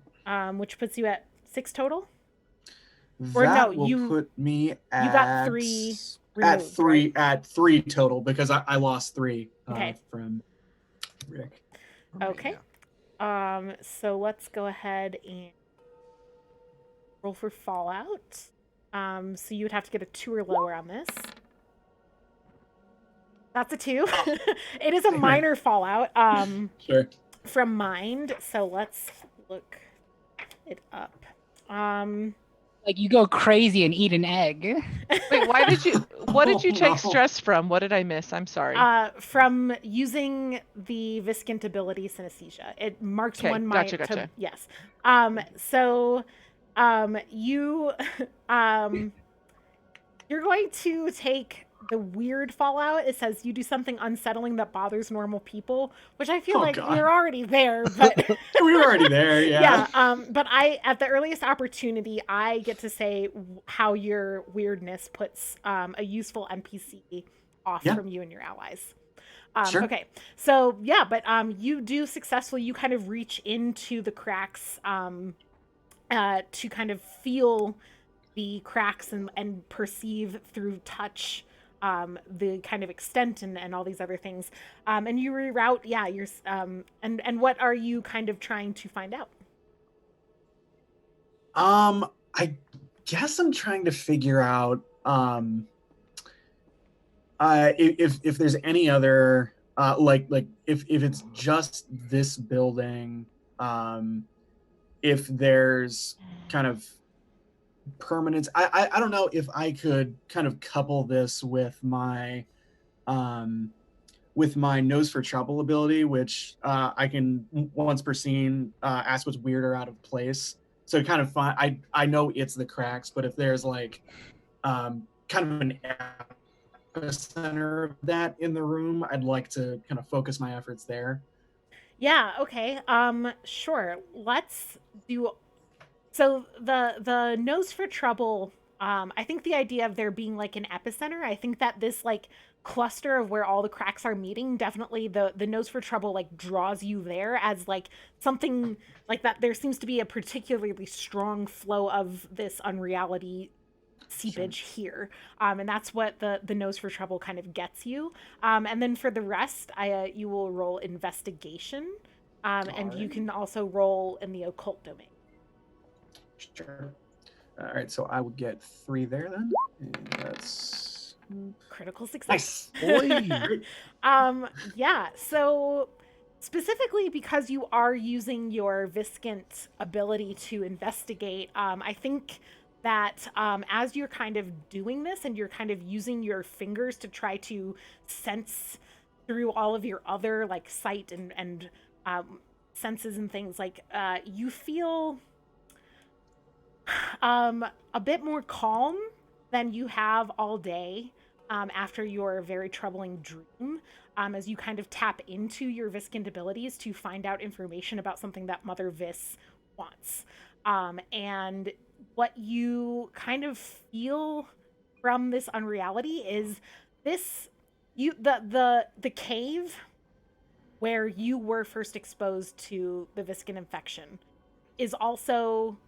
Which puts you at 6 total? That will put me at, you got 3 removed, at 3 total because I lost 3 from Rick. Okay. So let's go ahead and roll for fallout. So you would have to get a 2 or lower on this. That's a 2. It is a minor fallout. Sure. From mind. So let's look it up. Like, you go crazy and eat an egg. Wait, what did you take stress from? What did I miss? I'm sorry. From using the Viscant ability synesthesia. It marks 1 mind. Gotcha. Yes. So you you're going to take the weird fallout. It says you do something unsettling that bothers normal people, which I feel we're already there, but we were already there, yeah. Yeah. But at the earliest opportunity, I get to say how your weirdness puts a useful NPC off from you and your allies. Sure. Okay. So yeah, but you do successfully, you kind of reach into the cracks to kind of feel the cracks and perceive through touch the kind of extent and all these other things. And you reroute, and what are you kind of trying to find out? I guess I'm trying to figure out if there's any other like if it's just this building, if there's kind of permanence. I don't know if I could kind of couple this with my nose for trouble ability, which I can once per scene ask what's weird or out of place. So kind of fun. I know it's the cracks, but if there's like kind of an epicenter of that in the room, I'd like to kind of focus my efforts there. Yeah, okay. Sure. Let's do. So the nose for trouble, I think the idea of there being like an epicenter, I think that this like cluster of where all the cracks are meeting, definitely the nose for trouble like draws you there as like something like that. There seems to be a particularly strong flow of this unreality seepage here, and that's what the nose for trouble kind of gets you. And then for the rest, you will roll investigation, and you can also roll in the occult domain. Sure. All right, so I will get 3 there then. And that's critical success. Nice. Yeah, so specifically because you are using your Viscant ability to investigate, I think that as you're kind of doing this and you're kind of using your fingers to try to sense through all of your other like sight and senses and things, like you feel a bit more calm than you have all day after your very troubling dream, as you kind of tap into your Viscant abilities to find out information about something that Mother Vis wants. And what you kind of feel from this unreality is this the cave where you were first exposed to the Viscant infection is also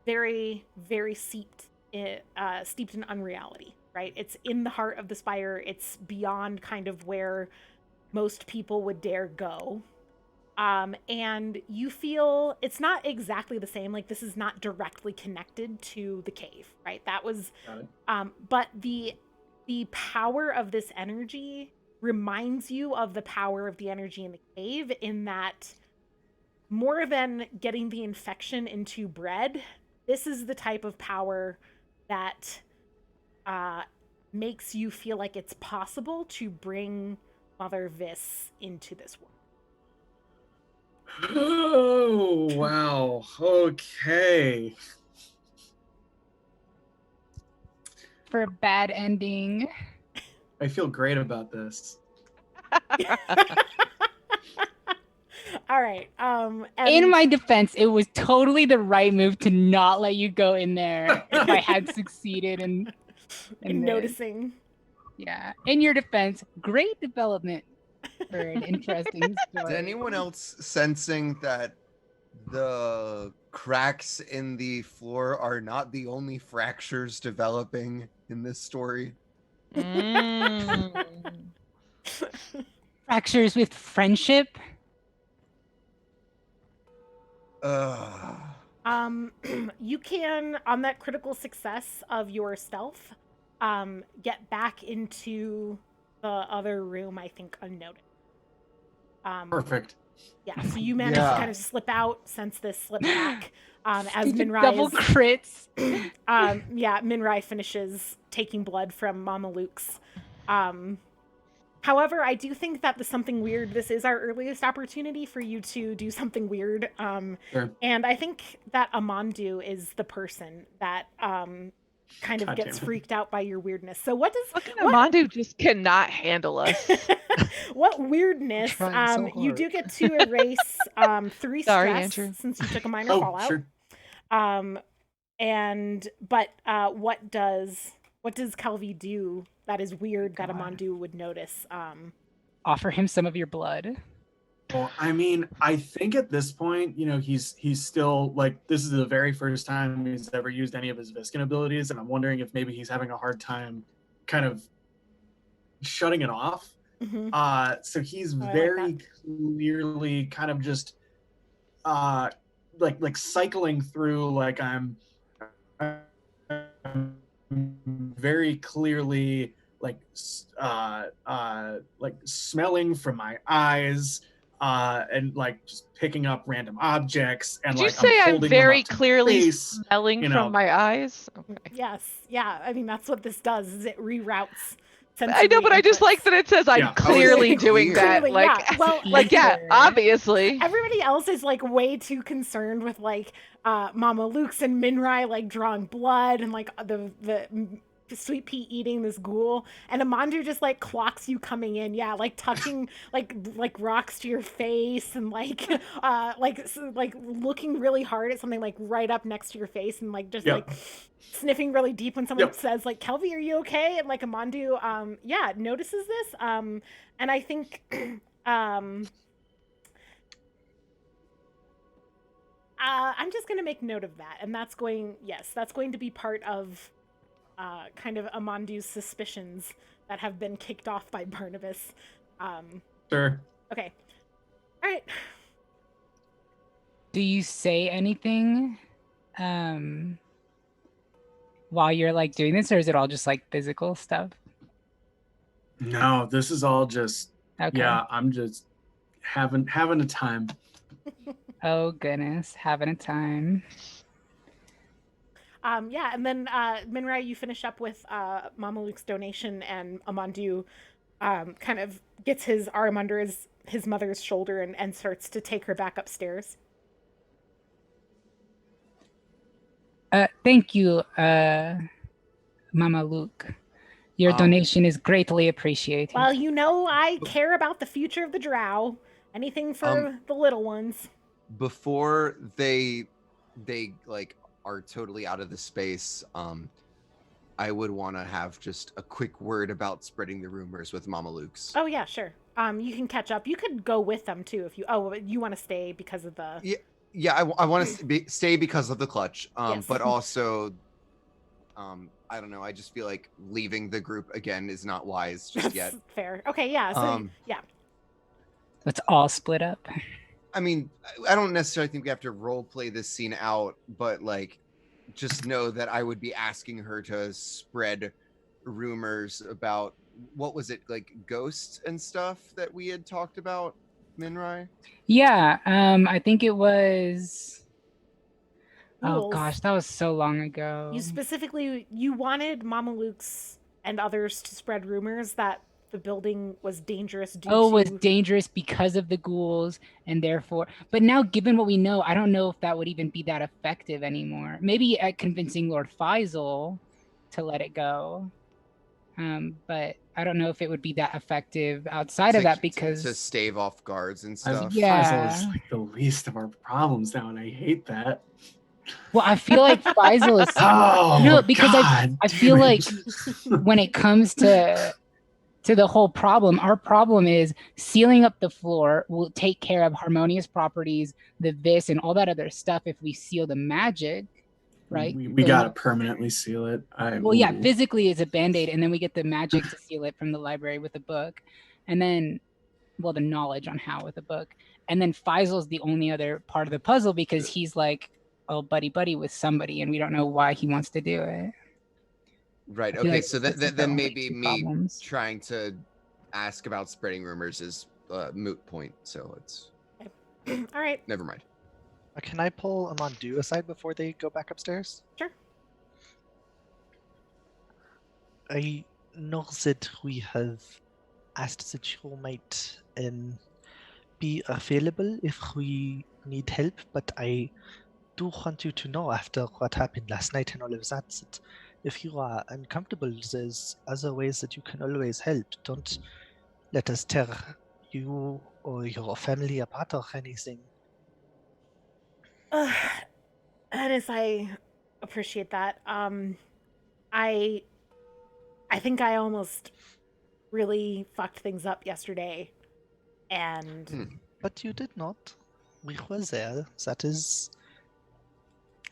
very, very steeped in unreality, right? It's in the heart of the Spire. It's beyond kind of where most people would dare go. And you feel it's not exactly the same. Like, this is not directly connected to the cave, right? That was, but the power of this energy reminds you of the power of the energy in the cave, in that more than getting the infection into bread, this is the type of power that makes you feel like it's possible to bring Mother Vis into this world. Oh, wow. Okay. For a bad ending. I feel great about this. All right. In my defense, it was totally the right move to not let you go in there if I had succeeded in noticing. Yeah. In your defense, great development for an interesting story. Is anyone else sensing that the cracks in the floor are not the only fractures developing in this story? Fractures with friendship? You can, on that critical success of your stealth, get back into the other room, I think, unnoticed. Perfect. Yeah, so you manage to kind of slip out, sense this, slip back. As Minrai double crits. Minrai finishes taking blood from Mama Luke's. However, I do think that this is our earliest opportunity for you to do something weird. Sure. And I think that Amandu is the person that kind of gets freaked out by your weirdness. So Amandu just cannot handle us. What weirdness? You do get to erase 3 stress Andrew. since you took a minor fallout. Sure. What does Kelvy do that is weird that Amandu would notice? Offer him some of your blood. Well, I mean, I think at this point, he's still like, this is the very first time he's ever used any of his Viscant abilities, and I'm wondering if maybe he's having a hard time kind of shutting it off. Mhm. So he's Oh, I like very clearly kind of just like cycling through, like I'm very clearly like like smelling from my eyes, and like just picking up random objects, and Did you like I'm say I'm holding them very up to my clearly face, smelling you from know. my eyes? Okay. Yes. Yeah. I mean, that's what this does. Is it reroutes sensory I know, but I just like inputs. that it says I'm Yeah. clearly doing Clear. that. Clearly, Like, yeah. Well, like yeah, Ether. obviously. everybody else is like way too concerned with like Mama Luke's and Minrai like drawing blood and like the Sweet Pea eating this ghoul, and Amandu just like clocks you coming in, yeah, like touching like rocks to your face and like like looking really hard at something like right up next to your face and like just Yep. like sniffing really deep when someone Yep. says like, Kelvy, are you okay? And like Amandu yeah, notices this, and I think I'm just going to make note of that, and that's going to be part of kind of Amandu's suspicions that have been kicked off by Barnabas. Sure. Okay. All right. Do you say anything while you're like doing this, or is it all just like physical stuff? No, this is all just Okay. yeah. I'm just having a time. Oh goodness, having a time. Yeah, and then Minrai, you finish up with Mama Luke's donation, and Amandu kind of gets his arm under his mother's shoulder and starts to take her back upstairs. Thank you, Mama Luke. Your donation is greatly appreciated. Well, you know I care about the future of the Drow. Anything for the little ones. Before they like are totally out of the space, I would want to have just a quick word about spreading the rumors with Mama Luke's. Oh yeah, sure. You can catch up. You could go with them too if you. Oh, you want to stay because of the. Yeah. I want to stay because of the clutch. Yes. But also, I don't know. I just feel like leaving the group again is not wise just yet. Fair. Okay. Yeah. So yeah. Let's all split up. I mean, I don't necessarily think we have to role play this scene out, but like, just know that I would be asking her to spread rumors about what was it, like ghosts and stuff that we had talked about, Minrai? Yeah, I think it was. Oh Rules. gosh, that was so long ago. You specifically wanted Mama Luke's and others to spread rumors that the building was dangerous due to... was dangerous because of the ghouls, and therefore... But now, given what we know, I don't know if that would even be that effective anymore. Maybe at convincing Lord Faisal to let it go. But I don't know if it would be that effective outside of that, because... To stave off guards and stuff. Yeah. Faisal is like the least of our problems now, and I hate that. Well, I feel like Faisal is... Oh, no, because God I feel damn like it. when it comes to the whole problem, our problem is sealing up the floor will take care of harmonious properties, the this and all that other stuff if we seal the magic, right? We gotta permanently seal it. Well, yeah, physically it's a band-aid, and then we get the magic to seal it from the library with a book, and then, well, the knowledge on how with a book, and then Faisal's the only other part of the puzzle because he's like, oh, buddy with somebody, and we don't know why he wants to do it. Right. Okay. like so that's then maybe two me problems. trying to ask about spreading rumors is a moot point. So it's All right. never mind. Can I pull Amandu aside before they go back upstairs? Sure. I know that we have asked that you might be available if we need help, but I do want you to know, after what happened last night and all of that, that if you are uncomfortable, there's other ways that you can always help. Don't let us tear you or your family apart or anything. Dennis, I appreciate that. I think I almost really fucked things up yesterday, and But you did not. We were there. That is...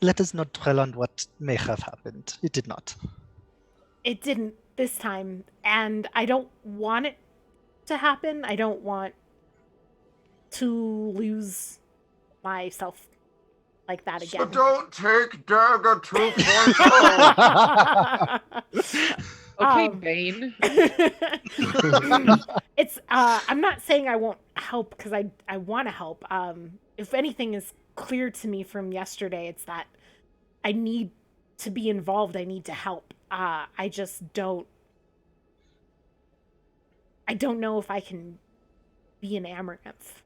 Let us not dwell on what may have happened. It did not. it didn't. this time, and I don't want it to happen. I don't want to lose myself like that So again. don't take dagger 2.0. Okay, Um, Bane. It's I'm not saying I won't help because I want to help. If anything is clear to me from yesterday, it's that I need to be involved. I need to help. I just don't. I don't know if I can be an amaranth.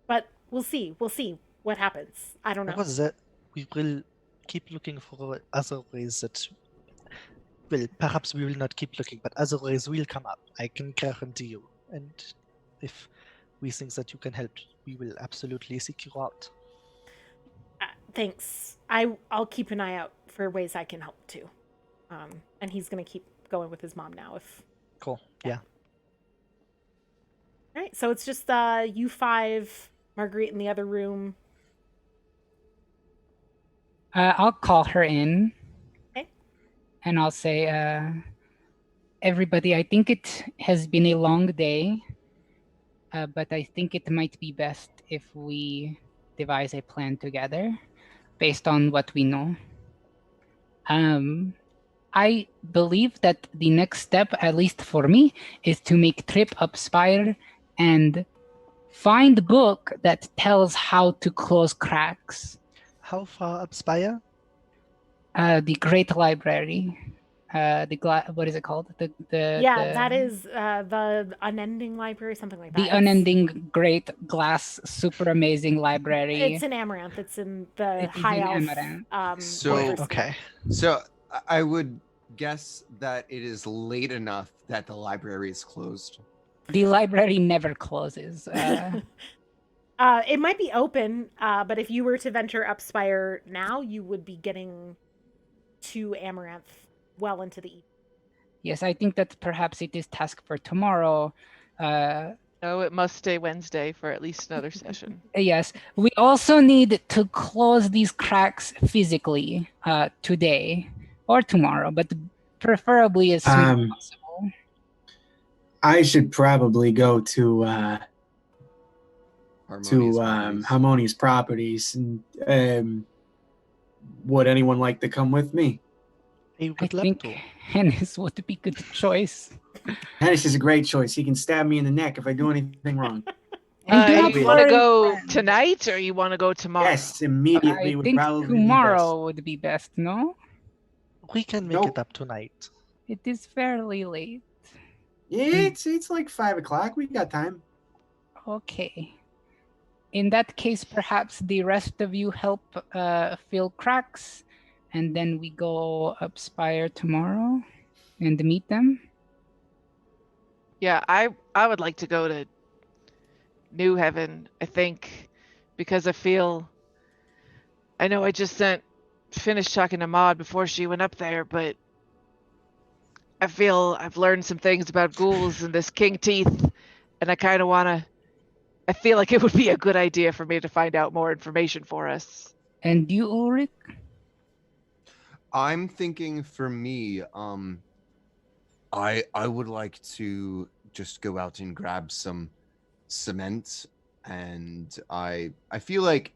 But we'll see. We'll see what happens. I don't know. Because that we will keep looking for other ways that. Well, perhaps we will not keep looking, but other ways will come up. I can guarantee you. And if we think that you can help, we will absolutely seek you out. Thanks. I'll keep an eye out for ways I can help too. And he's gonna keep going with his mom now. If Cool. Yeah. all right, so it's just you five, Marguerite in the other room. I'll call her in. Okay. And I'll say, everybody, I think it has been a long day, but I think it might be best if we devise a plan together based on what we know. I believe that the next step, at least for me, is to make trip up Spire and find a book that tells how to close cracks. How far up Spire? The Great Library. What is it called? That is the Unending Library, something like that. The Unending Great Glass Super Amazing Library. It's in Amaranth. It's in the High Elf. So okay. So I would guess that it is late enough that the library is closed. The library never closes. It might be open, but if you were to venture up Spire now, you would be getting to Amaranth well into the evening. Yes, I think that perhaps it is task for tomorrow. No, it must stay Wednesday for at least another session. Yes, we also need to close these cracks physically today or tomorrow, but preferably as soon as possible. I should probably go to Harmonious Properties. And would anyone like to come with me? I think Hennis would be a good choice. Hennis is a great choice. He can stab me in the neck if I do anything wrong. You want to go tonight or you want to go tomorrow? Yes, immediately. I would think probably tomorrow would be best, no? We can make it up tonight. It is fairly late. Yeah, it's like 5 o'clock. We got time. Okay. In that case, perhaps the rest of you help fill cracks, and then we go up Spire tomorrow and meet them. Yeah, I would like to go to New Heaven, I think, because I know I just finished talking to Maud before she went up there, but I feel I've learned some things about ghouls and this king teeth, and I feel like it would be a good idea for me to find out more information for us. And you, Ulrich? I'm thinking for me, I would like to just go out and grab some cement, and I feel like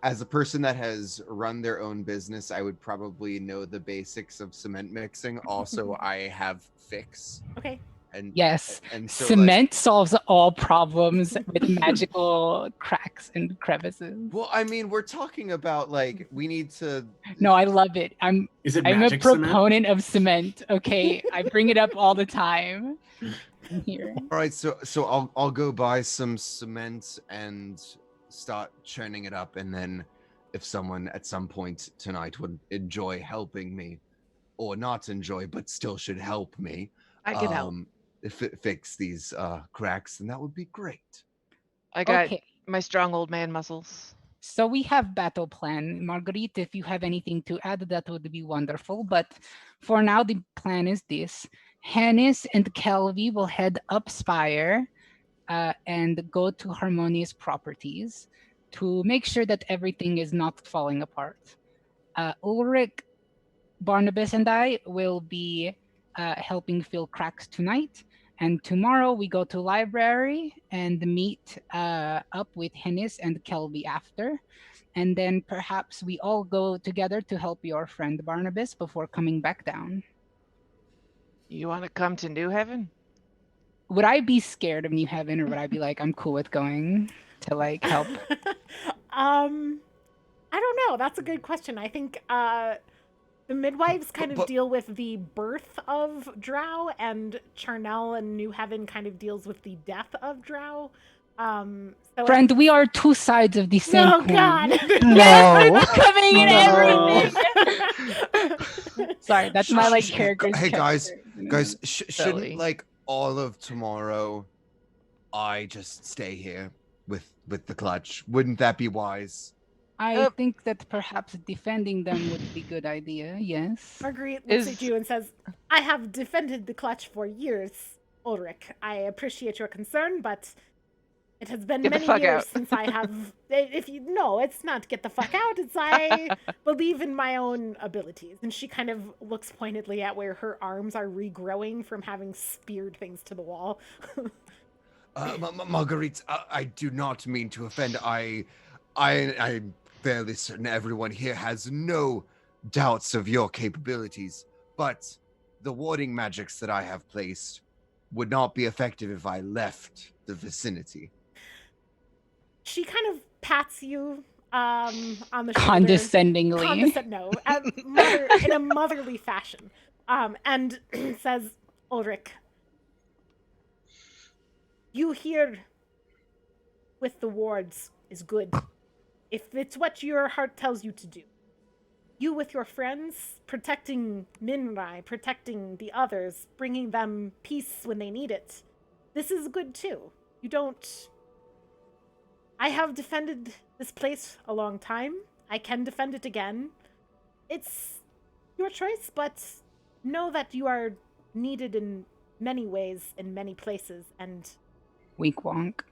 as a person that has run their own business, I would probably know the basics of cement mixing. Also, I have fix. Okay. And yes, and so cement solves all problems with magical cracks and crevices. Well, I mean, we're talking about like we need to. No, I love it. I'm a proponent of cement. Okay, I bring it up all the time. Here. All right, so I'll go buy some cement and start churning it up, and then if someone at some point tonight would enjoy helping me, or not enjoy but still should help me, I can help. Fix these cracks, then that would be great. I got my strong old man muscles. So we have battle plan. Marguerite, if you have anything to add, that would be wonderful. But for now, the plan is this. Hennis and Kelvy will head up Spire and go to Harmonious Properties to make sure that everything is not falling apart. Ulrich, Barnabas, and I will be helping fill cracks tonight. And tomorrow we go to library and meet up with Hennis and Kelby after. And then perhaps we all go together to help your friend Barnabas before coming back down. You want to come to New Heaven? Would I be scared of New Heaven, or would I be like, I'm cool with going to like help? I don't know. That's a good question. I think the midwives kind of deal with the birth of Drow, and Charnel and New Heaven kind of deals with the death of Drow. So Friend, we are two sides of the same no, coin. God. No. Coming in No. everything. Sorry, that's my like character. Hey guys, guys, Silly. shouldn't like all of tomorrow I just stay here with the clutch? Wouldn't that be wise? I think that perhaps defending them would be a good idea. Yes. Marguerite looks at you and says, "I have defended the clutch for years, Ulrich. I appreciate your concern, but it has been Get the many fuck years out." since I have. It's not get the fuck out. It's I believe in my own abilities." And she kind of looks pointedly at where her arms are regrowing from having speared things to the wall. Marguerite, I do not mean to offend. I'm fairly certain everyone here has no doubts of your capabilities, but the warding magics that I have placed would not be effective if I left the vicinity. She kind of pats you on the shoulder. Condescendingly. No, in a motherly fashion, and says, "Ulrich, you here with the wards is good. If it's what your heart tells you to do. You with your friends, protecting Minrai, protecting the others, bringing them peace when they need it. This is good too. You don't... I have defended this place a long time. I can defend it again. It's your choice, but know that you are needed in many ways, in many places, and..." Wink wonk.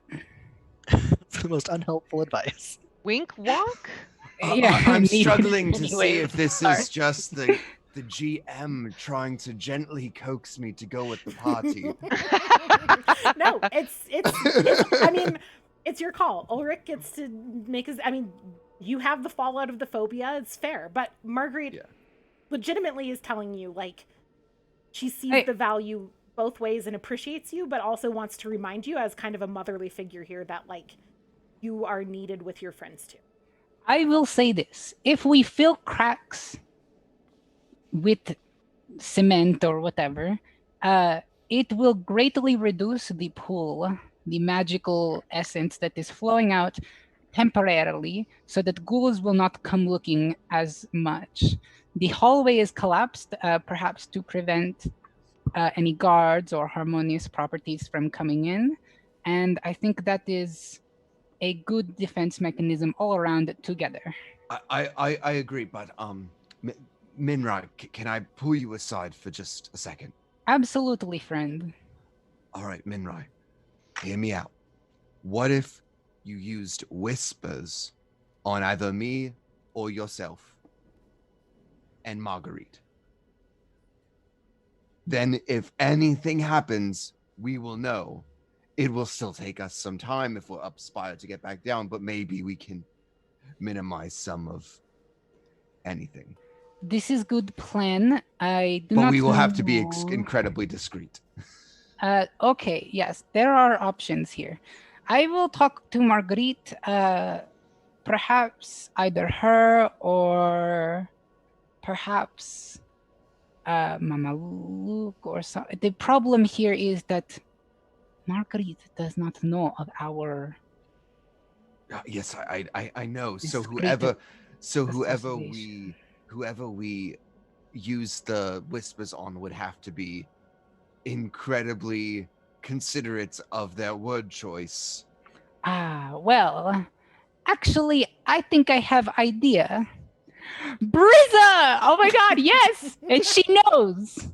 The most unhelpful advice. Wink wonk? Yeah, I'm needed struggling to anyway. see if this Sorry. is just the GM trying to gently coax me to go with the party. No, it's I mean, it's your call. Ulrich gets to make his... I mean, you have the fallout of the phobia. It's fair. But Marguerite legitimately is telling you, like, she sees the value both ways and appreciates you, but also wants to remind you as kind of a motherly figure here that, like, you are needed with your friends too. I will say this. If we fill cracks with cement or whatever, it will greatly reduce the pool, the magical essence that is flowing out temporarily, so that ghouls will not come looking as much. The hallway is collapsed, perhaps to prevent any guards or harmonious properties from coming in. And I think that is a good defense mechanism all around together. I agree, but Minrai, can I pull you aside for just a second? Absolutely, friend. All right, Minrai, hear me out. What if you used whispers on either me or yourself and Marguerite? Then if anything happens, we will know. It will still take us some time if we're up Spire to get back down, but maybe we can minimize some of anything. This is good plan. I do but not we will have to be know- incredibly discreet. Okay, yes, there are options here. I will talk to Marguerite, perhaps either her or perhaps Mama Luke or so. The problem here is that Marguerite does not know of our... Yes, I know. Discreet So association. whoever we use the whispers on would have to be incredibly considerate of their word choice. Well, actually, I think I have idea. Briza! Oh my god, yes! And she knows.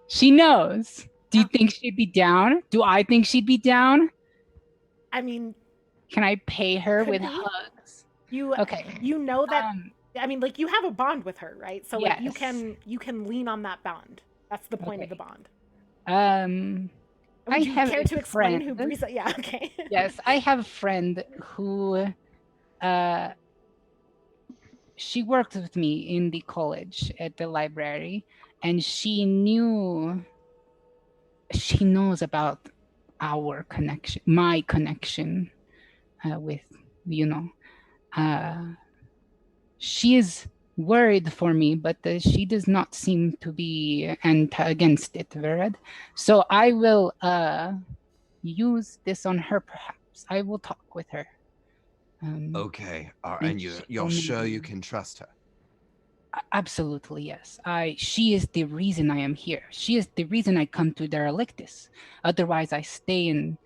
She knows. Do you think she'd be down? Do I think she'd be down? I mean, Can I pay her Could with be. hugs? you Okay. you know that I mean, like, you have a bond with her, right? So like Yes. you can lean on that bond. That's the point of Okay. the bond. I Would you have care a to explain who friend. Brisa? Yeah, okay. Yes, I have a friend who she worked with me in the college at the library, and she knows about our connection, my connection with, you know. She is worried for me, but she does not seem to be against it, Vered. So I will use this on her, perhaps. I will talk with her. Okay. And And she you're will sure you maybe- can trust her? Absolutely, yes. She is the reason I am here. She is the reason I come to Derelictus. Otherwise, I stay in...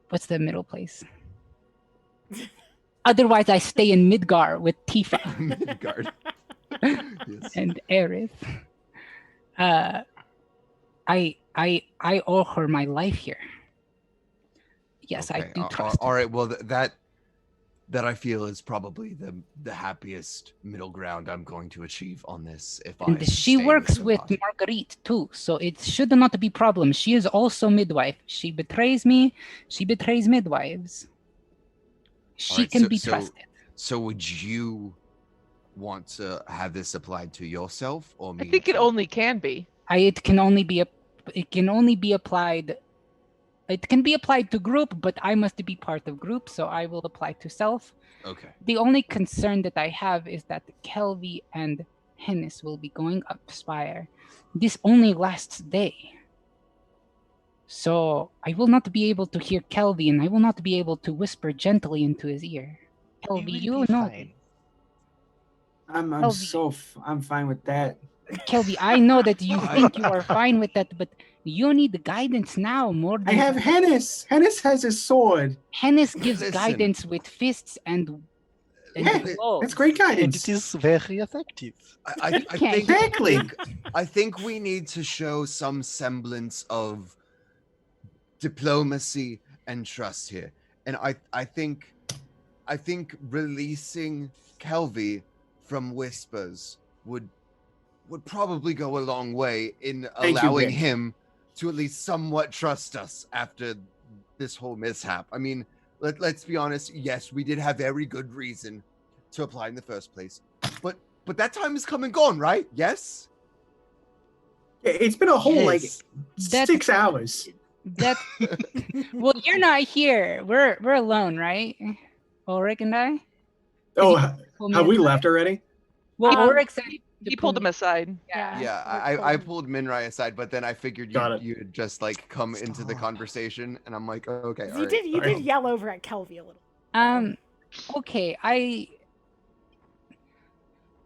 What's the middle place? Otherwise, I stay in Midgar with Tifa Midgard. Yes. and Aerith. I owe her my life here. Yes, I Okay. do trust All her. right. Well, that I feel is probably the happiest middle ground I'm going to achieve on this. If And she works with Marguerite too, so it should not be a problem. She is also midwife. She betrays me. She betrays midwives. She can be trusted. So would you want to have this applied to yourself or me? I think it too? only can be. It can only be applied. It can be applied to group, but I must be part of group, so I will apply to self. Okay. The only concern that I have is that Kelvy and Hennis will be going up Spire. This only lasts a day. So I will not be able to hear Kelvy, and I will not be able to whisper gently into his ear. Kelvy, will you be know. fine. I'm fine with that. Kelvy, I know that you think you are fine with that, but you need guidance now more than I have Hennis. Hennis has his sword. Hennis gives Listen. guidance with fists and Yeah, blows. that's great And guidance. it is very effective. I can't- Exactly. I think we need to show some semblance of diplomacy and trust here. And I think releasing Kelvy from whispers would probably go a long way in Thank you, allowing Rick. him to at least somewhat trust us after this whole mishap. I mean, let's be honest. Yes, we did have very good reason to apply in the first place, but that time is come and gone, right? Yes. It's been a whole Yes. That- 6 hours. That well, you're not here. We're alone, right? Ulrich and I. Oh, Pull me have we aside. left already? Well, Um, Ulrich said He to pulled pull him aside. Yeah, Rick I him. pulled Minrai aside, but then I figured Got it. you'd just like come into the Stop. conversation, and I'm like, oh, okay, all You right. did yell over at Kelvy a little. Okay,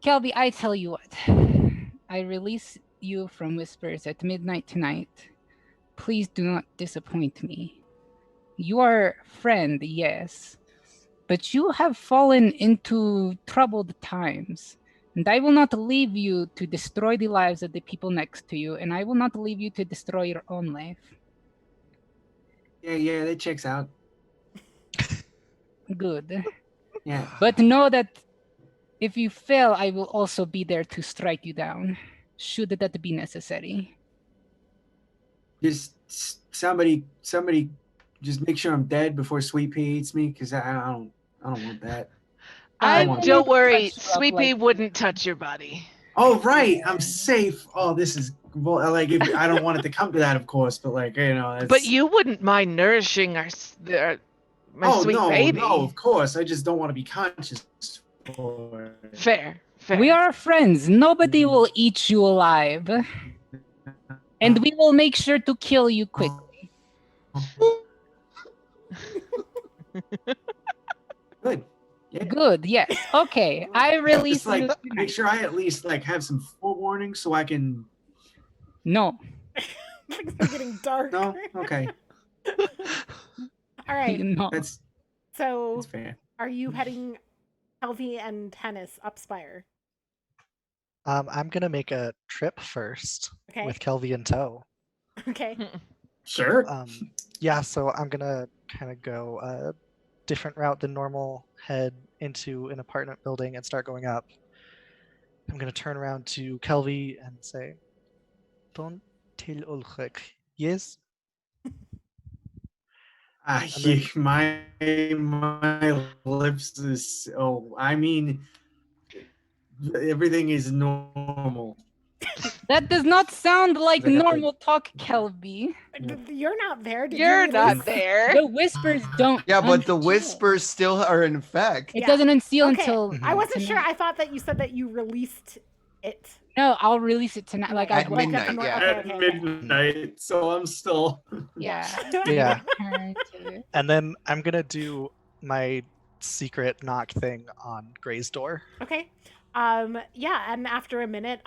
Kelby, I tell you what. I release you from whispers at midnight tonight. Please do not disappoint me. You are a friend, yes, but you have fallen into troubled times. And I will not leave you to destroy the lives of the people next to you, and I will not leave you to destroy your own life. Yeah, that checks out. Good. Yeah. But know that if you fail, I will also be there to strike you down, should that be necessary. Just somebody just make sure I'm dead before Sweet Pea eats me, because I don't want that. I wanna don't worry. touch you up Sweet Pea like- wouldn't touch your body. Oh right, I'm safe. Oh, this is well, like if, I don't want it to come to that, of course, but like it's, But you wouldn't mind nourishing my sweet baby. No, of course. I just don't want to be conscious for it. Fair. We are friends. Nobody will eat you alive. And we will make sure to kill you quickly. Good. Yeah. Good, yes. Okay, I release Just like you. make sure I at least like have some forewarning so I can. No. Things are getting dark. No, okay, All right. No. that's So, fair. are you heading Kelvy and Tennis up Spire? I'm gonna make a trip first Okay. with Kelvy in tow. Okay. Sure. Yeah, so I'm gonna kind of go a different route than normal, head into an apartment building and start going up. I'm gonna turn around to Kelvy and say, Don't tell Ulrich. Yes? My lips is. Oh, I mean, everything is normal. That does not sound like They have to- normal talk, Kelby. You're not there. Did You're you not release- there. The whispers don't. Yeah, but the unseal. whispers still are in effect. It Yeah. doesn't unseal Okay, until. I wasn't sure. tonight. I thought that you said that you released it. No, I'll release it tonight. Like At I Like midnight, that's yeah. okay, At okay, okay. midnight, so I'm still. Yeah. Yeah. Return to it. And then I'm gonna do my secret knock thing on Gray's door. Okay. Yeah, and after a minute,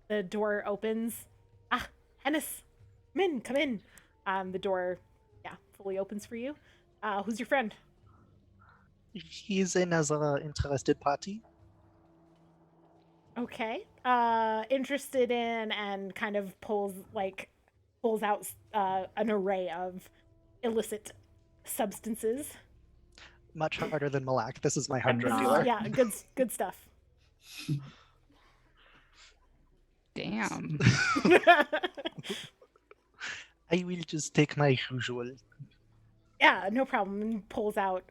the door opens. Ah, Hennis, come in. The door, yeah, fully opens for you. Who's your friend? He's in as an interested party. Okay. Interested in, and kind of pulls out an array of illicit substances. Much harder than Malak. This is my 100 dealer. Yeah, good stuff. Damn. I will just take my usual. Yeah, no problem. And pulls out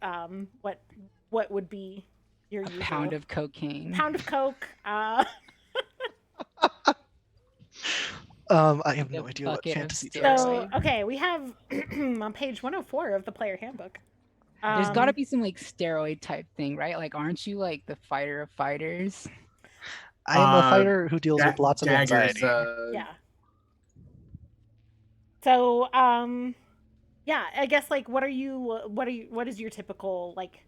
what would be your A usual pound of cocaine. pound of coke. I have no A idea what bucket of fantasy steroids. drugs So are. okay, we have on page 104 of the player handbook. There's got to be some like steroid type thing, right? Like, aren't you like the fighter of fighters? I am a fighter who deals with lots of daggers, anxiety. Yeah. So yeah, I guess like what is your typical like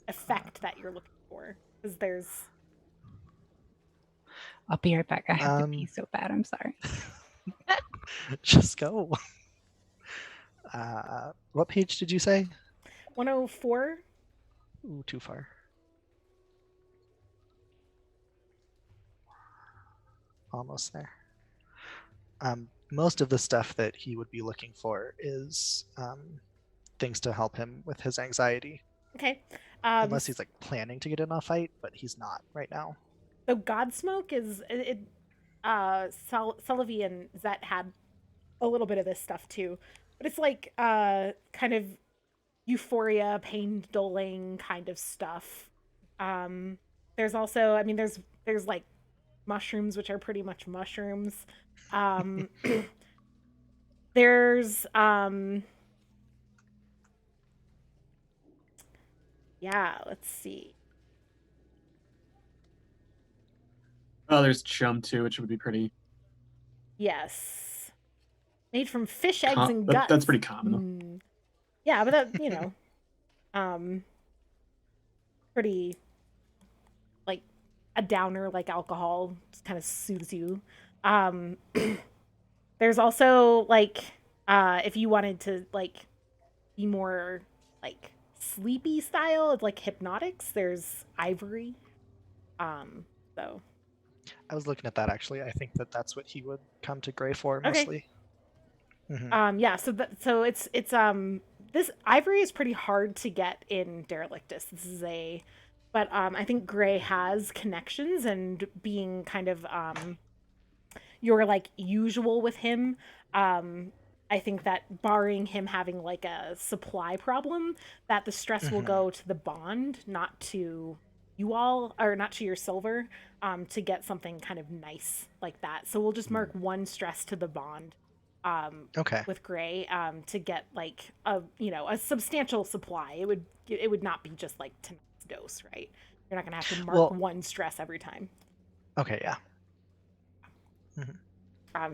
effect that you're looking for? Because there's I'll be right back. I have to Um, pee so bad. I'm sorry. Just go. What page did you say? 104. Ooh, too far. Almost there. Most of the stuff that he would be looking for is things to help him with his anxiety. Okay. Unless he's like planning to get in a fight, but he's not right now. So Godsmoke is it. Sullivan and Zet had a little bit of this stuff too, but it's like kind of euphoria, pain dulling kind of stuff. There's also, I mean, there's like mushrooms, which are pretty much mushrooms. There's yeah, let's see. Oh, there's chum too, which would be pretty. Yes. Made from fish eggs and That- guts. that's pretty common. Mm. Yeah, but that, you know, pretty like a downer like alcohol, just kind of soothes you. There's also like if you wanted to like be more like sleepy style, it's like hypnotics, there's ivory. So I was looking at that actually. I think that's what he would come to Gray for Okay. mostly. Mhm. yeah, so it's this ivory is pretty hard to get in Derelictus. This is but I think Gray has connections, and being kind of your like usual with him, I think that barring him having like a supply problem, that the stress will go to the bond, not to you all, or not to your silver, to get something kind of nice like that. So we'll just mark one stress to the bond. Okay. With Gray, to get like a a substantial supply. It would not be just like tonight's dose, right? You're not gonna have to mark one stress every time. Okay, yeah.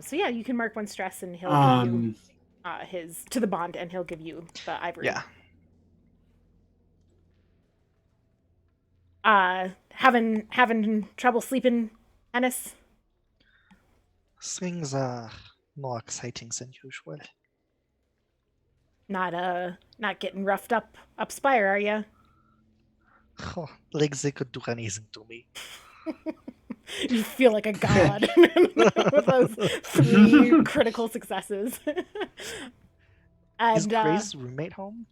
So yeah, you can mark one stress, and he'll give you his to the bond, and he'll give you the ivory. Yeah. Having trouble sleeping, Ennis? Things are more exciting than usual. Not getting roughed up Spire, are you? Oh, like they could do anything to me. You feel like a god with those 3 critical successes. Is And Gray's roommate home?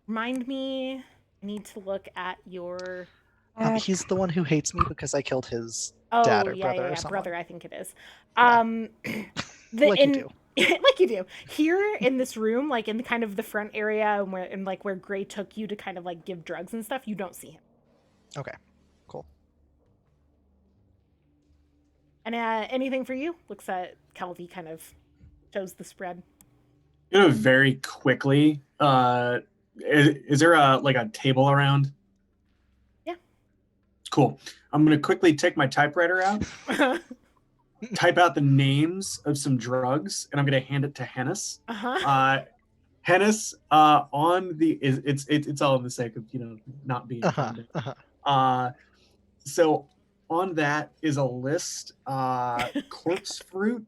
remind me, I need to look at your He's the one who hates me because I killed his dad Oh, or yeah, brother yeah, or yeah, someone. brother, I think it is. Yeah. The Like you do. like you do. Here in this room, like in kind of the front area and where Gray took you to kind of like give drugs and stuff, you don't see him. Okay, cool. And anything for you? Looks at Kelvy kind of shows the spread. Very quickly. Is there a table around? Yeah. Cool. I'm gonna quickly take my typewriter out, type out the names of some drugs, and I'm gonna hand it to Hennis. Hennis, on the it's all in the sake of not being redundant. So on that is a list: corpse fruit,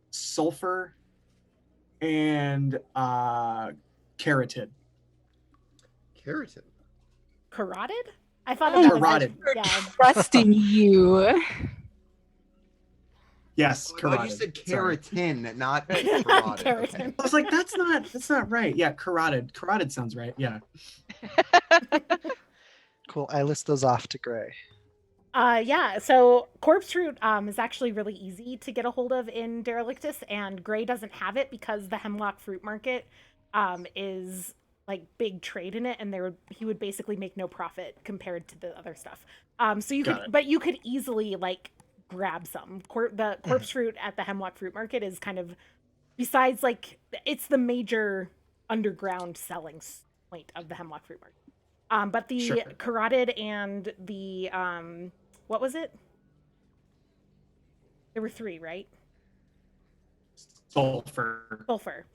sulfur, and keratin. Keratin. Carotid? I thought Oh, of that as carotid. yeah. Trusting you. Yes, Oh, carotid. you said Sorry. keratin, not carotid. Keratin. Okay. I was like, that's not right. Yeah, carotid. Carotid sounds right. Yeah. Cool. I list those off to Gray. Yeah, so corpse fruit is actually really easy to get a hold of in Derelictus, and Gray doesn't have it because the Hemlock Fruit Market is like big trade in it, and he would basically make no profit compared to the other stuff. So you could easily like grab some. The corpse fruit at the Hemlock Fruit Market is kind of, besides like, it's the major underground selling point of the Hemlock Fruit Market. But the carotid and the what was it? There were 3, right? Sulfur.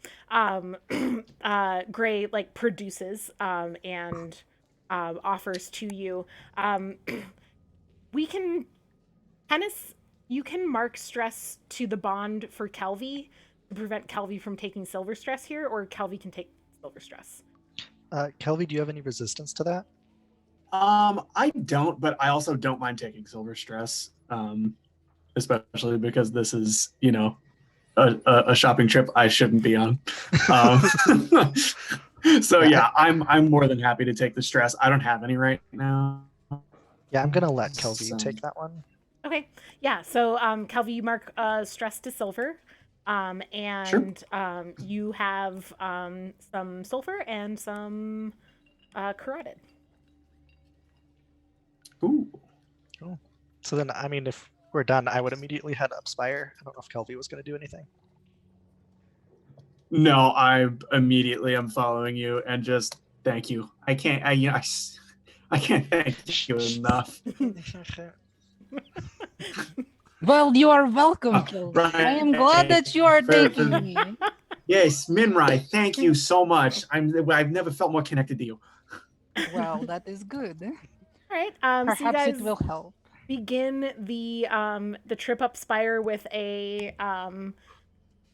Gray like produces and offers to you. We can, Hennis, you can mark stress to the bond for Kelvy to prevent Kelvy from taking silver stress here, or Kelvy can take silver stress. Kelvy, do you have any resistance to that? I don't, but I also don't mind taking silver stress, especially because this is, a shopping trip I shouldn't be on. So yeah, I'm more than happy to take the stress. I don't have any right now. Yeah, I'm gonna let Kelvy take that one. Okay, yeah. So Kelvy, you mark stress to silver, and you have some sulfur and some carotid. Ooh. Cool. So then, I mean, if we're done, I would immediately head up Spire. I don't know if Kelvy was going to do anything. No, I immediately am following you and just thank you. I can't thank you enough. Well, you are welcome, Kelvy. Right. I am glad that you are thanking me. Yes, Minrai, thank you so much. I've never felt more connected to you. Well, that is good. All right. Perhaps so you guys it will help. begin the trip up Spire with a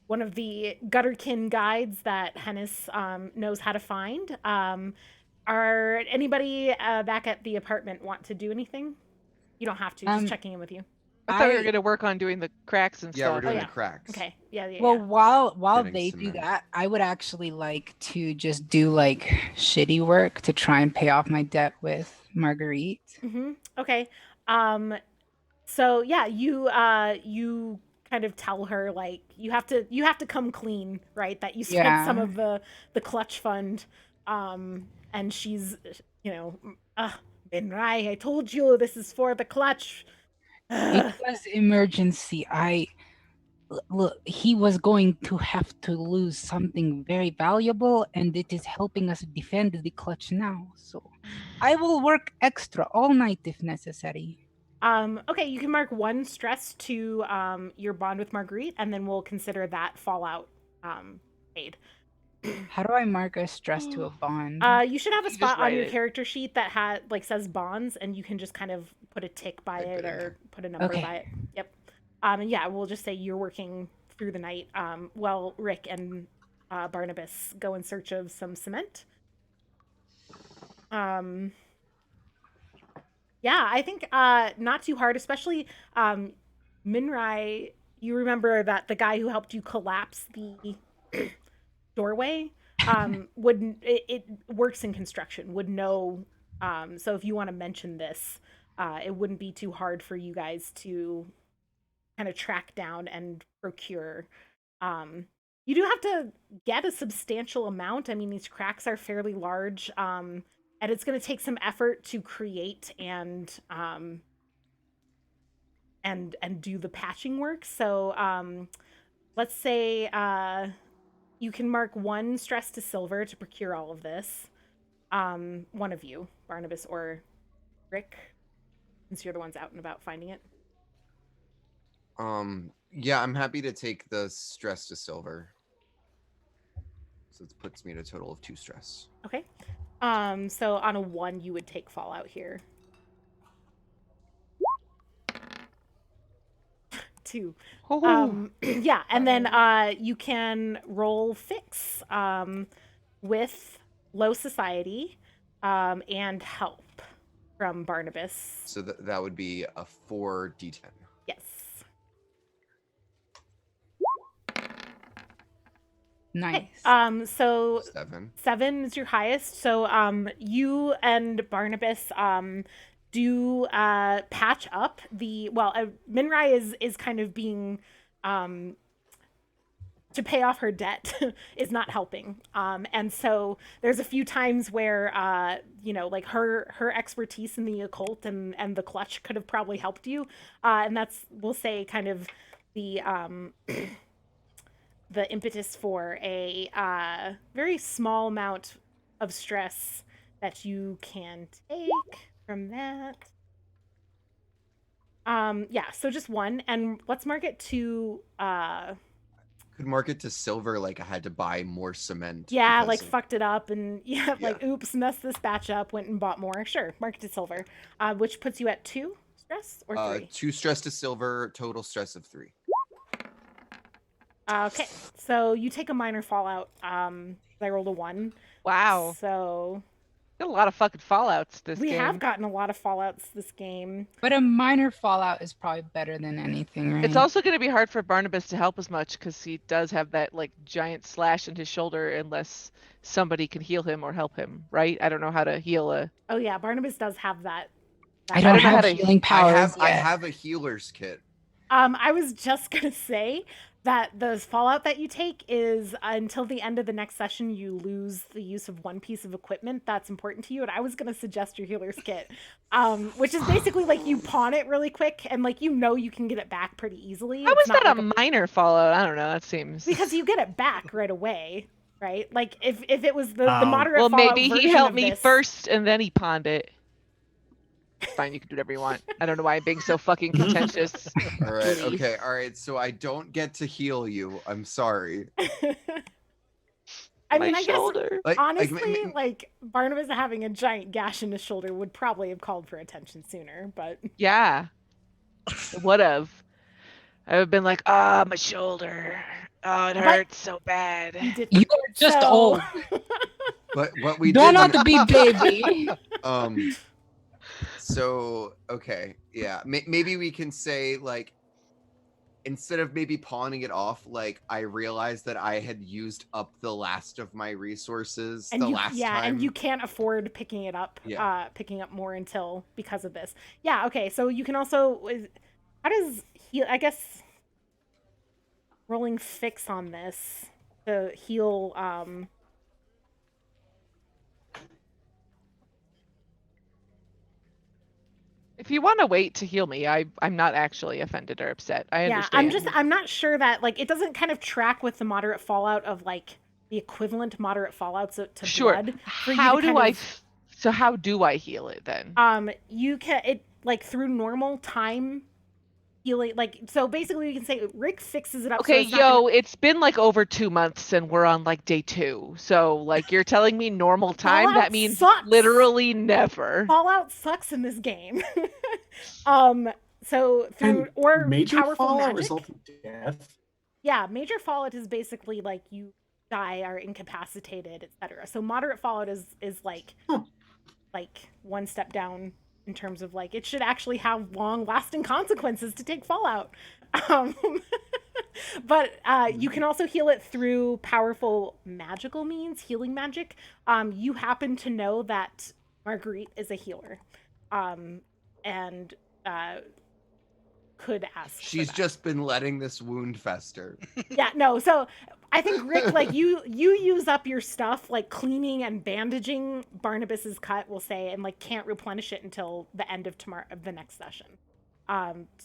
one of the Gutterkin guides that Hennis knows how to find. Are anybody back at the apartment want to do anything? You don't have to. Just checking in with you. I thought we were going to work on doing the cracks and Yeah, stuff. we're doing the cracks. Okay. Yeah. Well, while Getting they do cement. that, I would actually like to just do like shitty work to try and pay off my debt with Marguerite. Mm-hmm. Okay. So yeah, you kind of tell her like you have to come clean, right? That you spent some of the clutch fund, and she's Benrai, I told you this is for the clutch. It was emergency. Look, he was going to have to lose something very valuable, and it is helping us defend the clutch now. So I will work extra all night if necessary. Okay, you can mark 1 stress to your bond with Marguerite, and then we'll consider that fallout paid. How do I mark a stress to a bond? You should have a You just spot on write your it. character sheet that says bonds, and you can just kind of put a tick by Type it it in or there. put a number Okay. by it. Yep. And yeah, we'll just say you're working through the night while Rick and Barnabas go in search of some cement. Yeah, I think not too hard, especially Minrai. You remember that the guy who helped you collapse the doorway it works in construction, would know So if you want to mention this, it wouldn't be too hard for you guys to kind of track down and procure. You do have to get a substantial amount. I mean, these cracks are fairly large, and it's going to take some effort to create and do the patching work. So let's say you can mark 1 stress to silver to procure all of this. One of you, Barnabas or Rick, since you're the ones out and about finding it. Yeah, I'm happy to take the stress to silver. So it puts me at a total of 2 stress. Okay. So on a 1, you would take Fallout here. 2. Yeah, and then you can roll fix with low society and help from Barnabas. So that would be a 4d10. Yes. Nice. So 7 is your highest. So you and Barnabas do patch up the Minrai is kind of being to pay off her debt is not helping. And so there's a few times where like her expertise in the occult and the clutch could have probably helped you. And that's, we'll say, kind of the the impetus for a very small amount of stress that you can take from that. Yeah, so just 1, and let's mark it to could mark it to silver, like I had to buy more cement. Yeah, like fucked it up and like oops, messed this batch up, went and bought more. Sure, mark it to silver. Which puts you at 2 stress or 3? 2 stress to silver, total stress of 3. Okay, so you take a minor fallout. I rolled a 1. Wow. So got a lot of fucking fallouts this game. We have gotten a lot of fallouts this game. But a minor fallout is probably better than anything, right? It's also going to be hard for Barnabas to help as much because he does have that like giant slash in his shoulder unless somebody can heal him or help him, right? I don't know how to heal a... Oh yeah, Barnabas does have that. I don't have healing powers I have a healer's kit. I was just going to say that the fallout that you take is until the end of the next session, you lose the use of 1 piece of equipment that's important to you. And I was going to suggest your healer's kit, which is basically like you pawn it really quick and like you can get it back pretty easily. How is that like a minor fallout? I don't know. That seems... Because you get it back right away, right? Like if it was the moderate fallout maybe he helped me this... first and then he pawned it. Fine, you can do whatever you want. I don't know why I'm being so fucking pretentious. All right, okay, all right. So I don't get to heal you. I'm sorry. I mean, I guess honestly, like Barnabas having a giant gash in his shoulder would probably have called for attention sooner, but yeah, it would have. I would have been like, "Ah, my shoulder. Oh, it hurts so bad." You're just old. But what we don't did have to be baby. So okay, yeah, maybe we can say like instead of maybe pawning it off, like I realized that I had used up the last of my resources last time. And you can't afford picking it up, picking up more because of this. Yeah, okay, so you can also, how does heal, I guess rolling fix on this to heal, if you want to wait to heal me, I'm not actually offended or upset. I understand. I'm not sure that like it doesn't kind of track with the moderate fallout of like the equivalent moderate fallouts to blood. How do I heal it then? You can like through normal time healing, like so basically you can say Rick fixes it up. Okay, so it's been like over 2 months and we're on like day 2. So like you're telling me normal time, that means literally never. Fallout sucks in this game. So through or major powerful fallout magic. result in death. Yeah, major fallout is basically like you die, are incapacitated, etc. So moderate fallout is like like 1 step down in terms of like it should actually have long-lasting consequences to take fallout. But you can also heal it through powerful magical means, healing magic. You happen to know that Marguerite is a healer, and could ask. She's just been letting this wound fester. Yeah, no. So I think Rick, like you use up your stuff, like cleaning and bandaging Barnabas's cut, we'll say, and like can't replenish it until the end of the next session,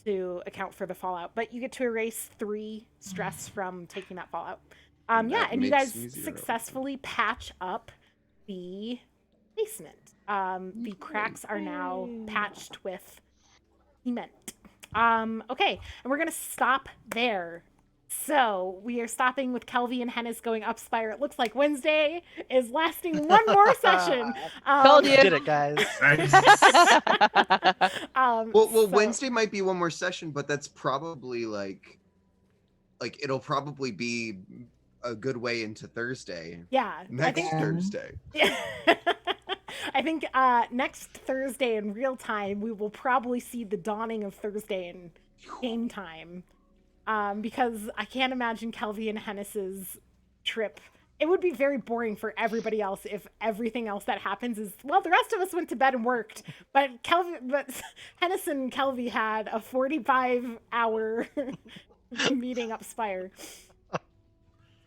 to account for the fallout. But you get to erase 3 stress from taking that fallout. Yeah, and you guys successfully patch up the basement. The cracks are now patched with cement. Okay, and we're gonna stop there. So we are stopping with Kelvy and Hennis going up Spire. It looks like Wednesday is lasting one more session. Told you. Did it, guys. So, Wednesday might be one more session, but that's probably like it'll probably be a good way into Thursday. Yeah, Next Thursday. Yeah. I think next Thursday in real time, we will probably see the dawning of Thursday in game time. Because I can't imagine Kelvy and Hennis's trip. It would be very boring for everybody else if everything else that happens is, well, the rest of us went to bed and worked, but Hennis and Kelvy had a 45-hour meeting up Spire.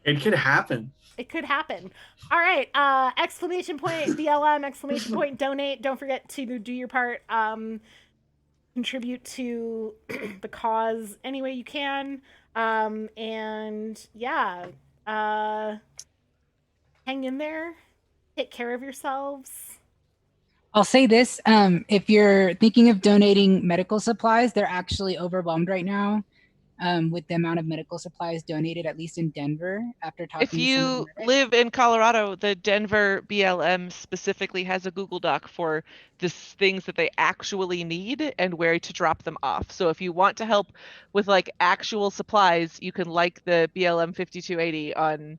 It could happen. It could happen. All right. Exclamation point BLM, exclamation point donate. Don't forget to do your part. Contribute to the cause any way you can. And yeah, hang in there. Take care of yourselves. I'll say this, if you're thinking of donating medical supplies, they're actually overwhelmed right now with the amount of medical supplies donated, at least in Denver, after talking If to you someone. live in Colorado, the Denver BLM specifically has a Google Doc for the things that they actually need and where to drop them off. So if you want to help with like actual supplies, you can like the BLM 5280 on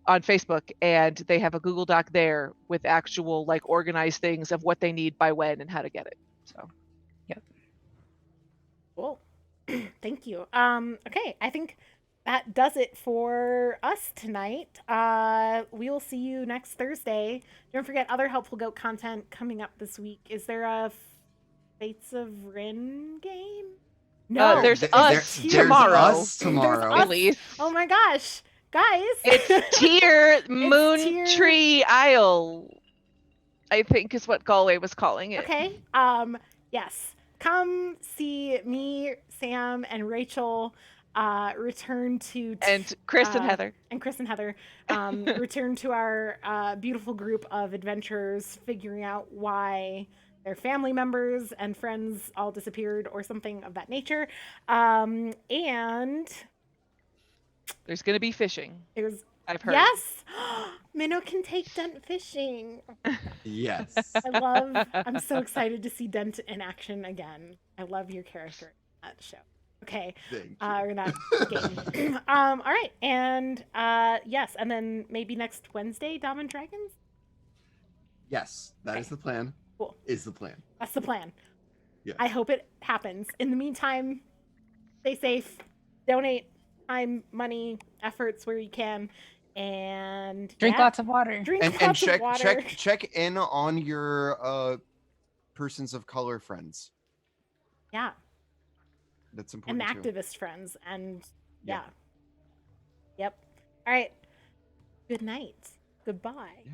Facebook, and they have a Google Doc there with actual like organized things of what they need by when and how to get it. So, yep. Cool. Thank you. Okay, I think that does it for us tonight. We will see you next Thursday. Don't forget other Helpful Goat content coming up this week. Is there a Fates of Rin game? No, there's us tomorrow. Elise. Oh my gosh, guys! It's Tree Isle, I think is what Galway was calling it. Okay. Yes. Come see me, Sam, and Rachel return to and Chris and Heather return to our beautiful group of adventurers, figuring out why their family members and friends all disappeared or something of that nature. And there's gonna be fishing. I've heard. Yes, Minnow can take Dent fishing. Yes. I'm so excited to see Dent in action again. I love your character in that show. Okay. Or that game. All right. And yes, and then maybe next Wednesday, Dom and Dragons? Yes, that is the plan. Cool. Is the plan. That's the plan. Yeah. I hope it happens. In the meantime, stay safe, donate time, money, efforts where you can. And drink lots of water. Check in on your persons of color friends. Yeah. That's important. And activist friends. And yeah. Yep. All right. Good night. Goodbye. Yeah.